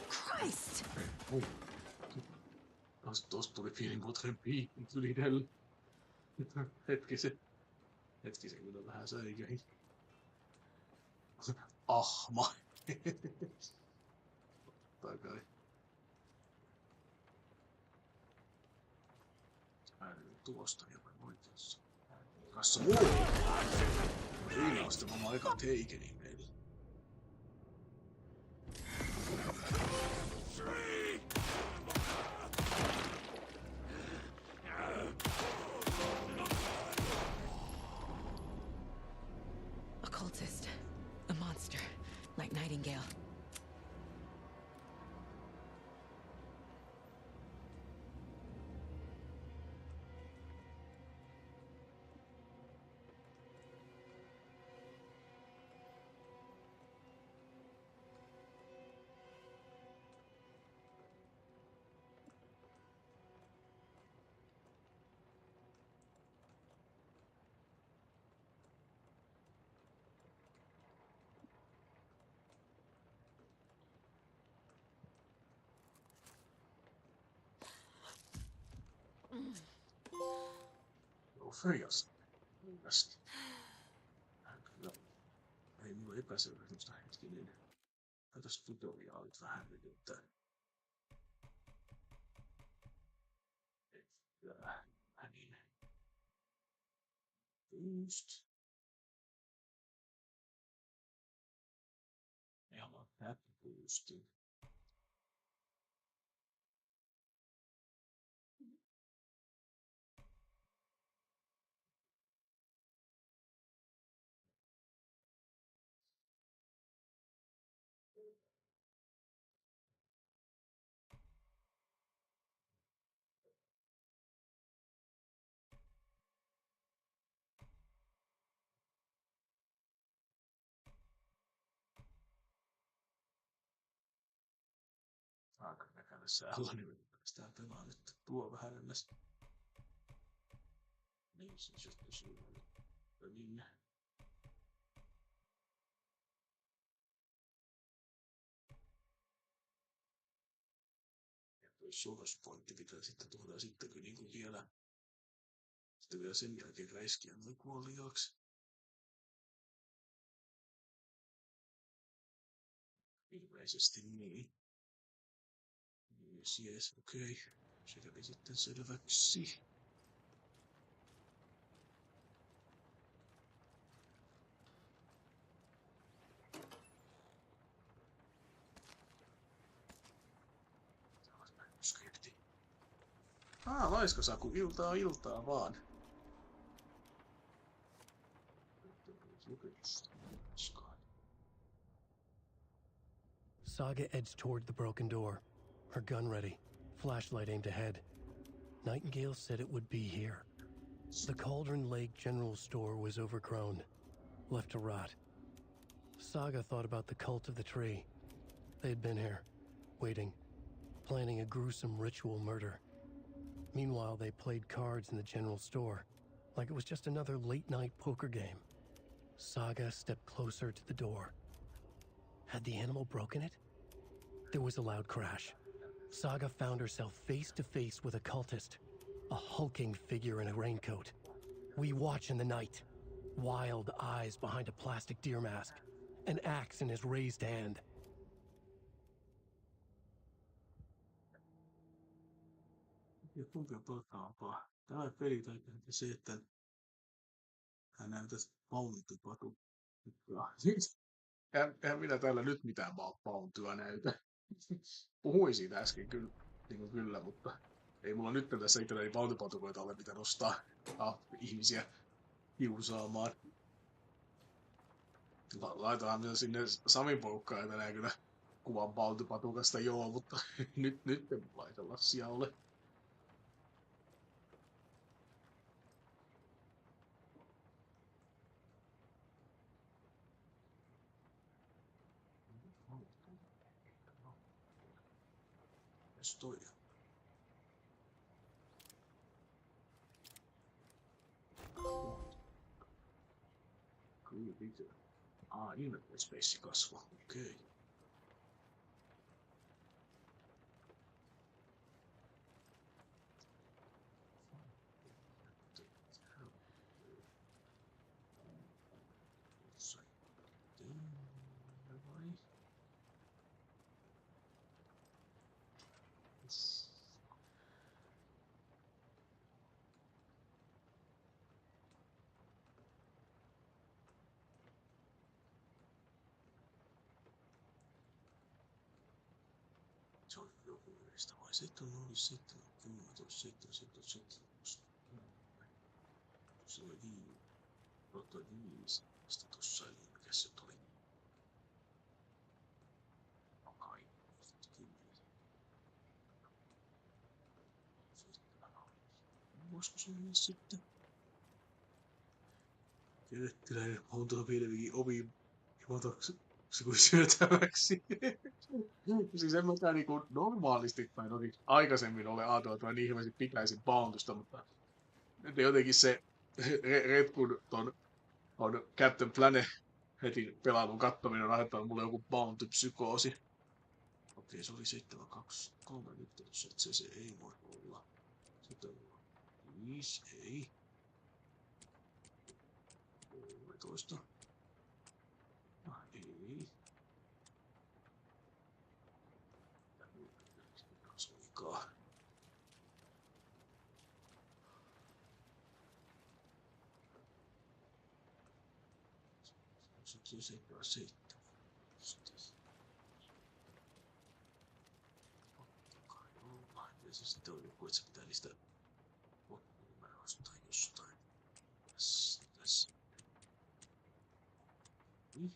Christ! Oi. Tuosta tuli pienimuotoinen piikki ylidellä. Hetkisen kyllä vähän säikähin. Ahma. Totta kai. Äänen tuosta jopa oikeassa. Kassa muu! Siinä on sitten aika teikeni meillä. A cultist. A monster. Like Nightingale. Joo, Frejas. Tästä. ollut epäselvä semmoista hetkinen. Tästä tutoriaalit vähän vedyttää. Niin. Just. Ja mä happy boostin. Aika näkälässä alla, niin sitä pelaa nyt tuo vähän ennäs. Niin se just pysyy. Pelin. Ja toi source-pointti pitää sitten tuoda sitten niinku vielä. Sitten vielä sen jälkeen räiskiä noin kuoliaaksi. Ilmeisesti niin. Yes, okei. Se kävi sitten selväksi. Skripti. Laiskasaku, iltaa vaan. Saga edged toward the broken door, her gun ready, flashlight aimed ahead. Nightingale said it would be here. The Cauldron Lake General Store was overgrown, left to rot. Saga thought about the cult of the tree. They had been here, waiting, planning a gruesome ritual murder. Meanwhile, they played cards in the general store, like it was just another late-night poker game. Saga stepped closer to the door. Had the animal broken it? There was a loud crash. Saga found herself face to face with a cultist, a hulking figure in a raincoat. We watch in the night, wild eyes behind a plastic deer mask, an axe in his raised hand. Ja kuinka pelkkaampaa. Tämä peli tai se, että hän näytäisi pauntupatu. Eihän minä täällä nyt mitään pauntua näytä. Puhuin siitä äsken kyllä, mutta ei mulla nyt tässä itselläni pauntupatukoita ole, mitä nostaa ihmisiä kiusaamaan. Laitahan minä sinne Samin porukkaan tänään kyllä kuvan pautupatukasta, joo, mutta nyt en mulla ei tällaisia ole. Toi. Kyllä pitää. Inventory space kasvaa. Okei. Se on joku yhdestä vai sitten oli 17. Se oli 5. Mistä tossa oli, mikä se oli? Kai. 10. Voisiko se olla sitten? Kerettiläinen montaa pienemminkin oviin himotaksi kuin syötäväksi. Siis en mä niinku normaalisti tai aikaisemmin ole ajatellut, että mä niin hirveästi pitäisin pauntusta, mutta nyt jotenkin se retkun ton Captain Planetin pelailun kattominen on aiheuttanut mulle joku bounty-psykoosi. Okei, se oli 7, 2, 3 nyt tossa, että se ei voi olla. Sitten on 5, ei. 13. Ja se sitten on joku, että se pitää niistä loppunumeroista jostain. Tässä. Niin.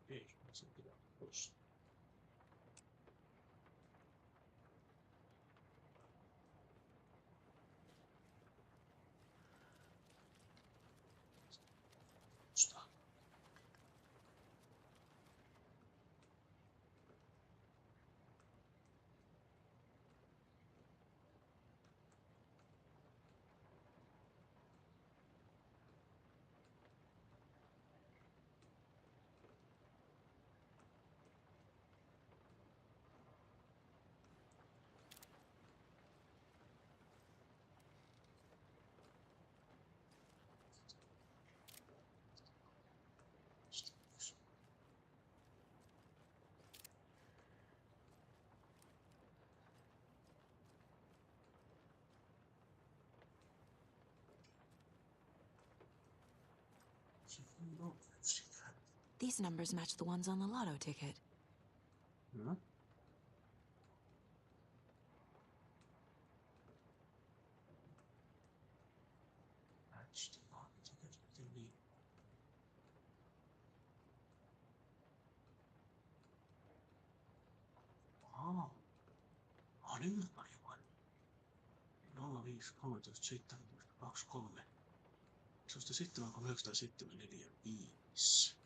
Ei, se pitää pois. These numbers match the ones on the lotto ticket. Hmm? Match the lotto ticket. Nyt mä panin 05 13 17 23. Se on sitten 7 975.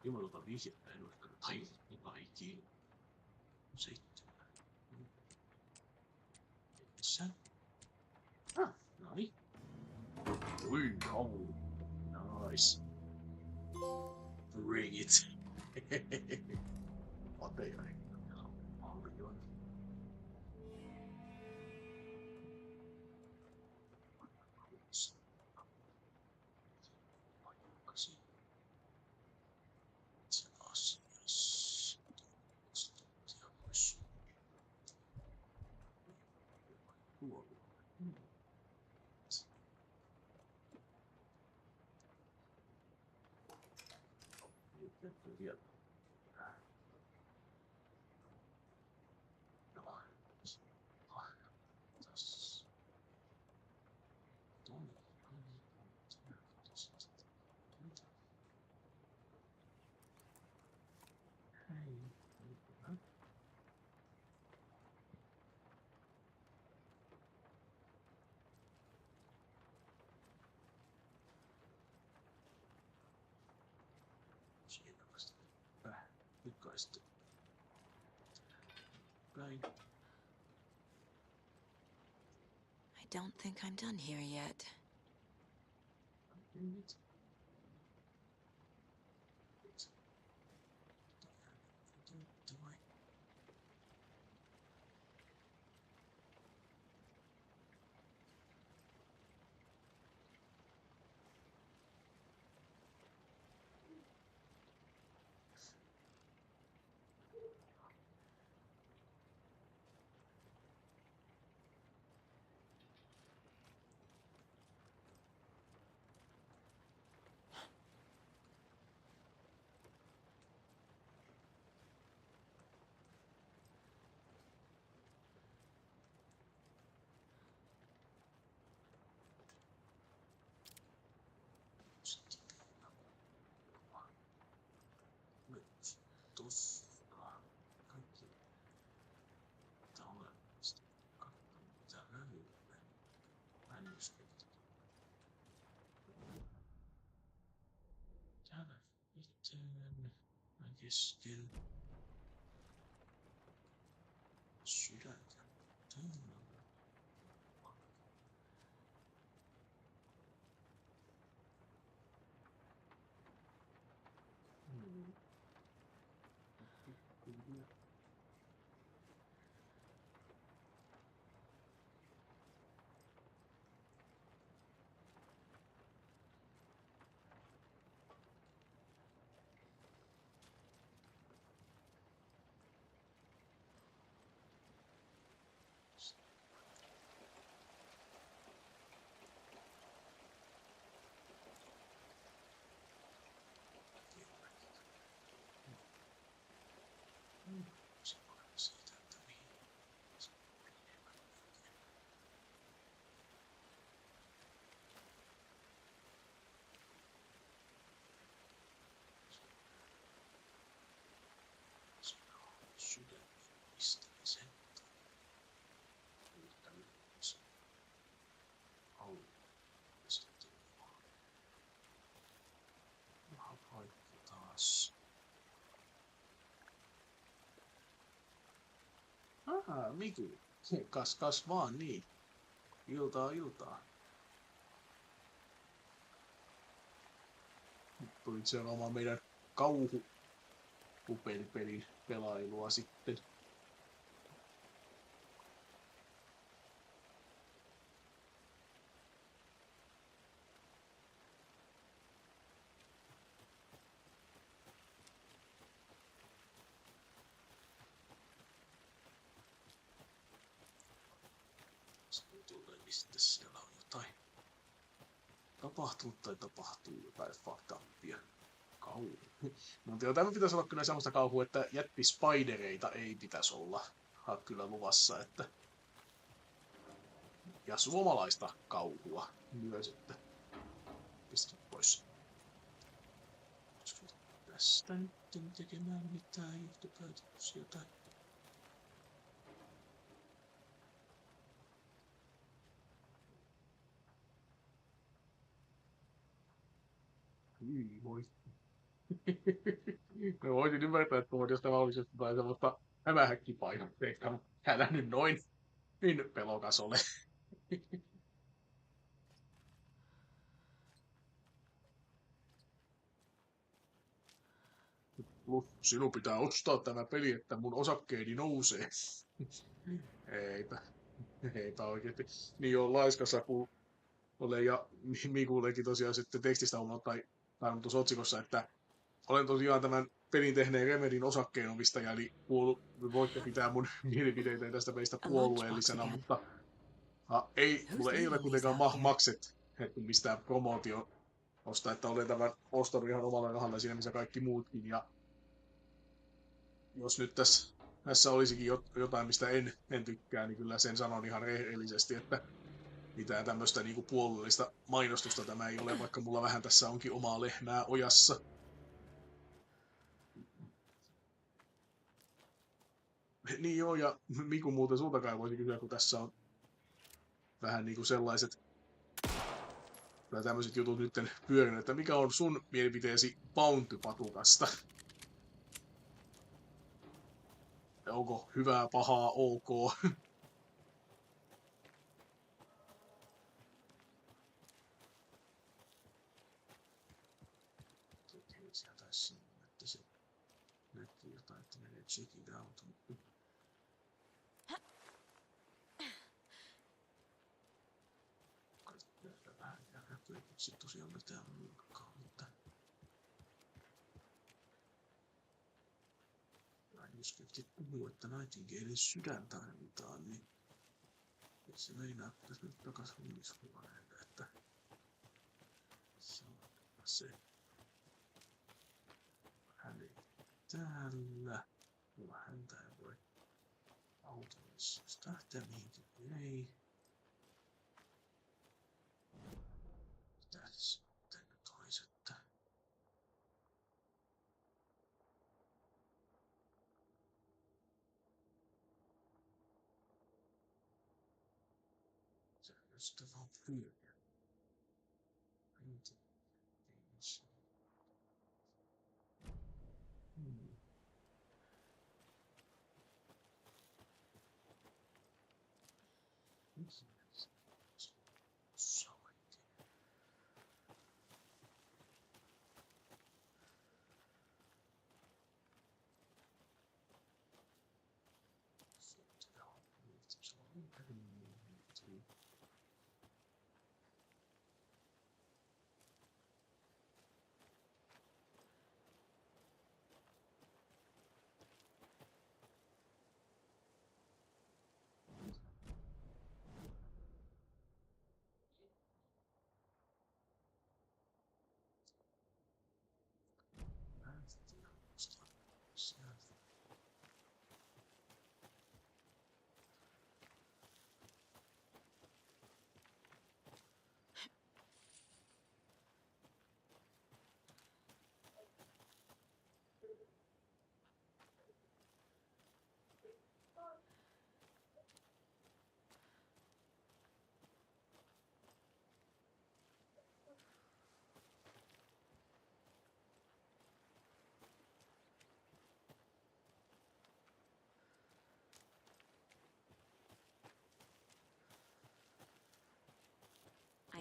Jumalauta vihjettä en ole tajunnut kaikkiin. 7. Tässä. Noniin. Ui, nice. Bring it. Pateja ei paljon. I don't think I'm done here yet. Kesken sydäntä tunnalla. Miku. Kas vaan niin. Iltaa. Tulit seuraamaan meidän pelin pelailua sitten. Mistä siellä on jotain tapahtunut tai tapahtuu jotain faktappia. Kauhu. Mutta tämä pitäisi olla kyllä sellaista kauhua, että jättispidereita ei pitäisi olla kyllä luvassa, että ja suomalaista kauhua myös, että pistä pois. Tästä nyt tekemään mitään johtopäätöksiä tai voi. Mä voisin ymmärtää, että jos tämä olisi jotain sellaista hämähäkkipainotteista, mutta älä nyt noin niin pelokas ole. Sinun pitää ostaa tämä peli, että mun osakkeeni nousee. Eipä oikeesti. Niin on laiskassa, kun olen ja Mikullekin tosiaan sitten tekstistä tai tuossa otsikossa, että olen tosiaan tämän pelin tehneen Remedyn osakkeenomistaja, eli voitte pitää mun mielipiteitä tästä pelistä puolueellisena, mutta mulle ei ole kuitenkaan maksettu mistään promootiosta, että olen tämän ostanut ihan omalla rahalla siinä, missä kaikki muutkin, ja jos nyt tässä olisikin jotain, mistä en tykkää, niin kyllä sen sanon ihan rehellisesti, että mitään tämmöistä niinku puolueellista mainostusta tämä ei ole, vaikka mulla vähän tässä onkin omaa lehmää ojassa. Niin joo, ja Miku muuten sulta kai voisi kysyä, kun tässä on vähän niinku sellaiset tai tämmöiset jutut nytten pyörinyt, että mikä on sun mielipiteesi Bounty-patukasta? Onko hyvää, pahaa, ok? Sieltä sinne, että se näkyy jotain, että menee check it out. Vähän näkyy, sitten tosiaan mitään muukaan, mutta jos ketkin puhuu, että Nightingalen sydän tarvitaan, niin se meinaa, että tässä nyt takas huomishuoneen, että se hän ei täällä, mulla häntä ei voi autoissa lähteä mihinkin, ei. Mitä sitten nyt olisi, että se just vaan pyöriä.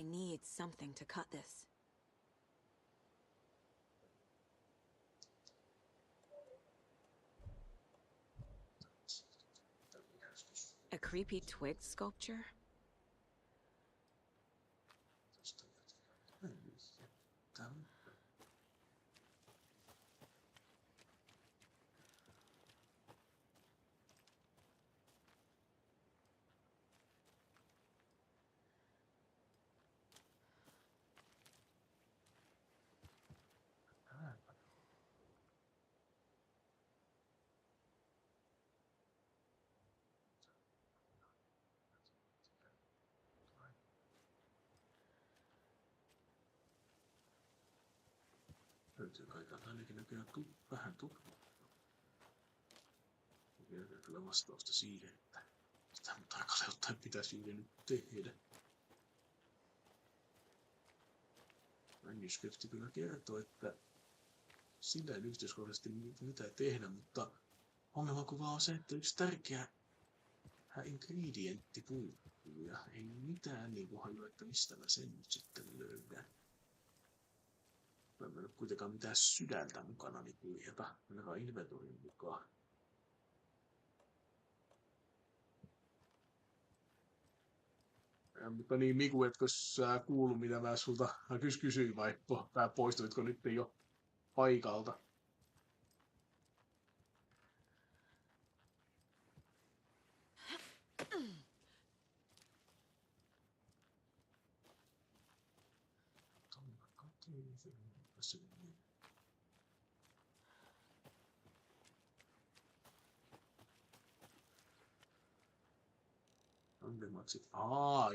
I need something to cut this. A creepy twig sculpture? Löytyy kai täältä ainakin näköjään vähän tutkimusta. Vielä kyllä vastausta siihen, että sitä mun tarkalleen ottaen pitäisi juuri nyt tehdä. Manuscripti kyllä kertoo, että sillä ei yksityiskohtaisesti mitään tehdä, mutta ongelmakuva on se, että yksi tärkeä ingredientti puuttuu ja ei mitään niinku hajua, että mistä mä sen nyt sitten löydän. Mä en ole kuitenkaan mitään sydäntä mukana niin kuljeta, ainakaan inventorin mukaan. Ja, mutta niin Miku, etkö sä kuulu mitä mä sulta kysyin vai poistuitko nyt jo paikalta?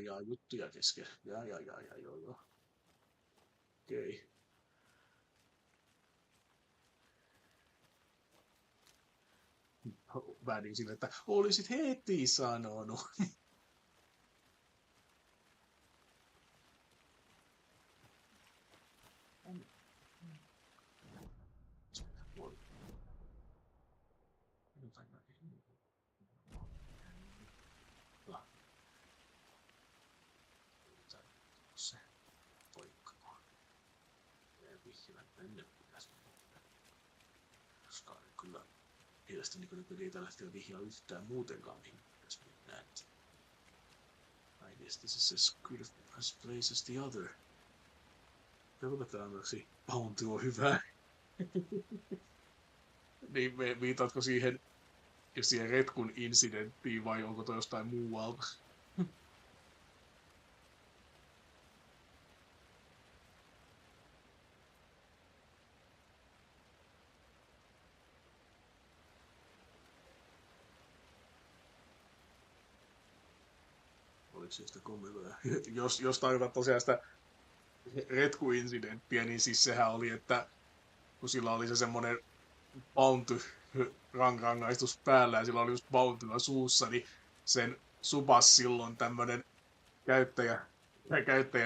Ja juttuja kesken. Joo. Okei. Väärin sille, että olisit heti sanonut. Mielestäni kyllä ei tällä hetkellä vihjaa yhtään muutenkaan mihin pitäisi mennä. I guess this is as good a place as the other. Katsotaan tämmöksi bounty on hyvä. Niin viitaatko siihen retkun incidenttiin vai onko toi jostain muualta? Sitä jos tarkoitat tosiaan sitä retku-incidenttiä, niin siis sehän oli, että kun sillä oli se semmonen bounty-rangaistus päällä ja sillä oli just bountylla suussa, niin sen subas silloin tämmönen käyttäjä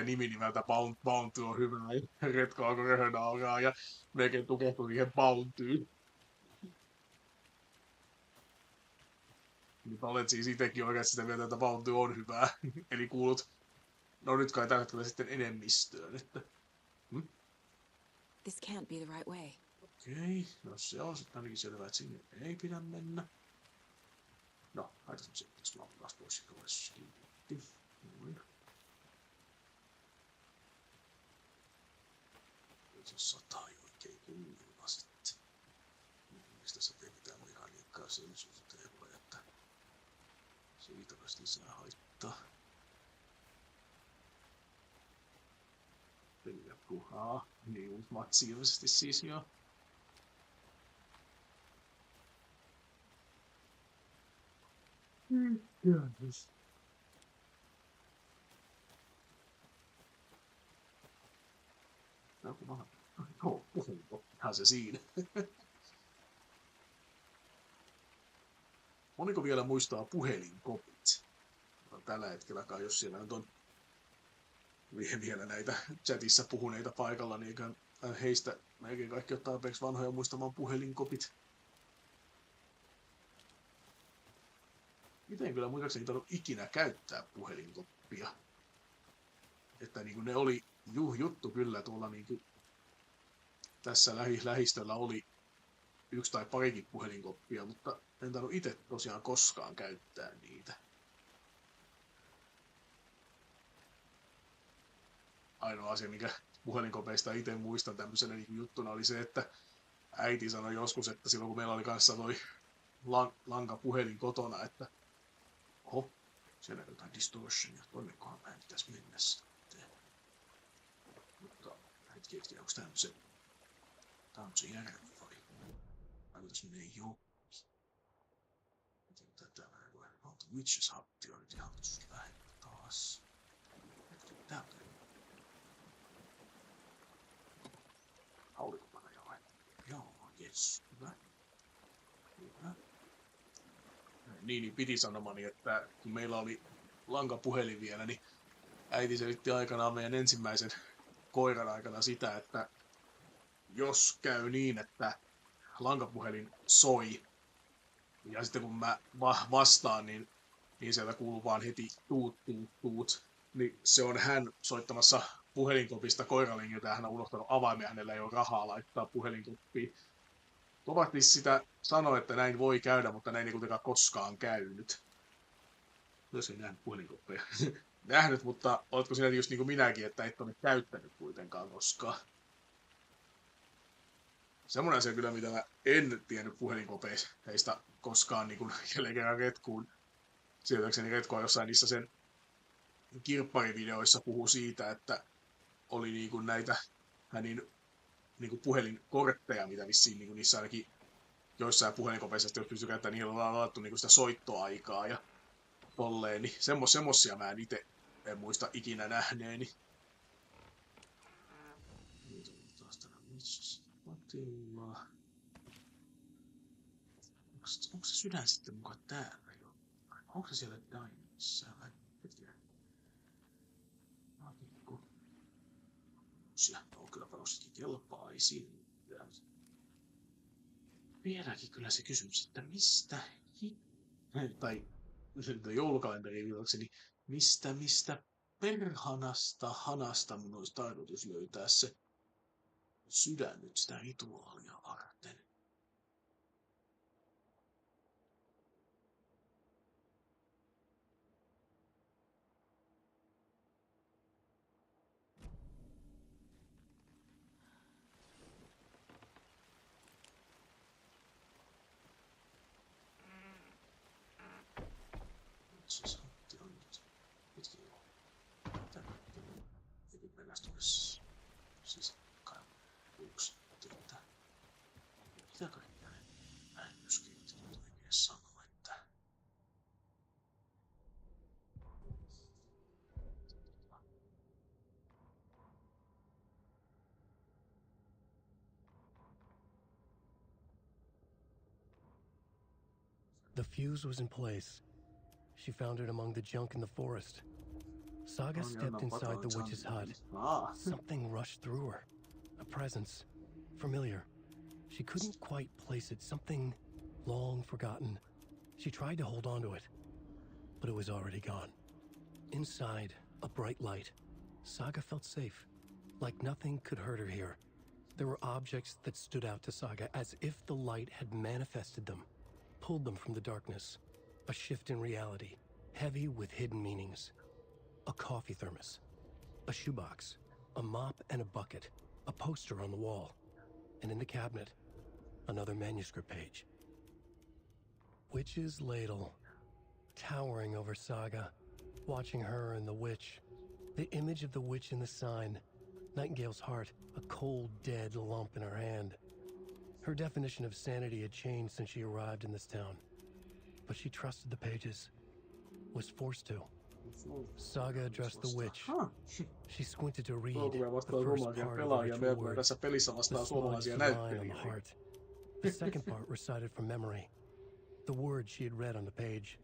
nimi nimeltä Bounty on hyvä. Retko alkoi röhönauraa ja melkein tukehtui siihen bountyyn. Mutta olet siis itsekin oikeasti sitä mieltä, että bounty on hyvää. Eli kuulut, no nyt kai tällä hetkellä sitten enemmistöön, että... This can't be the right way. Okei, no se on sitten ainakin selvää, että sinne ei pidä mennä. No, haitaisimme se, jos mä oon taas pois, että olisi kiinni. Noin. Se sataa jo oikein kunnolla sitten. Mistä sä teet mitään mekaniikkaa sen suhteen, että siitä vasta lisää haittaa. Peli jatkuu. Niin matsi ilmeisesti siis joo. Yes. Ihan se siinä. Moniko vielä muistaa puhelinkopit? Tällä hetkelläkaan, jos siellä nyt on vielä näitä chatissa puhuneita paikalla, niin heistä melkein kaikki on tarpeeksi vanhoja muistamaan puhelinkopit. Miten kyllä muistaakseni ei tarvitse ikinä käyttää puhelinkoppia. että niin kuin ne oli juttu kyllä tuolla niin kuin tässä lähistöllä oli yksi tai parikin puhelinkoppia, mutta en tainnut itse tosiaan koskaan käyttää niitä. Ainoa asia, mikä puhelinkopeista itse muistan tämmöisenä niin juttuna oli se, että äiti sanoi joskus, että silloin kun meillä oli kanssa toi lankapuhelin kotona, että oho, siellä on jotain distortionia, tonnekohan mä en pitäisi mennä sitten. Mutta hetki, onko tämmöisen järven vai? Vai tässä menee joki? Miten tätä mä voin? The Witches Hatti on nyt ihan tuossa lähellä taas. Hetki, täältä. Aurinkopaneja vai? Joo, jes, hyvä. Hyvä. Niin piti sanomani, että kun meillä oli lankapuhelin vielä, niin äiti selitti aikanaan meidän ensimmäisen koiran aikana sitä, että jos käy niin, että lankapuhelin soi, ja sitten kun mä vastaan, niin sieltä kuuluu vaan heti tuut, niin se on hän soittamassa puhelinkopista koiralingiltä, ja hän on unohtanut avaimen, hänellä ei ole rahaa laittaa puhelinkoppiin. Kovasti sitä sanoi, että näin voi käydä, mutta näin ei kuitenkaan koskaan käynyt. Myös ei nähnyt puhelinkoppeja. Nähnyt, mutta oletko sinä just niin kuin minäkin, että et ole käyttänyt kuitenkaan koskaan? Semmoinen asia kyllä, mitä mä en tiennyt puhelinkopeista koskaan niin kuin jälleen kerran retkuun. Sijoitakseni retkua jossain niissä sen kirpparivideoissa puhuu siitä, että oli niin kuin näitä hänin niin kuin puhelinkortteja, mitä vissiin niin kuin niissä ainakin joissain puhelinkopeissa, jos pystyy käyttämään, niillä on ladattu niin kuin sitä soittoaikaa ja tolleen, niin semmosia mä en muista ikinä nähneeni. Onko se sydän sitten mukaan täällä jo? Onko se siellä Diamondissa? On kyllä panossakin kelpaisi. Vieläkin kyllä se kysymys, että mistä tai joulukalenteriin viilakseni, mistä perhanasta mun olisi tarkoitus löytää se sydän nyt sitä rituaalia varten. The fuse was in place. She found it among the junk in the forest. Saga stepped inside the witch's hut. Something rushed through her. A presence. Familiar. She couldn't quite place it. Something long forgotten. She tried to hold on to it, but it was already gone. Inside, a bright light. Saga felt safe. Like nothing could hurt her here. There were objects that stood out to Saga as if the light had manifested them. Pulled them from the darkness. A shift in reality, heavy with hidden meanings. A coffee thermos, a shoebox, a mop and a bucket, a poster on the wall, and in the cabinet, another manuscript page. Witch's ladle, towering over Saga, watching her and the witch. The image of the witch in the sign, Nightingale's heart, a cold, dead lump in her hand. Her definition of sanity had changed since she arrived in this town. But she trusted the pages. Was forced to. Saga addressed the witch. She squinted to read the first part of the ritual word. The smudged line on the heart. The second part recited from memory. The word she had read on the page.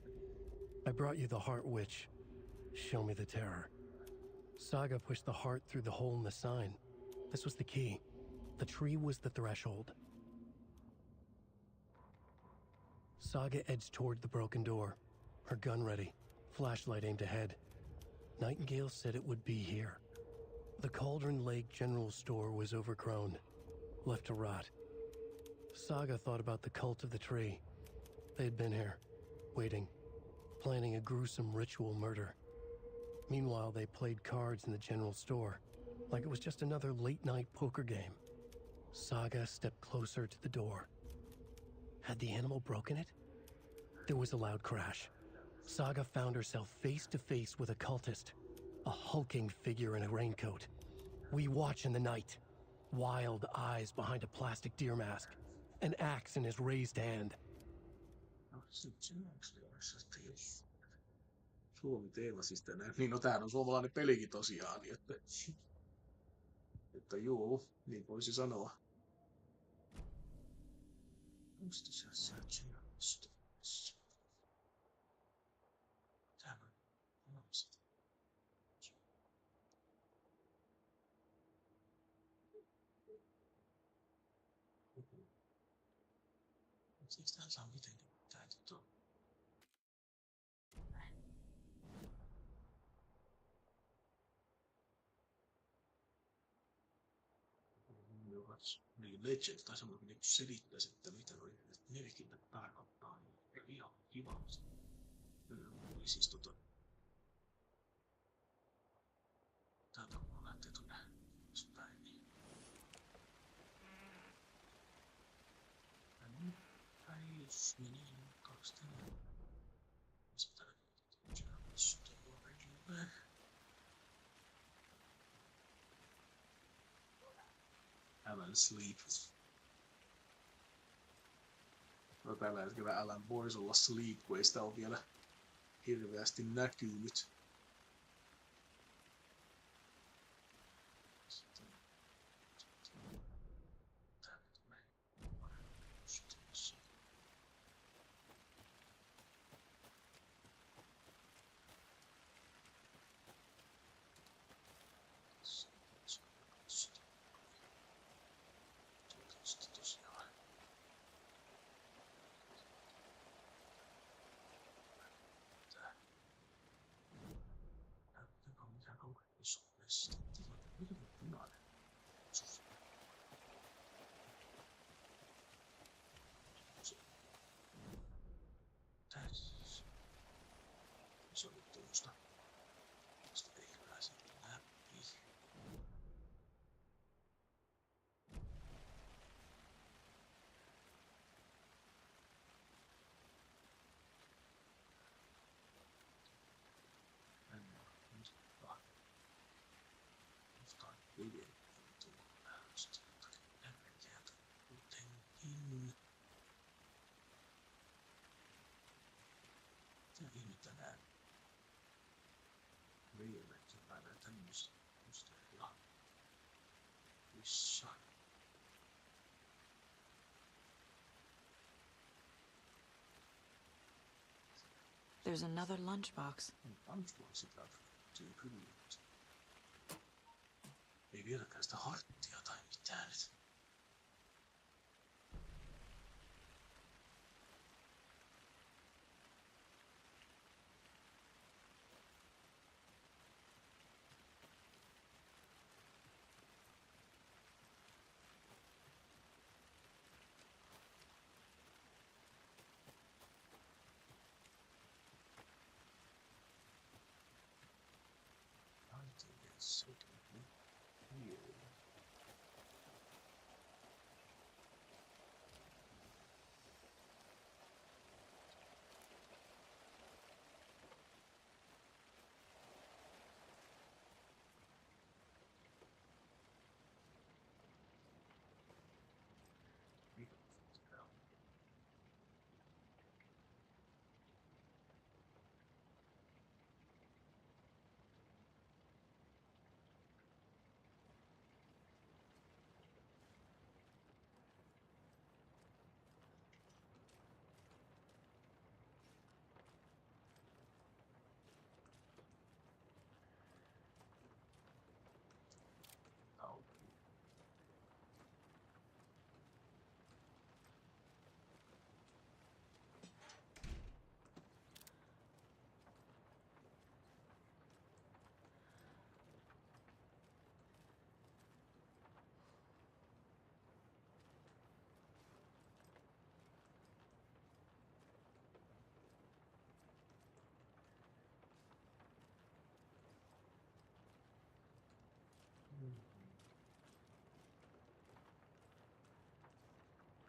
I brought you the heart, witch. Show me the terror. Saga pushed the heart through the hole in the sign. This was the key. The tree was the threshold. Saga edged toward the broken door, her gun ready, flashlight aimed ahead. Nightingale said it would be here, The Cauldron Lake General Store was overgrown, left to rot. Saga thought about the cult of the tree. They'd been here, waiting, planning a gruesome ritual murder. Meanwhile, they played cards in the general store, like it was just another late-night poker game. Saga stepped closer to the door. Had the animal broken it? There was a loud crash. Saga found herself face to face with a cultist, a hulking figure in a raincoat. We watch in the night. Wild eyes behind a plastic deer mask, an axe in his raised hand. Suomi-teema siis tänään. Niin, no tämähän on suomalainen pelikin tosiaan, niin että juu, niin voisi sanoa. Eikö tää saa mitenkään täytettyä? Niin Legend tai semmoinen niin selittäisi, että mitä noi merkinnät tarkoittaa. Ihan kiva. Eli siis täältä kun lähtee tuonne päin, niin päis meni 2 tänään. Sitten Alan Sleep. No tällä hetkellä Alan voisi olla Sleep, kun ei sitä ole vielä hirveästi näkynyt. There's another lunchbox. Ei vieläkään sitä harttia tai mitään.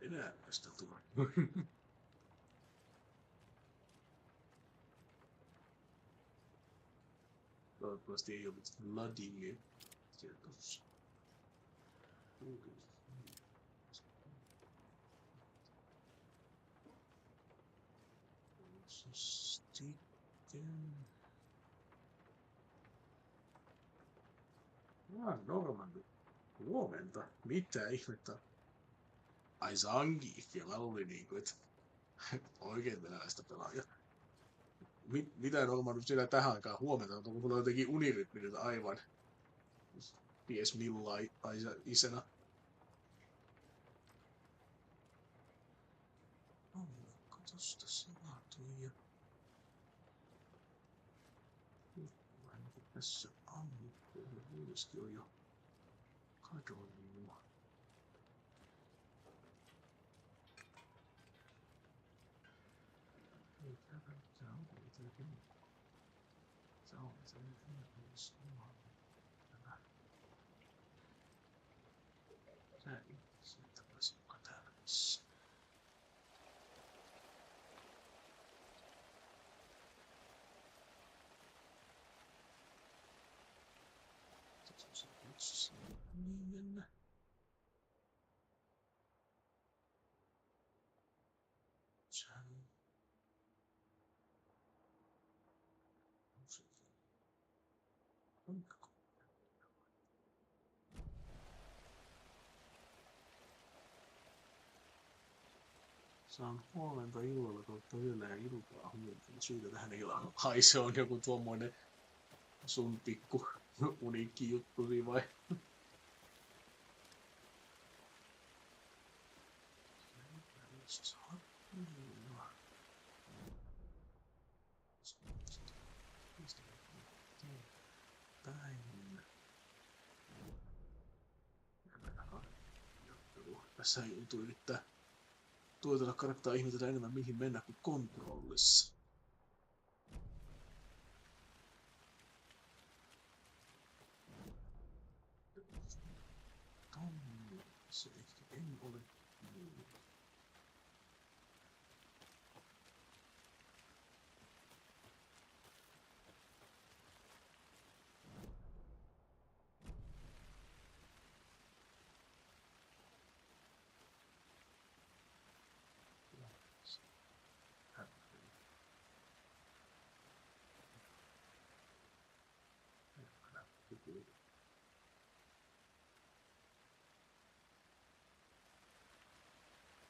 Enää tästä tulee. Toivottavasti ei ollut Vladimir siellä tossa. Sitten... Normandy. Huomenta. Mitä ihmettä? Ai Zangief. Ja mä luulin niinku, että oikein venäläistä pelaajaa. Mitä Normandy siellä tähän aikaan huomenta? Onko mulla jotenkin unirytmi nyt aivan? Ties millain isena. Katos tässä laatuja. Ja... Tässä ammuttu. Luulisesti on jo kadonnut. Ei tämä on jotenkin. Se on se Sä itse tapasin muka täällä missä. Tässä on se yksi niin mennä. Sään. Onko? Saan huomenta illalla kautta yöllä ja iltaa huomenta. Syytä tähän illaan haise on joku tuommoinen sun pikku uniikki juttu vai? Tässä joutuu yrittää tuotella kannattaa ihmetellä enemmän mihin mennä kuin kontrollissa. Se ehkä en ole.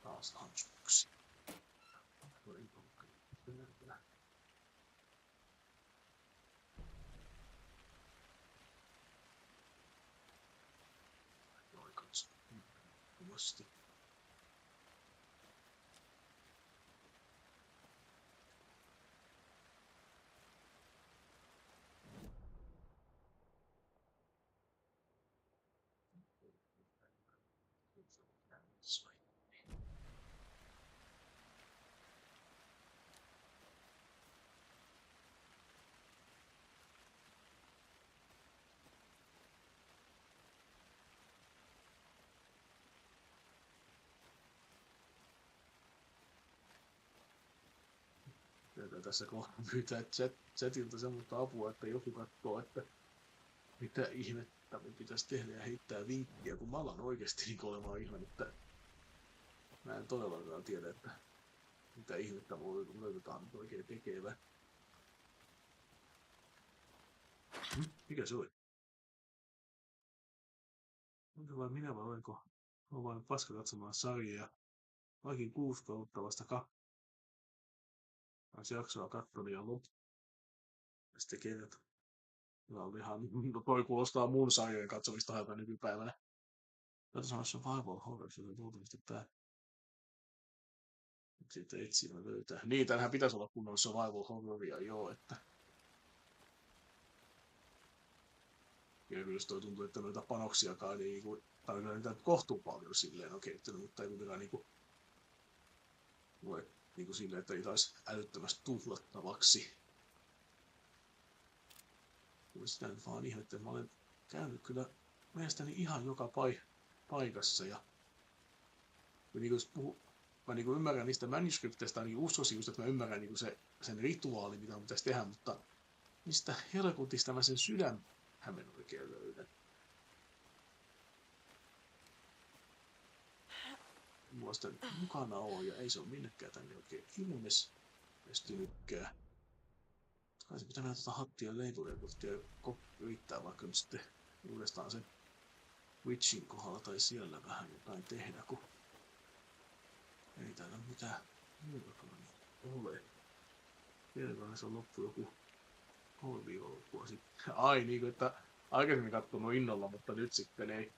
Taas lunchboxi. Joo, katso. Kovasti. Tätä tässä kohtaa pyytää chatilta semmoista apua, että joku katsoo, että mitä ihmettä me pitäisi tehdä ja heittää vinkkiä, kun mä alan oikeasti niin olemaan ihan, että mä en todellakaan tiedä, että mitä ihmettä voi löytetään nyt oikein tekevä. Mikä se oli? Onko vai minä vai olenko? Olen vain paska katsomaan sarjaa. Vaikin 6 kautta vasta jaksoa kattonut ja loppu. Ja sitten kenet. No toi kuulostaa mun sarjojen katsomista hailta nykypäivänä. Tätä sanoa survival horror, se on luultavasti tää. Sitten etsiä löytää. Niin, tämähän pitäisi olla kunnon survival horroria, joo, että. Ja kyllä toi tuntuu, että noita panoksiakaan ei niinku, tai niitä kohtuu paljon silleen on kehittänyt, mutta ei kuitenkaan niinku niinku silleen, että ei taisi älyttömästi tuhlattavaksi. Kyllä sitä nyt vaan ihmettä, mä olen käynyt kyllä mielestäni ihan joka paikassa ja Mä niinku ymmärrän niistä manuscripteista, niin uskoisin just, että mä ymmärrän niinku sen rituaalin, mitä mun pitäisi tehdä, mutta mistä helkutista mä sen sydänhämen oikein löydän? Mulla sitä mukana on ja ei se ole minnekään tänne oikein ilmestynytkään. Kai se pitää mennä tuota hattia leivuja kohti ja yrittää vaikka nyt sitten uudestaan sen Witchin kohdalla tai siellä vähän jotain tehdä, kun ei täällä mitään muutakaan ole. Tiedetään, se on loppu joku 3 viikonloppua sitten. Ai niin, että aikaisemmin kattonut innolla, mutta nyt sitten ei.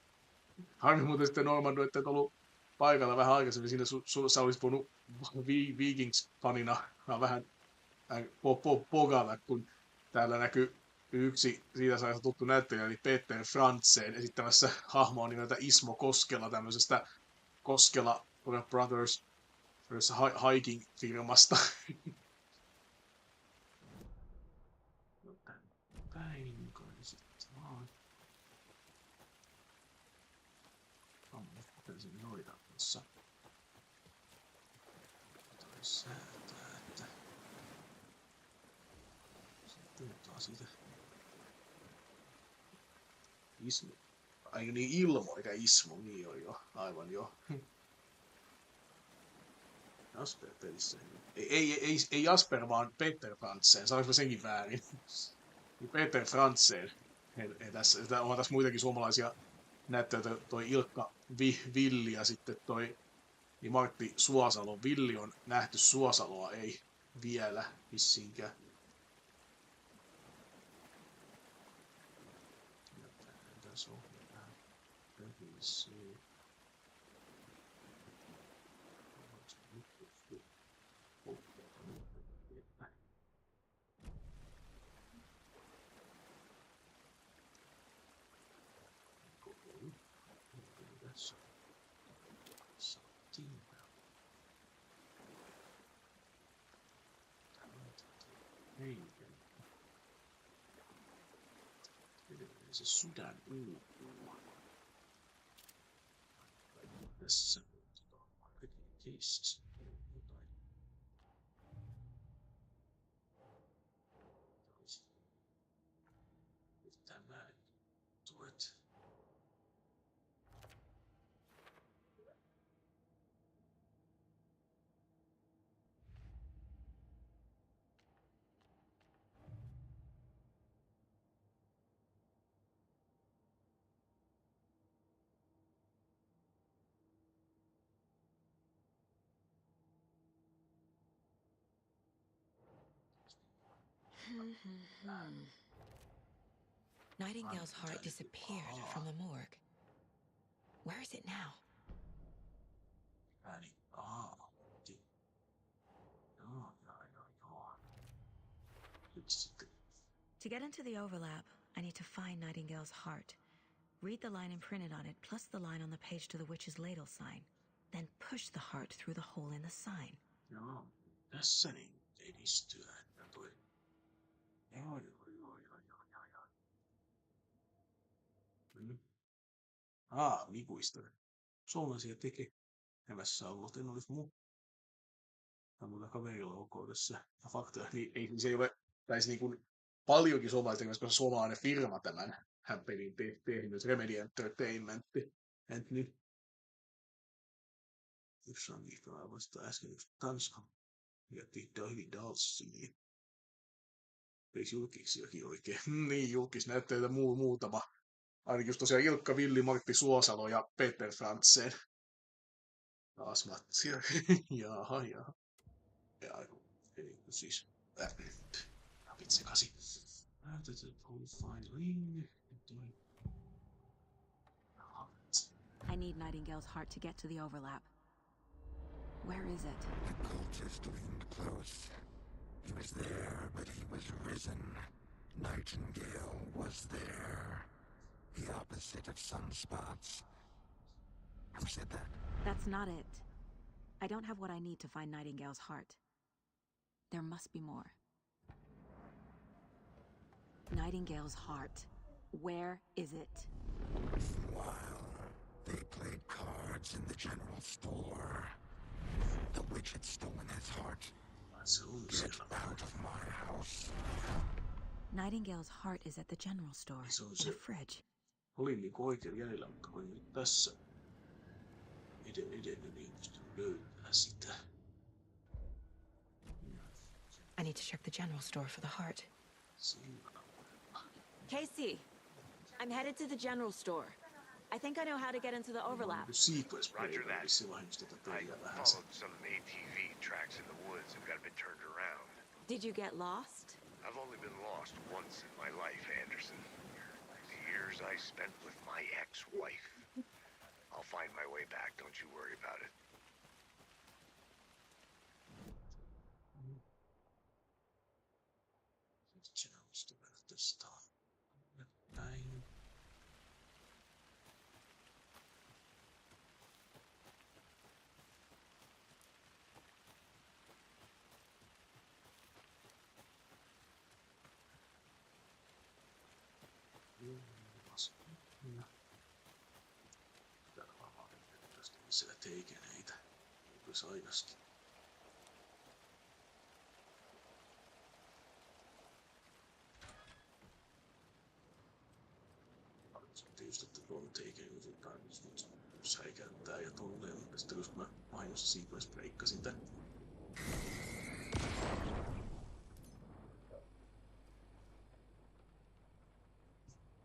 Harmi muuten sitten Normandu, että et ollut paikalla vähän aikaisemmin. Siinä sä olisit voinut Vikings-fanina vähän pogata, kun täällä näkyy yksi siitä saada tuttu näyttelijä, eli Peter Frantzen esittämässä hahmoa nimeltä Ismo Koskela tämmöisestä Koskela Brothers hiking-firmasta. Päin kai sitten vaan. Pitäisin noita tuossa. Tai säätää, että se puhutaan siitä. Ismo. Ai niin, Ilmo eikä Ismo, niin on jo, aivan jo. Jasper pelissä. Ei Jasper, vaan Peter Frantzen. Sanoinko mä senkin väärin? Peter Frantzen. On tässä muitakin suomalaisia näyttelijöitä, toi Ilkka Villi ja sitten toi niin Martti Suosalo. Villi on nähty, Suosaloa ei vielä missinkään. Tässä on vähän pöhissä. Se sydän uupuu. Tässä keisissä jotain. Tämä tuet. Nightingale's heart disappeared from the morgue. Where is it now? To get into the overlap, I need to find Nightingale's heart. Read the line imprinted on it, plus the line on the page to the witch's ladle sign. Then push the heart through the hole in the sign. Joo, tässä niin edistyä. Joo. Vikuista. Sellaisia tekemässä ollut. En olisi muuta kaverilla ok tässä. Ja fakta, niin se ei ole, taisi niin kuin paljonkin suomalaista tekemässä, koska suomalainen firma tämän pelin tehnyt, Remedy Entertainment. Et nyt jossain viikolla vasta äsken yksi Tanska jätti David Dalsiin. Eikö julkisiakin oikein? Niin, julkisnäyttelijöitä muutama. Ainakin just tosiaan Ilkka Villi, Martti Suosalo ja Peter Frantzen. Taas Matsia. Jaha. Ja siis. Vitsi kasi. I need Nightingale's heart to get to the overlap. Where is it? The cultist leaned close. He was there, but he was risen. Nightingale was there. The opposite of sunspots. Who said that? That's not it. I don't have what I need to find Nightingale's heart. There must be more. Nightingale's heart. Where is it? While They played cards in the general store. The witch had stolen his heart. Get out of my house. Nightingale's heart is at the general store, in a fridge. Olin niinku oikein jäljellä, mutta kun nyt tässä edennyt, niin pystyn löytämään sitä. I need to check the general store for the heart. Casey, I'm headed to the general store. I think I know how to get into the overlap. Roger that. I followed some ATV tracks in the woods and got a bit turned around. Did you get lost? I've only been lost once in my life, Anderson. The years I spent with my ex-wife. I'll find my way back, don't you worry about it. Näin. Täällä varmaan tästä lisää teikeneitä. Olisi ainakin. Just, että tuon teikeneitä tarvitsisi säikäyttää ja tolleen, mutta sitten jos mä vahingossa sequence breikkasin tän.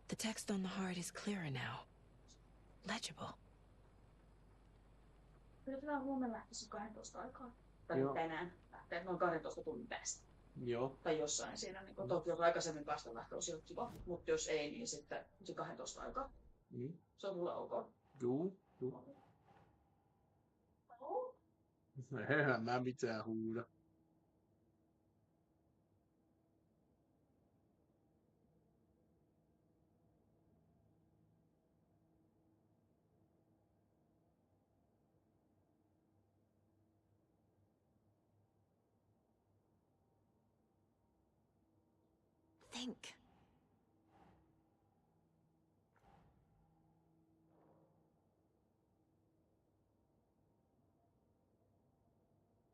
The text on the heart is clearer now. Legible. Kyllä tämä huomenna lähtisi 12 aikaa. Tai tänään lähtee noin 12 tunnin päästä. Joo. Tai jossain siinä. Niin toki jos aikaisemmin päästä lähtee, olisi ollut kiva. Mutta jos ei, niin sitten se 12 aikaa. Se on mulle ok. Juu. Eihän mä mitään huuda. Think.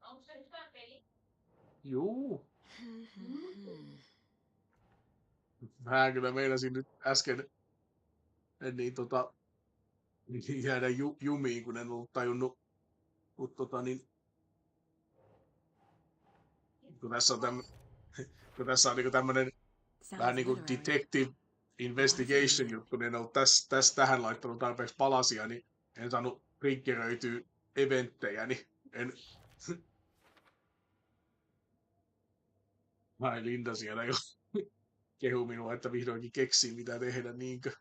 Onko se hyvä peli? Juu. Mä kyllä meinasin nyt äsken niin jäädä jumiin, kun en ollut tajunnut. Mutta kun tässä on niinku tämmönen vähän niinku detective investigation juttu, niin en ollut tässä tähän laittanut tarpeeksi palasia, niin en saanut triggeröityä eventtejä, niin en... Ai Linda siellä jo kehu minua, että vihdoinkin keksii mitä tehdä, niinkö?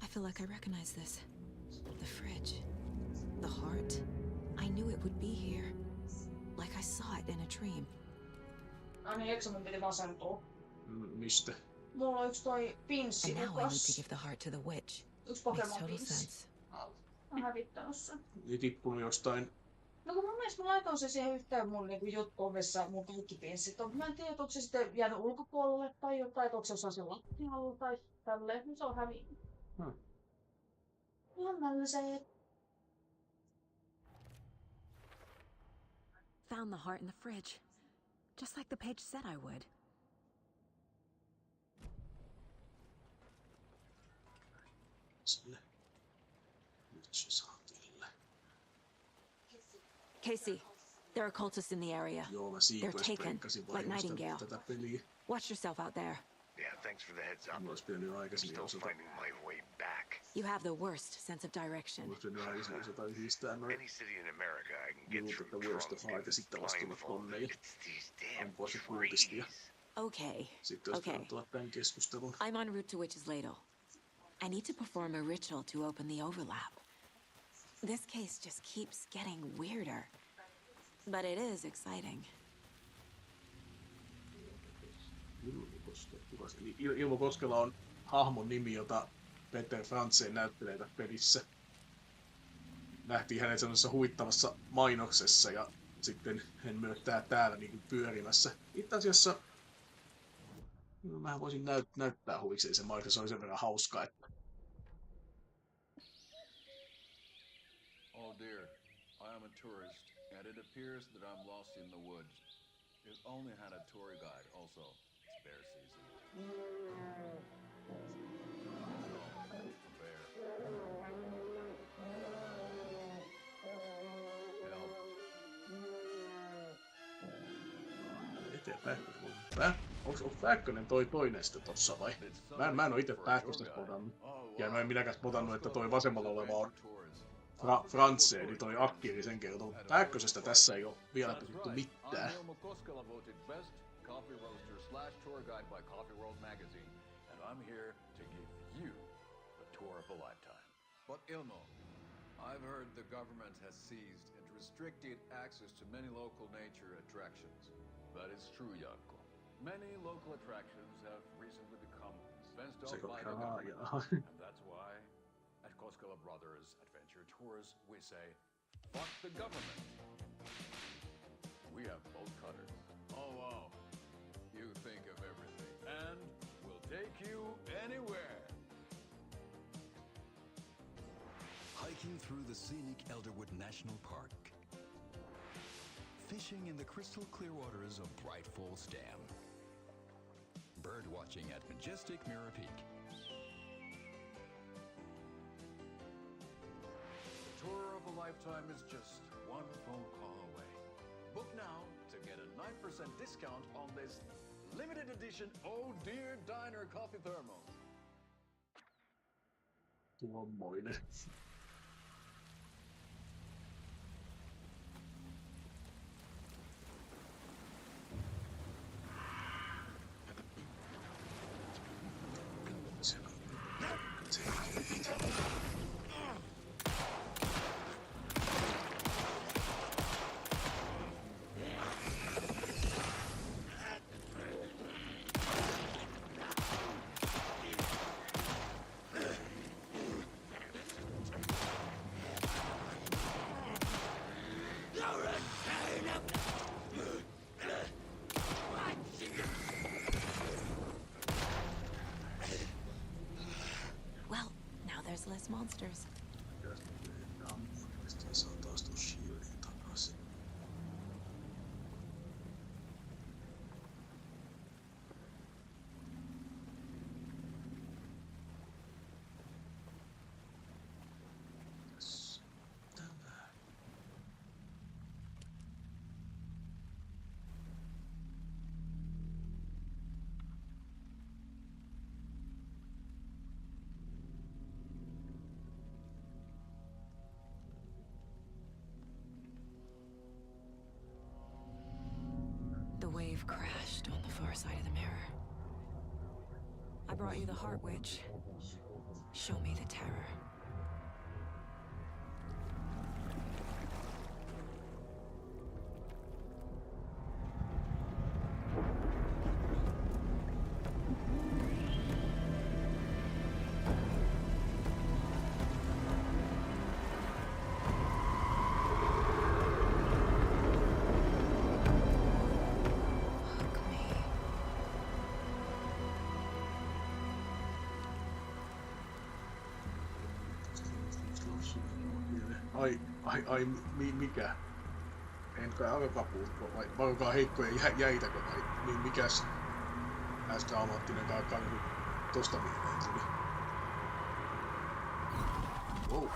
I feel like I recognize this. The fridge. The heart. I knew it would be here. Like I saw it in a dream. Aina Eksomin piti masentua. Mistä? Mulla on yksi toi pinssi. And now I need to give the heart to the witch. Yksi Makes Pokemon total pinssi. sense. Mä hävittänyt sen. Niin tippunut jostain. No kun mun mielestä mä laitoin se siihen yhteen mun niinku juttuun, missä mun kaikki pinssit on. Mä en tiedä, onko se sitten jäänyt ulkopuolelle tai jotain, että onko se jossain lattialla tai tälleen. Niin se on hävinnyt. Ihan mälliset. Found the heart in the fridge. Just like the page said I would. Casey, there are cultists in the area. They're taken, like Nightingale. Watch yourself out there. Yeah, thanks for the heads up. I'm still finding my way back. You have the worst sense of direction. Any city in America I can get through drunk and blindfolded. It's these damn trees. Okay. I'm en route to Witch's Ladle. I need to perform a ritual to open the overlap. This case just keeps getting weirder. But it is exciting. Ilmo Koskela on hahmon nimi, jota Peter Frantzen näyttelee pelissä. Nähtiin hänet sellaisessa huittavassa mainoksessa ja sitten en myö täällä niin pyörimässä. Itse asiassa mä voisin näyttää huvikseen se maista, se on sen verran hauskaa, että Oh dear, I am a tourist, and it appears that I'm lost in the woods. If only had a tour guide also. It's bear season. Bear. eteenpäin. Onko Väkkönen toinen sitten tossa vai? Mä en oo ite Pähköstä spotannut. Ja mä en minäkään spotannut, että toi vasemmalla oleva on Frantse, eli toi Akkiri sen kertoo. Pähkösestä tässä ei oo vielä puhuttu mitään. I've heard the government has seized and restricted access to many local nature attractions. That is true, Janko. Many local attractions have recently become fenced off by the government. And that's why, at Koskela Brothers Adventure Tours, we say, fuck the government. We have bolt cutters. Oh wow. You think of everything. And we'll take you anywhere. Hiking through the scenic Elderwood National Park. Fishing in the crystal clear waters of Bright Falls Dam. Bird watching at majestic Mirror Peak. The tour of a lifetime is just one phone call away. Book now to get a 9% discount on this limited edition Oh Dear Diner coffee thermos. Tuommoinen. Well, now there's less monsters. The wave crashed on the far side of the mirror. I brought you the Heart Witch. Show me the terror. Mikä? En kai alkapuutko vai onkaan heikkoja jäitäkö vai mikäs dramaattinen kai tosta mieleen tuli. Wow.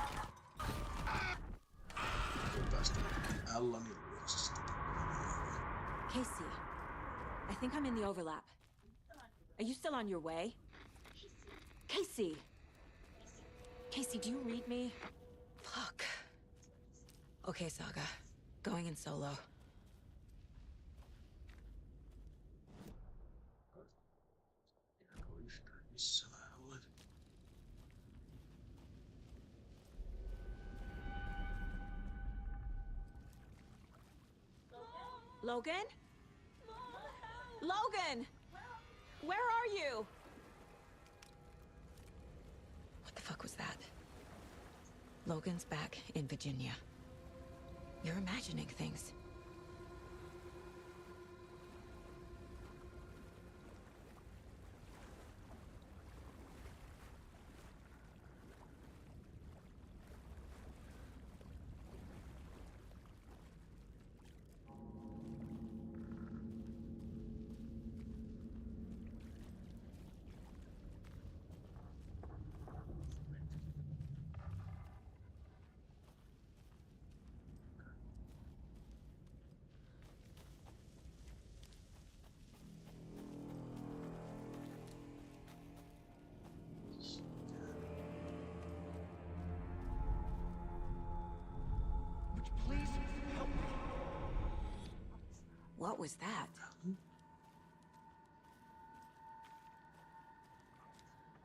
Tästä Allanin luoksesta. Casey, I think I'm in the overlap. Are you still on your way? Casey! Casey, do you read me? Fuck. Okay, Saga. Going in solo. Logan? Logan! Where are you? What the fuck was that? Logan's back in Virginia. You're imagining things. What was that?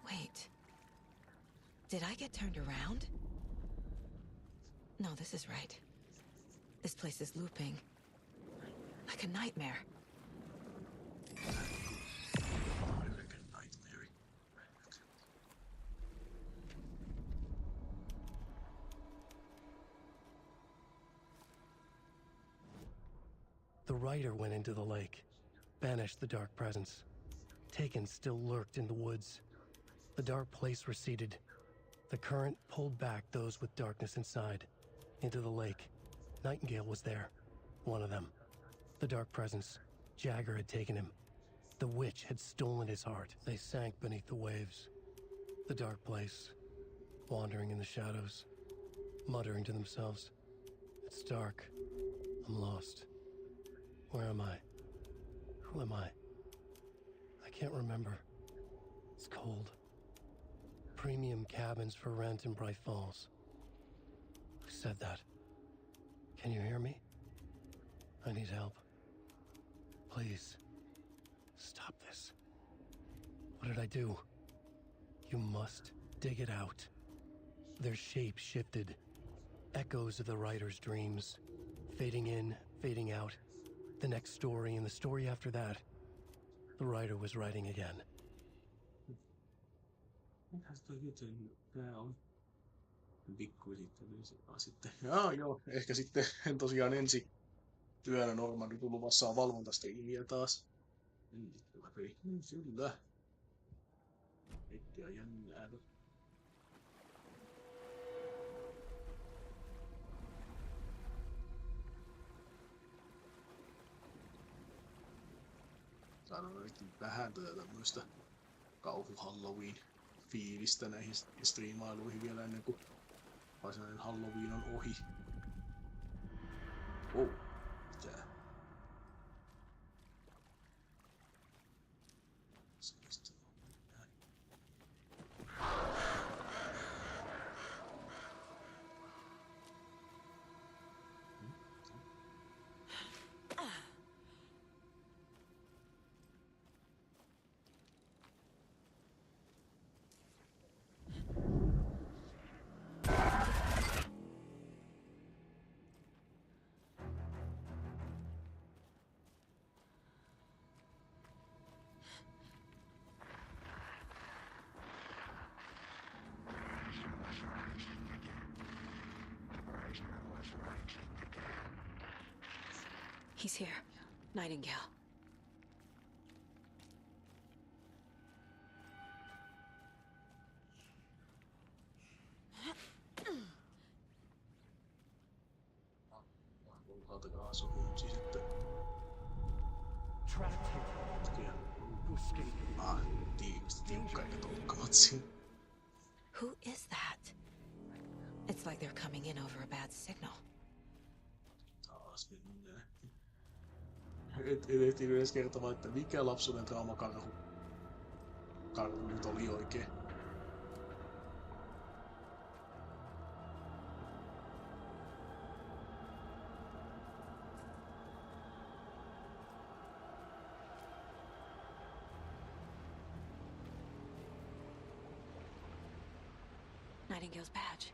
Wait. Did I get turned around? No, this is right. This place is looping. Like a nightmare. The writer went into the lake, banished the dark presence. Taken still lurked in the woods. The dark place receded. The current pulled back those with darkness inside, into the lake. Nightingale was there, one of them. The dark presence, Jagger had taken him. The witch had stolen his heart. They sank beneath the waves. The dark place, wandering in the shadows, muttering to themselves. It's dark. I'm lost. Where am I? Who am I? I can't remember. It's cold. Premium cabins for rent in Bright Falls. Who said that? Can you hear me? I need help. Please. Stop this. What did I do? You must dig it out. Their shape shifted. Echoes of the writer's dreams. Fading in, fading out. The next story and the story after that. The writer was writing again. Tää on pikkuesittely sitten. Joo, ehkä sitten tosiaan ensi yönä Normandy luvassa on valvontastriimiä taas. Jännittävä peli. Kyllä. Eikä jännää. Saadaan nyt vähän tätä tämmöistä kauhu-Halloween-fiilistä näihin striimailuihin vielä ennen kuin varsinainen Halloween on ohi. Oh, mitä? He's here. Nightingale. Who is that? It's like they're coming in over a bad signal. Et edes kertomaan, että mikä lapsuuden traumakarhu nyt oli oikein. Nightingale's badge.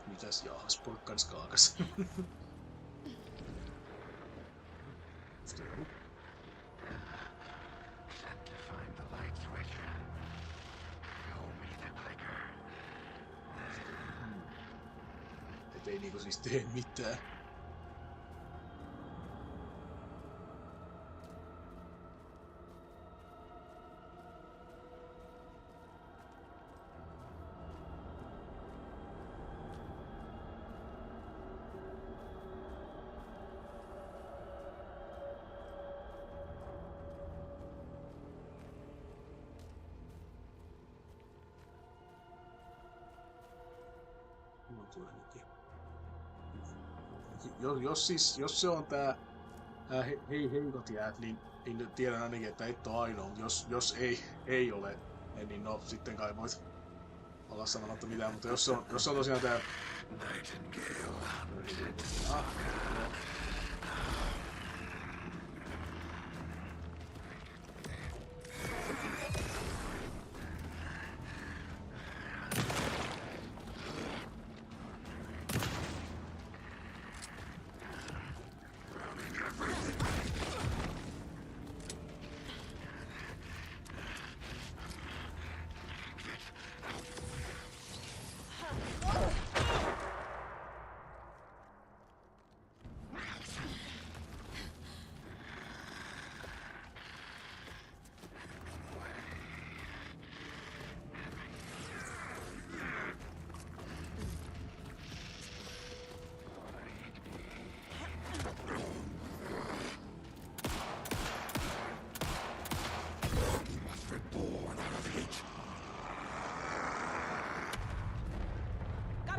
Mitäs jaahas, porkkanis kaakas. Et ei niinku siis tee mitään. Jos se on tää heikot jäät, niin tiedän ainakin, että et ole ainoa, mutta jos ei ole, niin no sitten kai voit olla sanomatta mitään, mutta jos on tosiaan tää...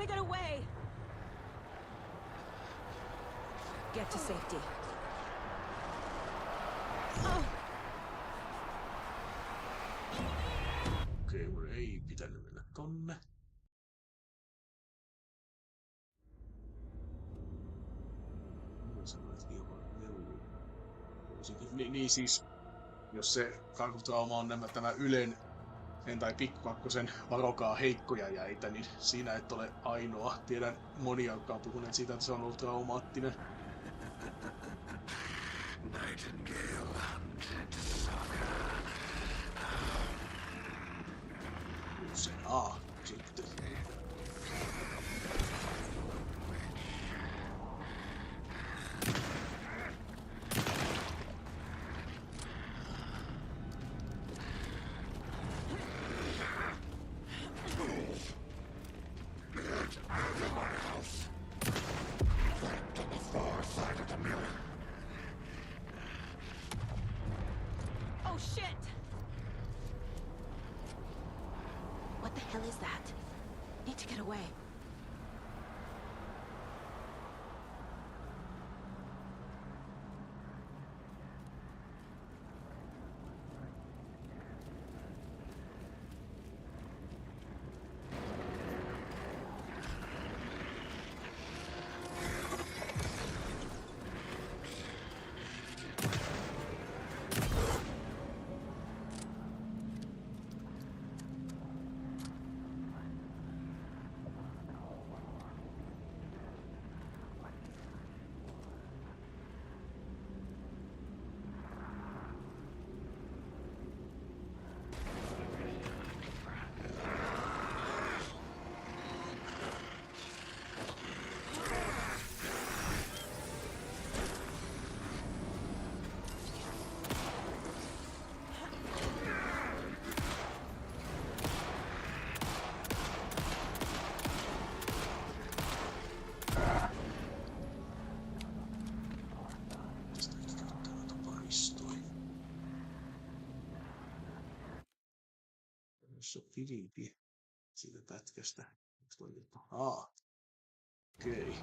Get away! Get to safety. Oh. Okei, mun ei pitänyt mennä tonne. Niin siis, jos se kakutrauma on tämä Ylen tai Pikkukakkosen varokaa heikkoja jäitä, niin siinä et ole ainoa. Tiedän monia, jotka on puhuneet siitä, että se on ollut traumaattinen. Sen sitten. Oh shit! What the hell is that? Need to get away. Filippi siitä pätkästä. Okei.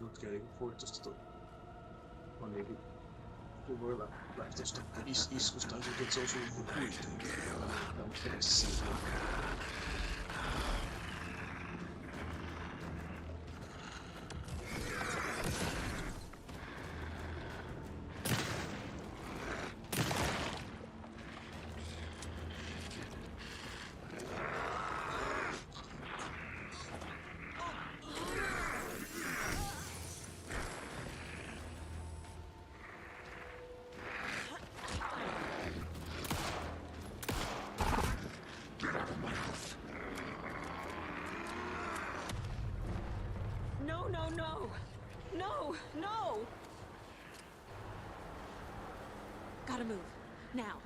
tutkija niinku voittosta on niinku voi lähteä tosta iskusta ja tuntuu, että se osuu niinku kuitenkin. Tää on perässä siitä. No! Gotta move. Now.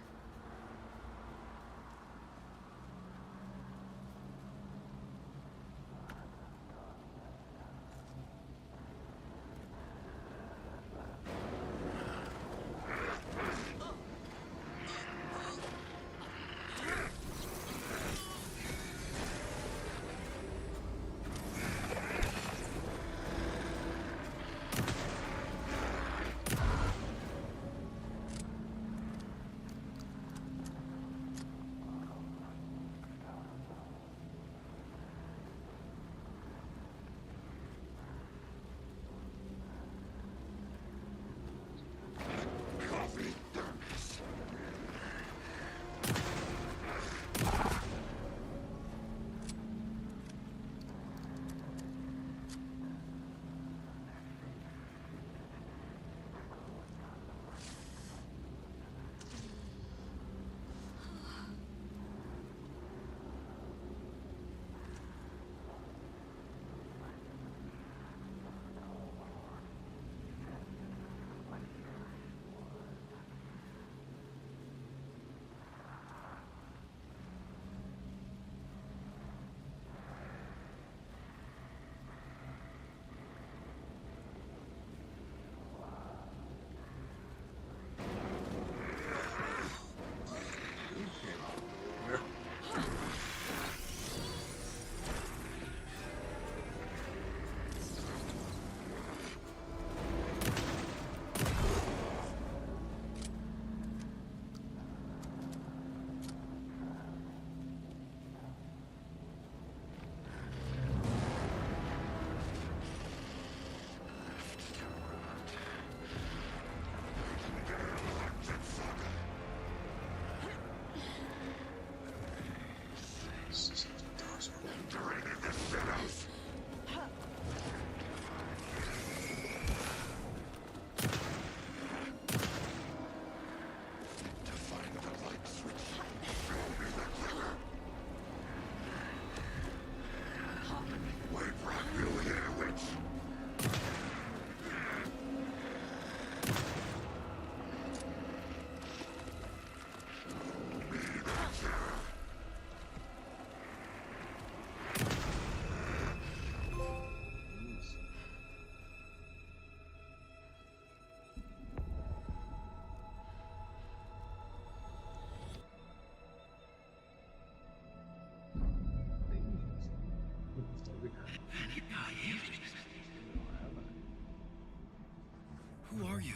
Who are you?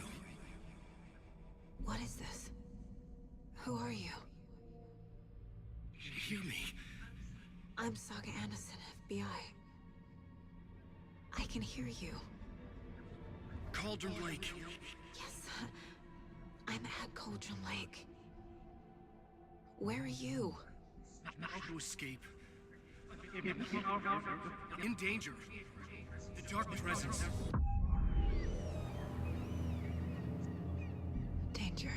What is this? Who are you? Hear me. I'm Saga Anderson, FBI. I can hear you. Cauldron Lake. Yes, I'm at Cauldron Lake. Where are you? How to escape. In danger. The dark presence. Danger.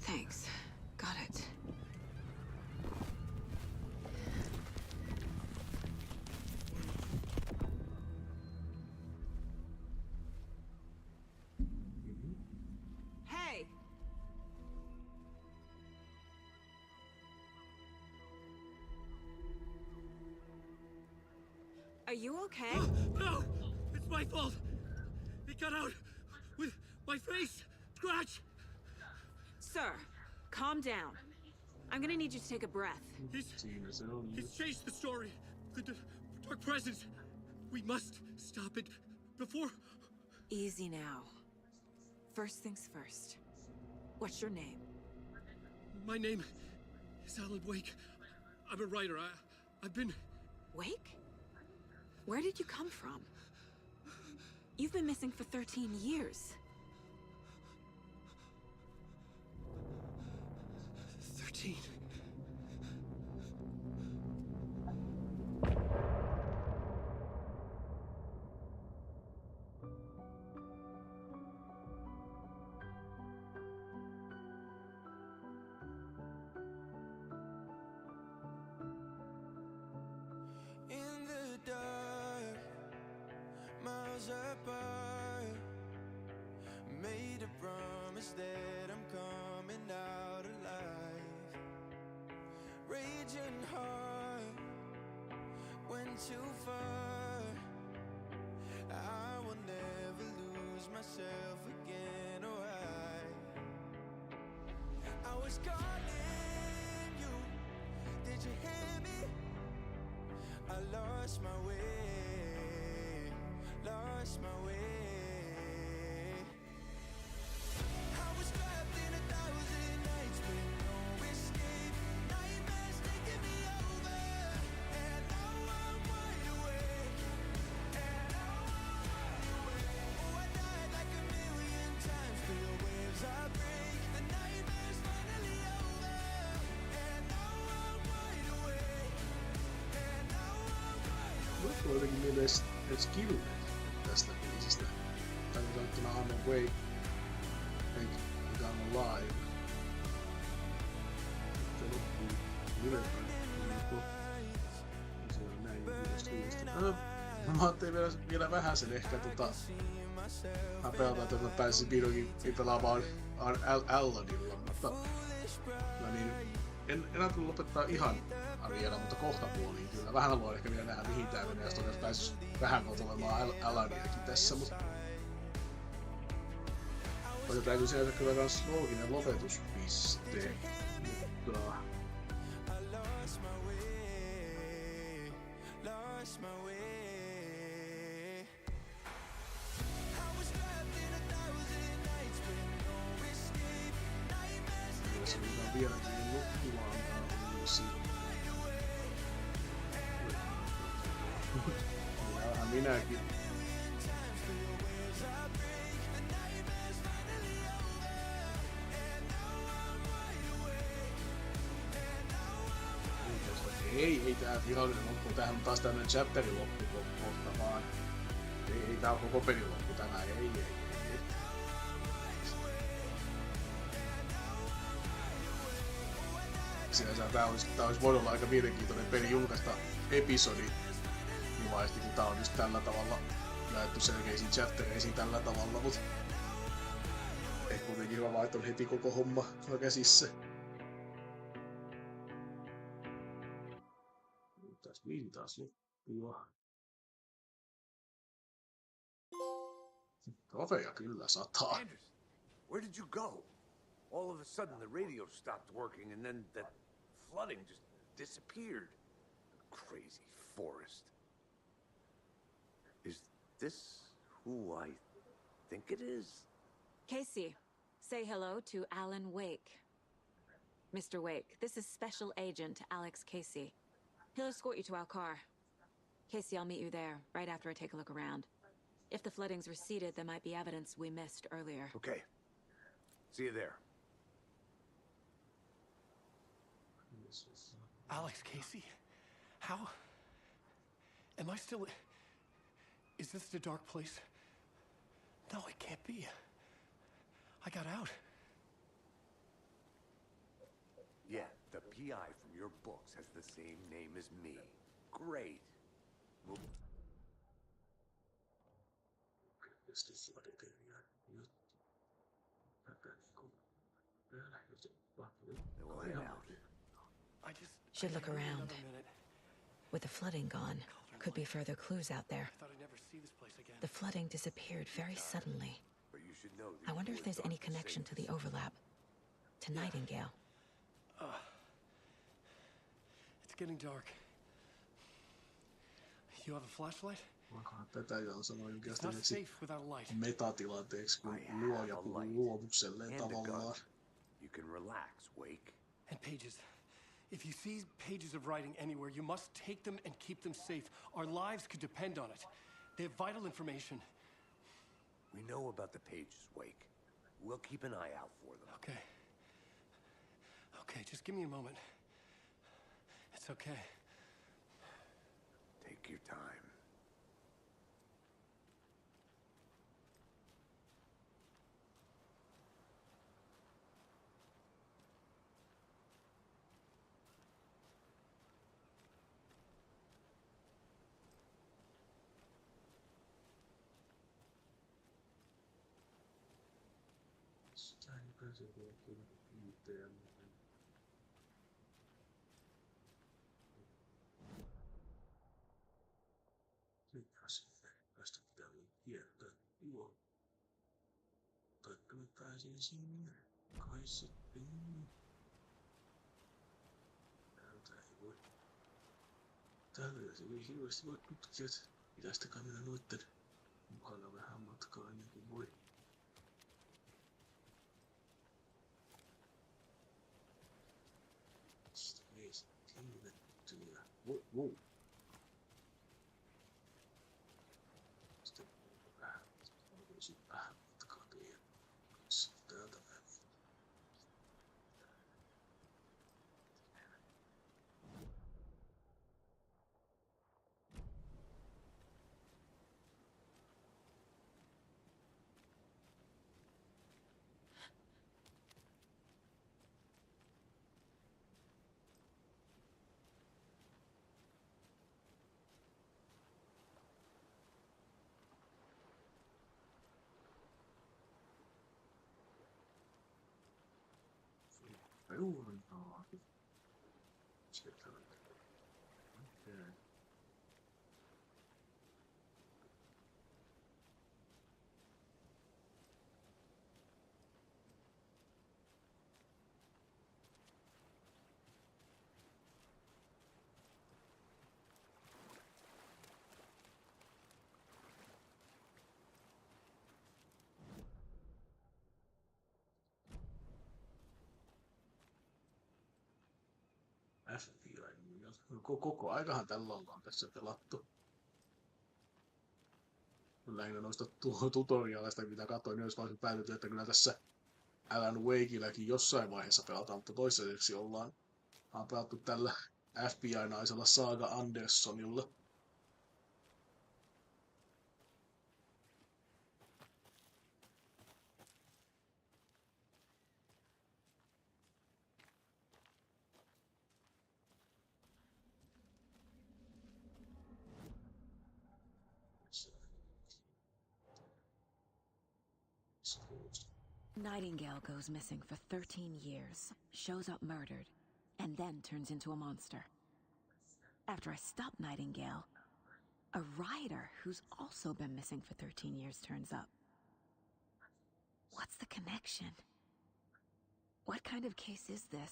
Thanks. Got it. Hey! Are you okay? No! It's my fault! It got out with my face! Scratch! Sir, calm down. I'm gonna need you to take a breath. He's chased the story. The dark presence. We must stop it before... Easy now. First things first. What's your name? My name is Alan Wake. I'm a writer. I've been... Wake? Where did you come from? You've been missing for 13 years. 13. In the dark, miles apart, made a promise that I'm coming out alive. Raging heart, went too far. I will never lose myself again, or I was calling you, did you hear me? I lost my way, lost my way. I was trapped in 1,000 nights with no escape. Nightmares taking me over, and now I'm wide awake. And now I'm wide awake. Oh, I died like 1,000,000 times, feel waves I break. The nightmare's finally over, and now I'm wide awake. And now I'm wide awake. Mulle tulee jotenkin mieleen edes killet tästä biisistä. Tai sanottuna I'm awake, and I'm alive. Se loppuu ylempään. Se on näin ylös. Mä ajattelin vielä vähän sen ehkä mä pelataan, että mä pääsisin vihdoinkin pelaamaan Aladdinilla, mutta niin, en ajatellut lopettaa ihan Ariella, mutta kohta puoliin kyllä. Vähän haluan ehkä vielä nähdä mihin tää menee, jos todella pääsis vähän kontrolloimaan Aladdinakin tässä, mutta täytyy sieltä kyllä kans looginen lopetuspiste, mutta Lost my way. I was trapped in 1,000 nights with no escape. Nightmares jos on vieläkin loppua antaa uusi. Jaahan minäkin. Ei tää virallinen loppu, tämähän on taas tämmönen chapterin loppu kohta vaan. Ei tää on koko pelin loppu tänään, ei. Sinänsä tää olisi voinut olla aika mielenkiintoinen peli julkaista episodi nimaisesti, kun tää on just tällä tavalla jaettu selkeisiin chaptereisiin tällä tavalla, mut ehkä kuitenkin hyvä vaan, että on heti koko homma käsissä. Tässä viisi taas loppua. Trofeja kyllä sataa. Where did you go? All of a sudden the radio stopped working and then that flooding just disappeared. Crazy forest. Is this who I think it is? Casey, say hello to Alan Wake. Mr. Wake, this is Special Agent Alex Casey. He'll escort you to our car. Casey, I'll meet you there, right after I take a look around. If the flooding's receded, there might be evidence we missed earlier. Okay. See you there. Alex Casey? How? Am I still... Is this the dark place? No, it can't be. I got out. Yeah, the PI from your books has the same name as me. Great. Well, we'll head out. Should look around. With the flooding gone, could be further clues out there. The flooding disappeared very suddenly. I wonder if there's any connection to the overlap. To Nightingale. It's getting dark. You have a flashlight? Vaikka tätä on sanonut It's not jonkinlaiseksi safe without a light. metatilanteeksi, kun luoja puhuu luovukselleen tavallaan. You can relax, Wake. And pages. If you see pages of writing anywhere, you must take them and keep them safe. Our lives could depend on it. They have vital information. We know about the pages, Wake. We'll keep an eye out for them. Okay. Okay, just give me a moment. It's okay. Take your time. Sitä ei pääse vielä kiinteä. Mitä sinne? Tästä pitää kiertää tuo. Taikka mä pääsin sinne. Kai sitten. Täältä ei voi. Täällä se ei hirveästi voi tutkia, että pitäisiköhän mennä noitten mukana vähän matkaa ennen kuin voi. Ei se himmettyä. Wow. Sitten vähän matkaa teidän kanssa täältä vähän. Peurtaa. Sieltä on. Okei. FBI. Koko aikahan tällä ollaan tässä pelattu. Lähinnä noista tutorialeista, mitä katsoin, niin olisi päätetty, että kyllä tässä Alan Wakelläkin jossain vaiheessa pelataan, mutta toistaiseksi ollaan pelattu tällä FBI-naisella Saga Anderssonilla. Nightingale goes missing for 13 years, shows up murdered, and then turns into a monster. After I stop Nightingale, a writer who's also been missing for 13 years turns up. What's the connection? What kind of case is this?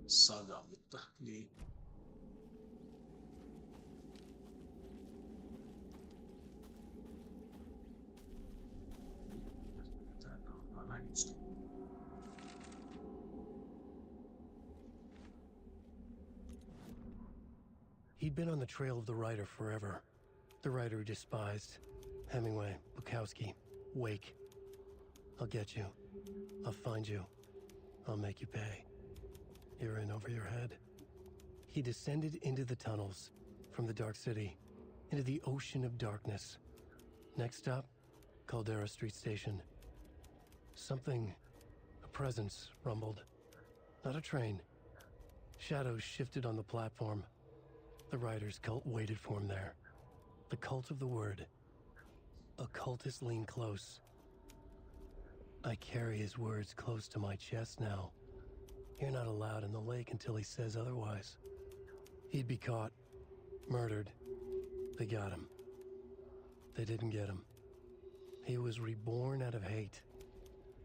Saga, mutta niin. Täällä on aina just. He'd been on the trail of the writer forever. The writer he despised. Hemingway, Bukowski, Wake. I'll get you. I'll find you. I'll make you pay. You're in over your head. He descended into the tunnels, from the Dark City, into the ocean of darkness. Next stop, Caldera Street Station. Something, a presence, rumbled. Not a train. Shadows shifted on the platform. The rider's cult waited for him there. The cult of the word. Occultists lean close. I carry his words close to my chest now. You're not allowed in the lake until he says otherwise. He'd be caught, murdered. They got him. They didn't get him. He was reborn out of hate.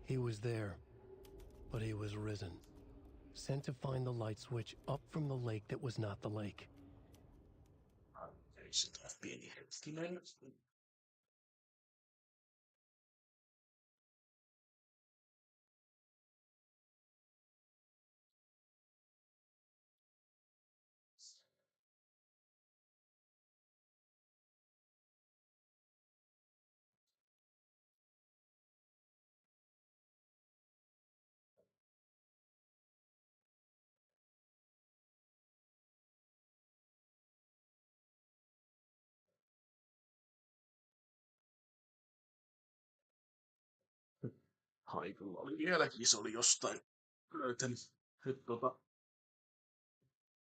He was there, but he was risen. Sent to find the light switch up from the lake that was not the lake. Haikulla oli vieläkin, se oli jostain löytänyt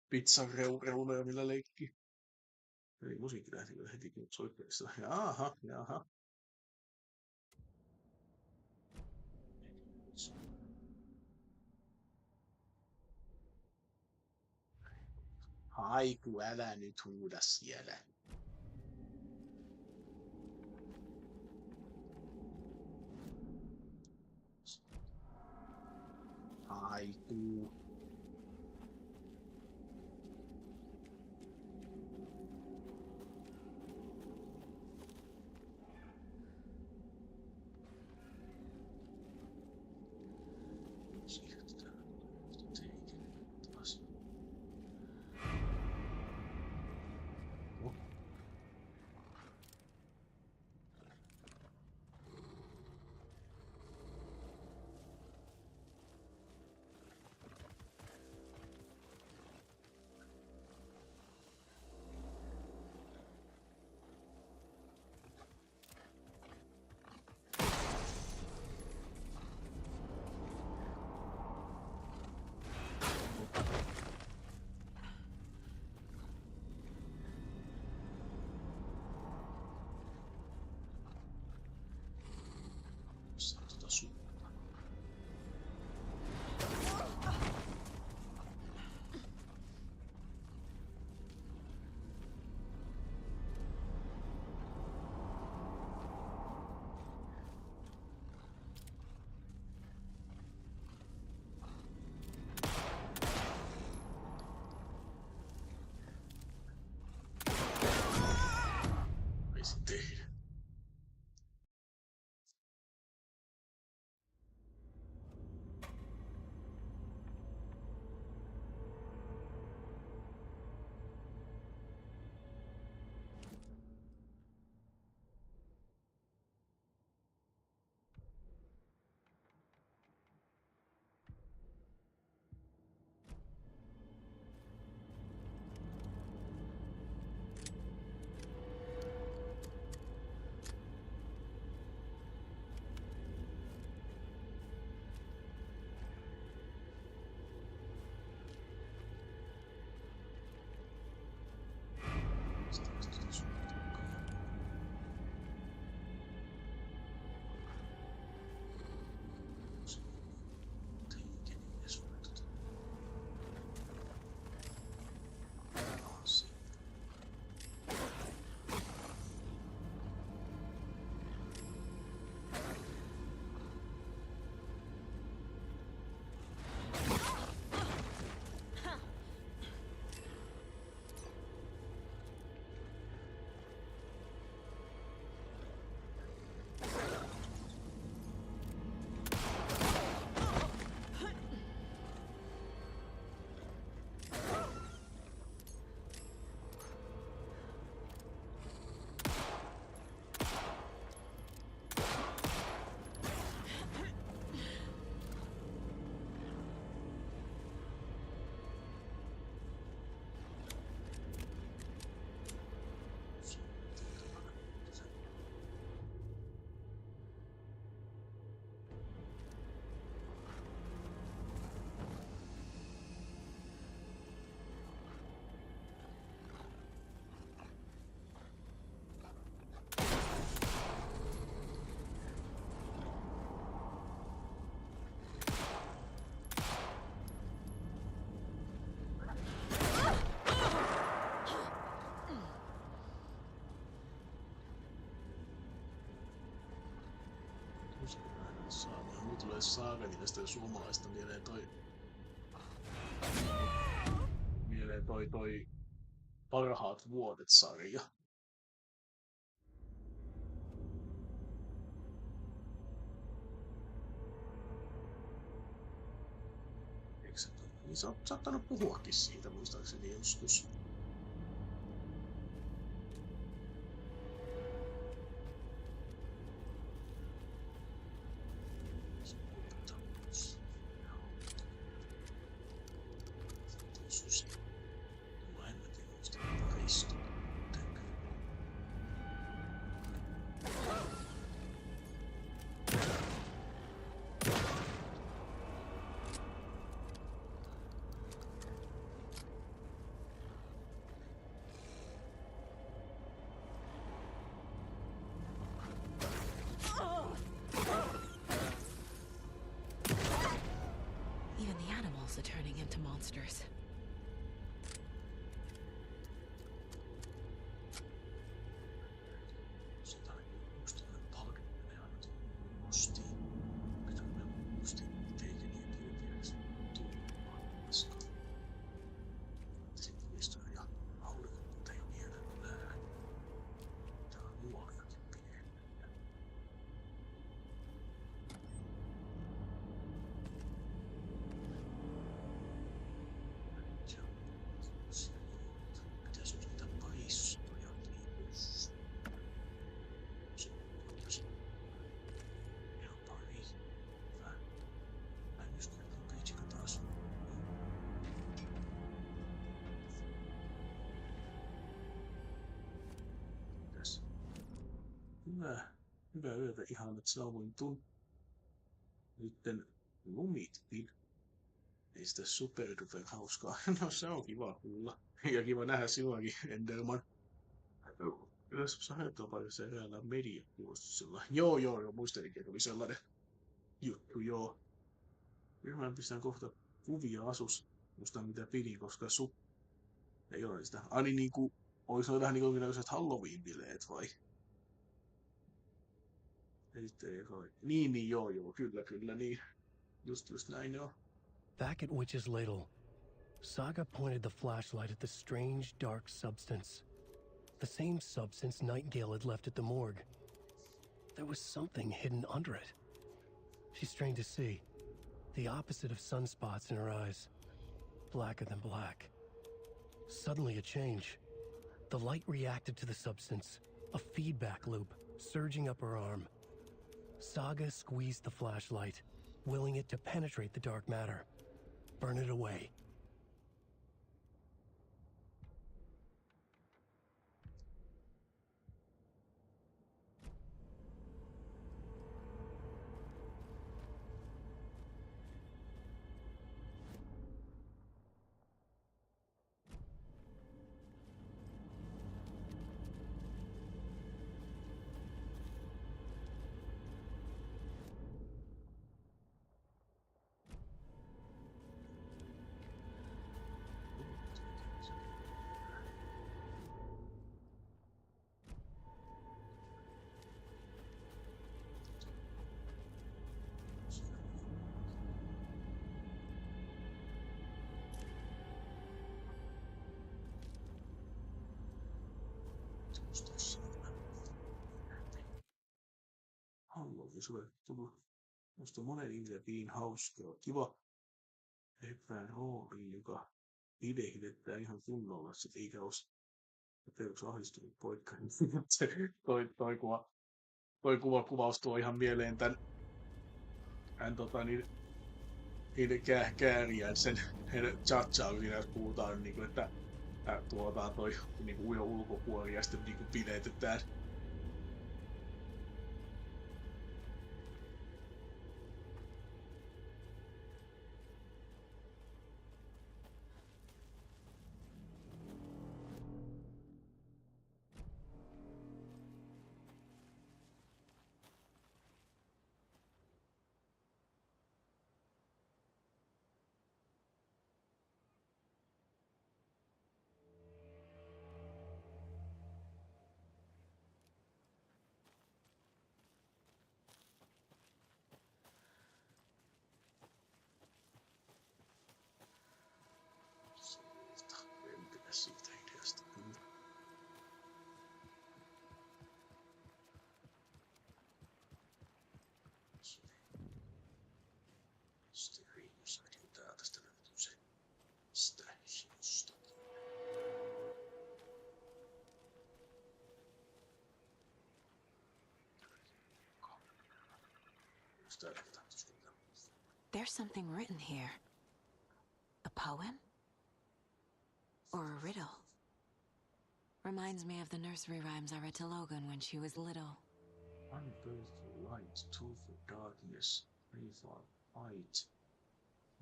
pizzan reunoja, millä leikki. Eli musiikki lähti kyllä heti soitteessa. Jaha. Haiku, älä nyt huuda siellä. Haiku. saaganimestä ja suomalaista mieleen toi Parhaat vuodet-sarja. Niin sä oot saattanut puhuakin siitä muistaakseni joskus. Even the animals are turning into monsters. Hyvää yötä ihanat sauvoin nytten lumitkin. Ei sitä superduper hauskaa. No se on kiva kuulla. Ja kiva nähdä sinuakin, Enderman. Yleensä harjoittelupaikassa eräällä mediakursssilla. Joo, muistelinkin, että oli sellainen juttu, joo. Mä pistän kohta kuvia asus. Musta mitä pidin, koska ei ole sitä. Ani niinku, olis noin vähän niinku jonkinlaiset Halloween-bileet vai? Niin, joo, kyllä, niin. Just näin joo. Back at Witch's Ladle, Saga pointed the flashlight at the strange, dark substance. The same substance Nightingale had left at the morgue. There was something hidden under it. She strained to see. The opposite of sunspots in her eyes. Blacker than black. Suddenly a change. The light reacted to the substance. A feedback loop, surging up her arm. Saga squeezed the flashlight, willing it to penetrate the dark matter. Burn it away. Halloween suunniteltu. Musta monen ihmisen hauska. Kiva epään rooliin, joka pidehdyttää ihan kunnolla sit eikä ois ahdistunyt poikka. Toi kuvaus tuo ihan mieleen tän niiden kääriään sen heidän chatchaan, siinä puhutaan niinku, että tuotaan toi niinku ujo ulkopuoli ja sitten niinku pidetetään. There's something written here. A poem? Or a riddle? Reminds me of the nursery rhymes I read to Logan when she was little. One birth for light, two for darkness, three for fight,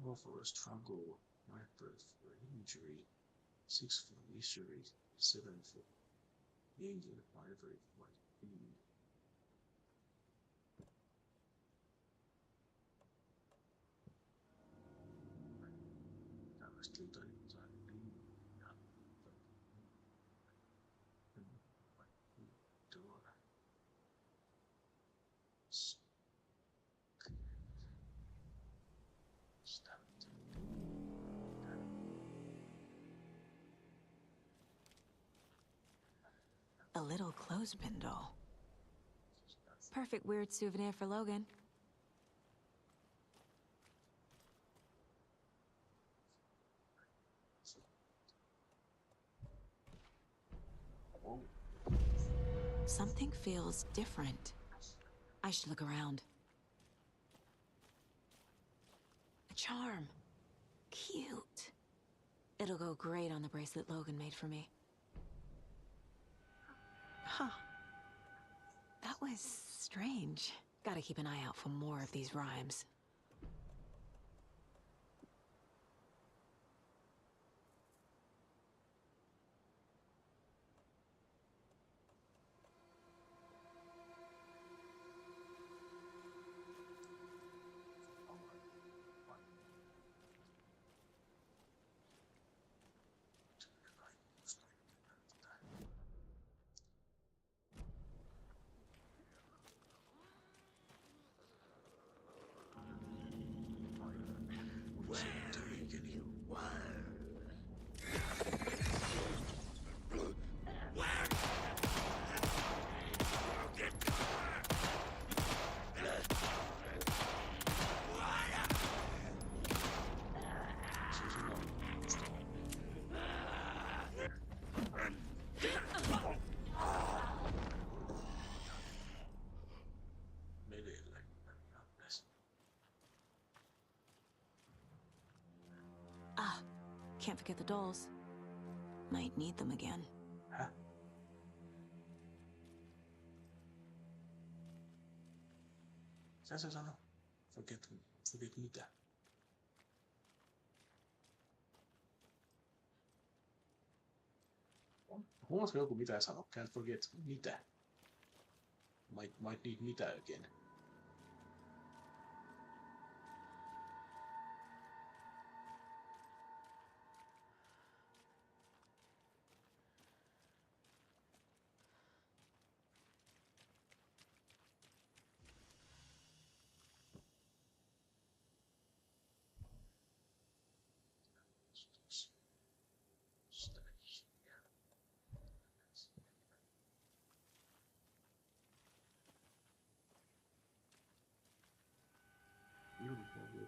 four for struggle, five birth for injury, six for misery, seven for danger, five for speed. Tällaista jotain A little clothespin doll. Perfect weird souvenir for Logan. Something feels different. I should look around. A charm. Cute. It'll go great on the bracelet Logan made for me. Huh. That was strange. Gotta keep an eye out for more of these rhymes. Can't forget the dolls. Might need them again. Huh? Mitä se sanoo? Forget mitä? Huomasiko joku mitä sanoo? Can't forget mitä? Might need mitä again.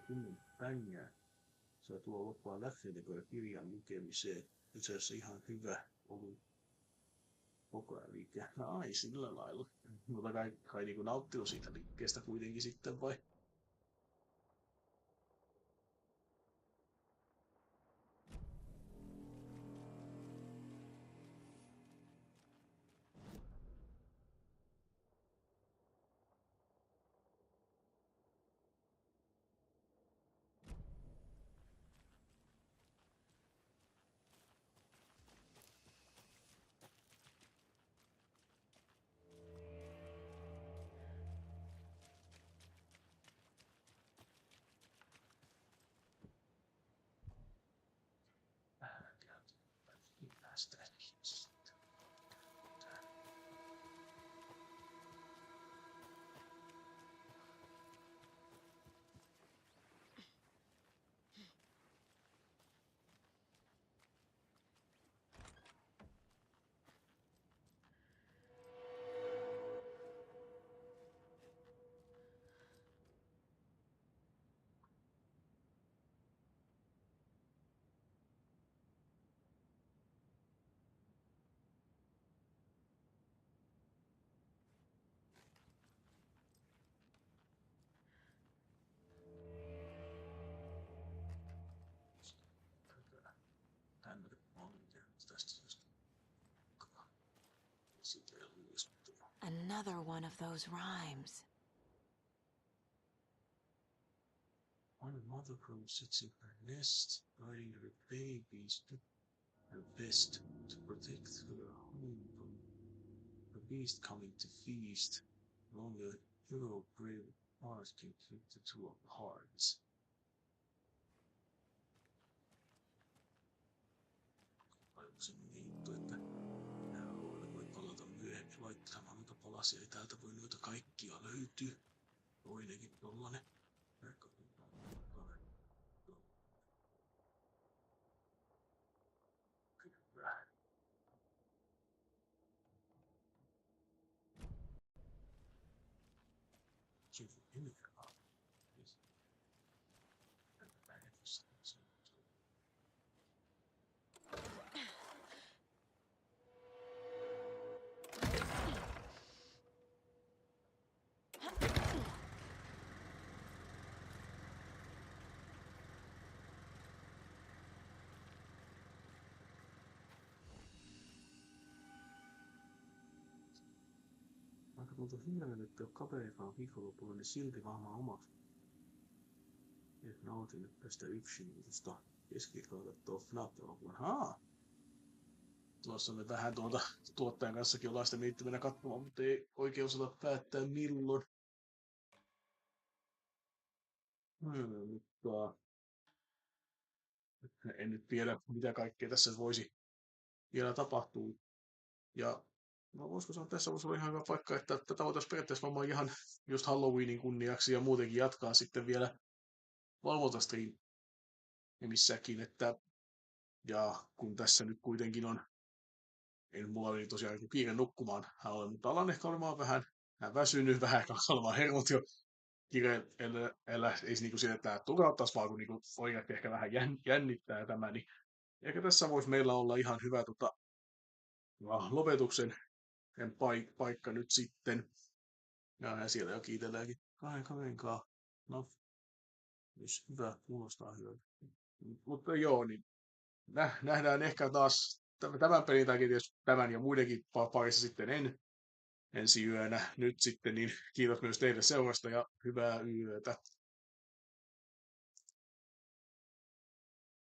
Kunnon pängää. Se tuo loppua lähteentekoja kirjan lukemiseen. Itse asiassa ihan hyvä ollut koko ajan liike. No ai sillä lailla. Mutta kai niinku nauttinut siitä liikkeestä kuitenkin sitten vai? Another one of those rhymes. One mother crow sits in her nest, guiding her babies to her best to protect her home from the beast coming to feast. Only a hero brave heart can keep the two apart. Aikaisemmin viittu, että nämä voi palata myöhemmin laittamaan noita palasia. Ei täältä voi noita kaikkia löytyä. Toinenkin tollanen. Vaikka tuntuu hirveän, että ei ole kaverekaan viikonlopulla, niin silti varmaan omaksi. Et nautin nyt tästä yksinäisestä keskiviikkoa kattoo FNAF-elokuvan. Tuossa me vähän tuottajan kanssakin ollaan sitä miettimänä katsomaan, mutta ei oikein osata päättää milloin. Mutta en nyt tiedä, mitä kaikkea tässä voisi vielä tapahtua. Ja no voisiko sanoa, tässä voisi olla ihan hyvä paikka, että tätä voitaisiin periaatteessa varmaan ihan just Halloweenin kunniaksi ja muutenkin jatkaa sitten vielä valvontastreamissäkin, että ja kun tässä nyt kuitenkin on, en mulla oli tosiaan joku kiire nukkumaan, mutta alan ehkä olemaan vähän väsynyt, vähän ehkä olemaan hermot jo kiireellä, ei se niinku siitä, että tukauttaisi, vaan kun niinku oikeasti ehkä vähän jännittää tämä, niin ehkä tässä voisi meillä olla ihan hyvä lopetuksen paikka nyt sitten. Ja siellä jo kiitelläänkin kahden kaverinkaan. No, jos hyvä, kuulostaa hyvältä. Mutta joo, niin nähdään ehkä taas tämän pelin takia tietysti tämän ja muidenkin parissa sitten ensi yönä. Nyt sitten niin kiitos myös teille seurasta ja hyvää yötä.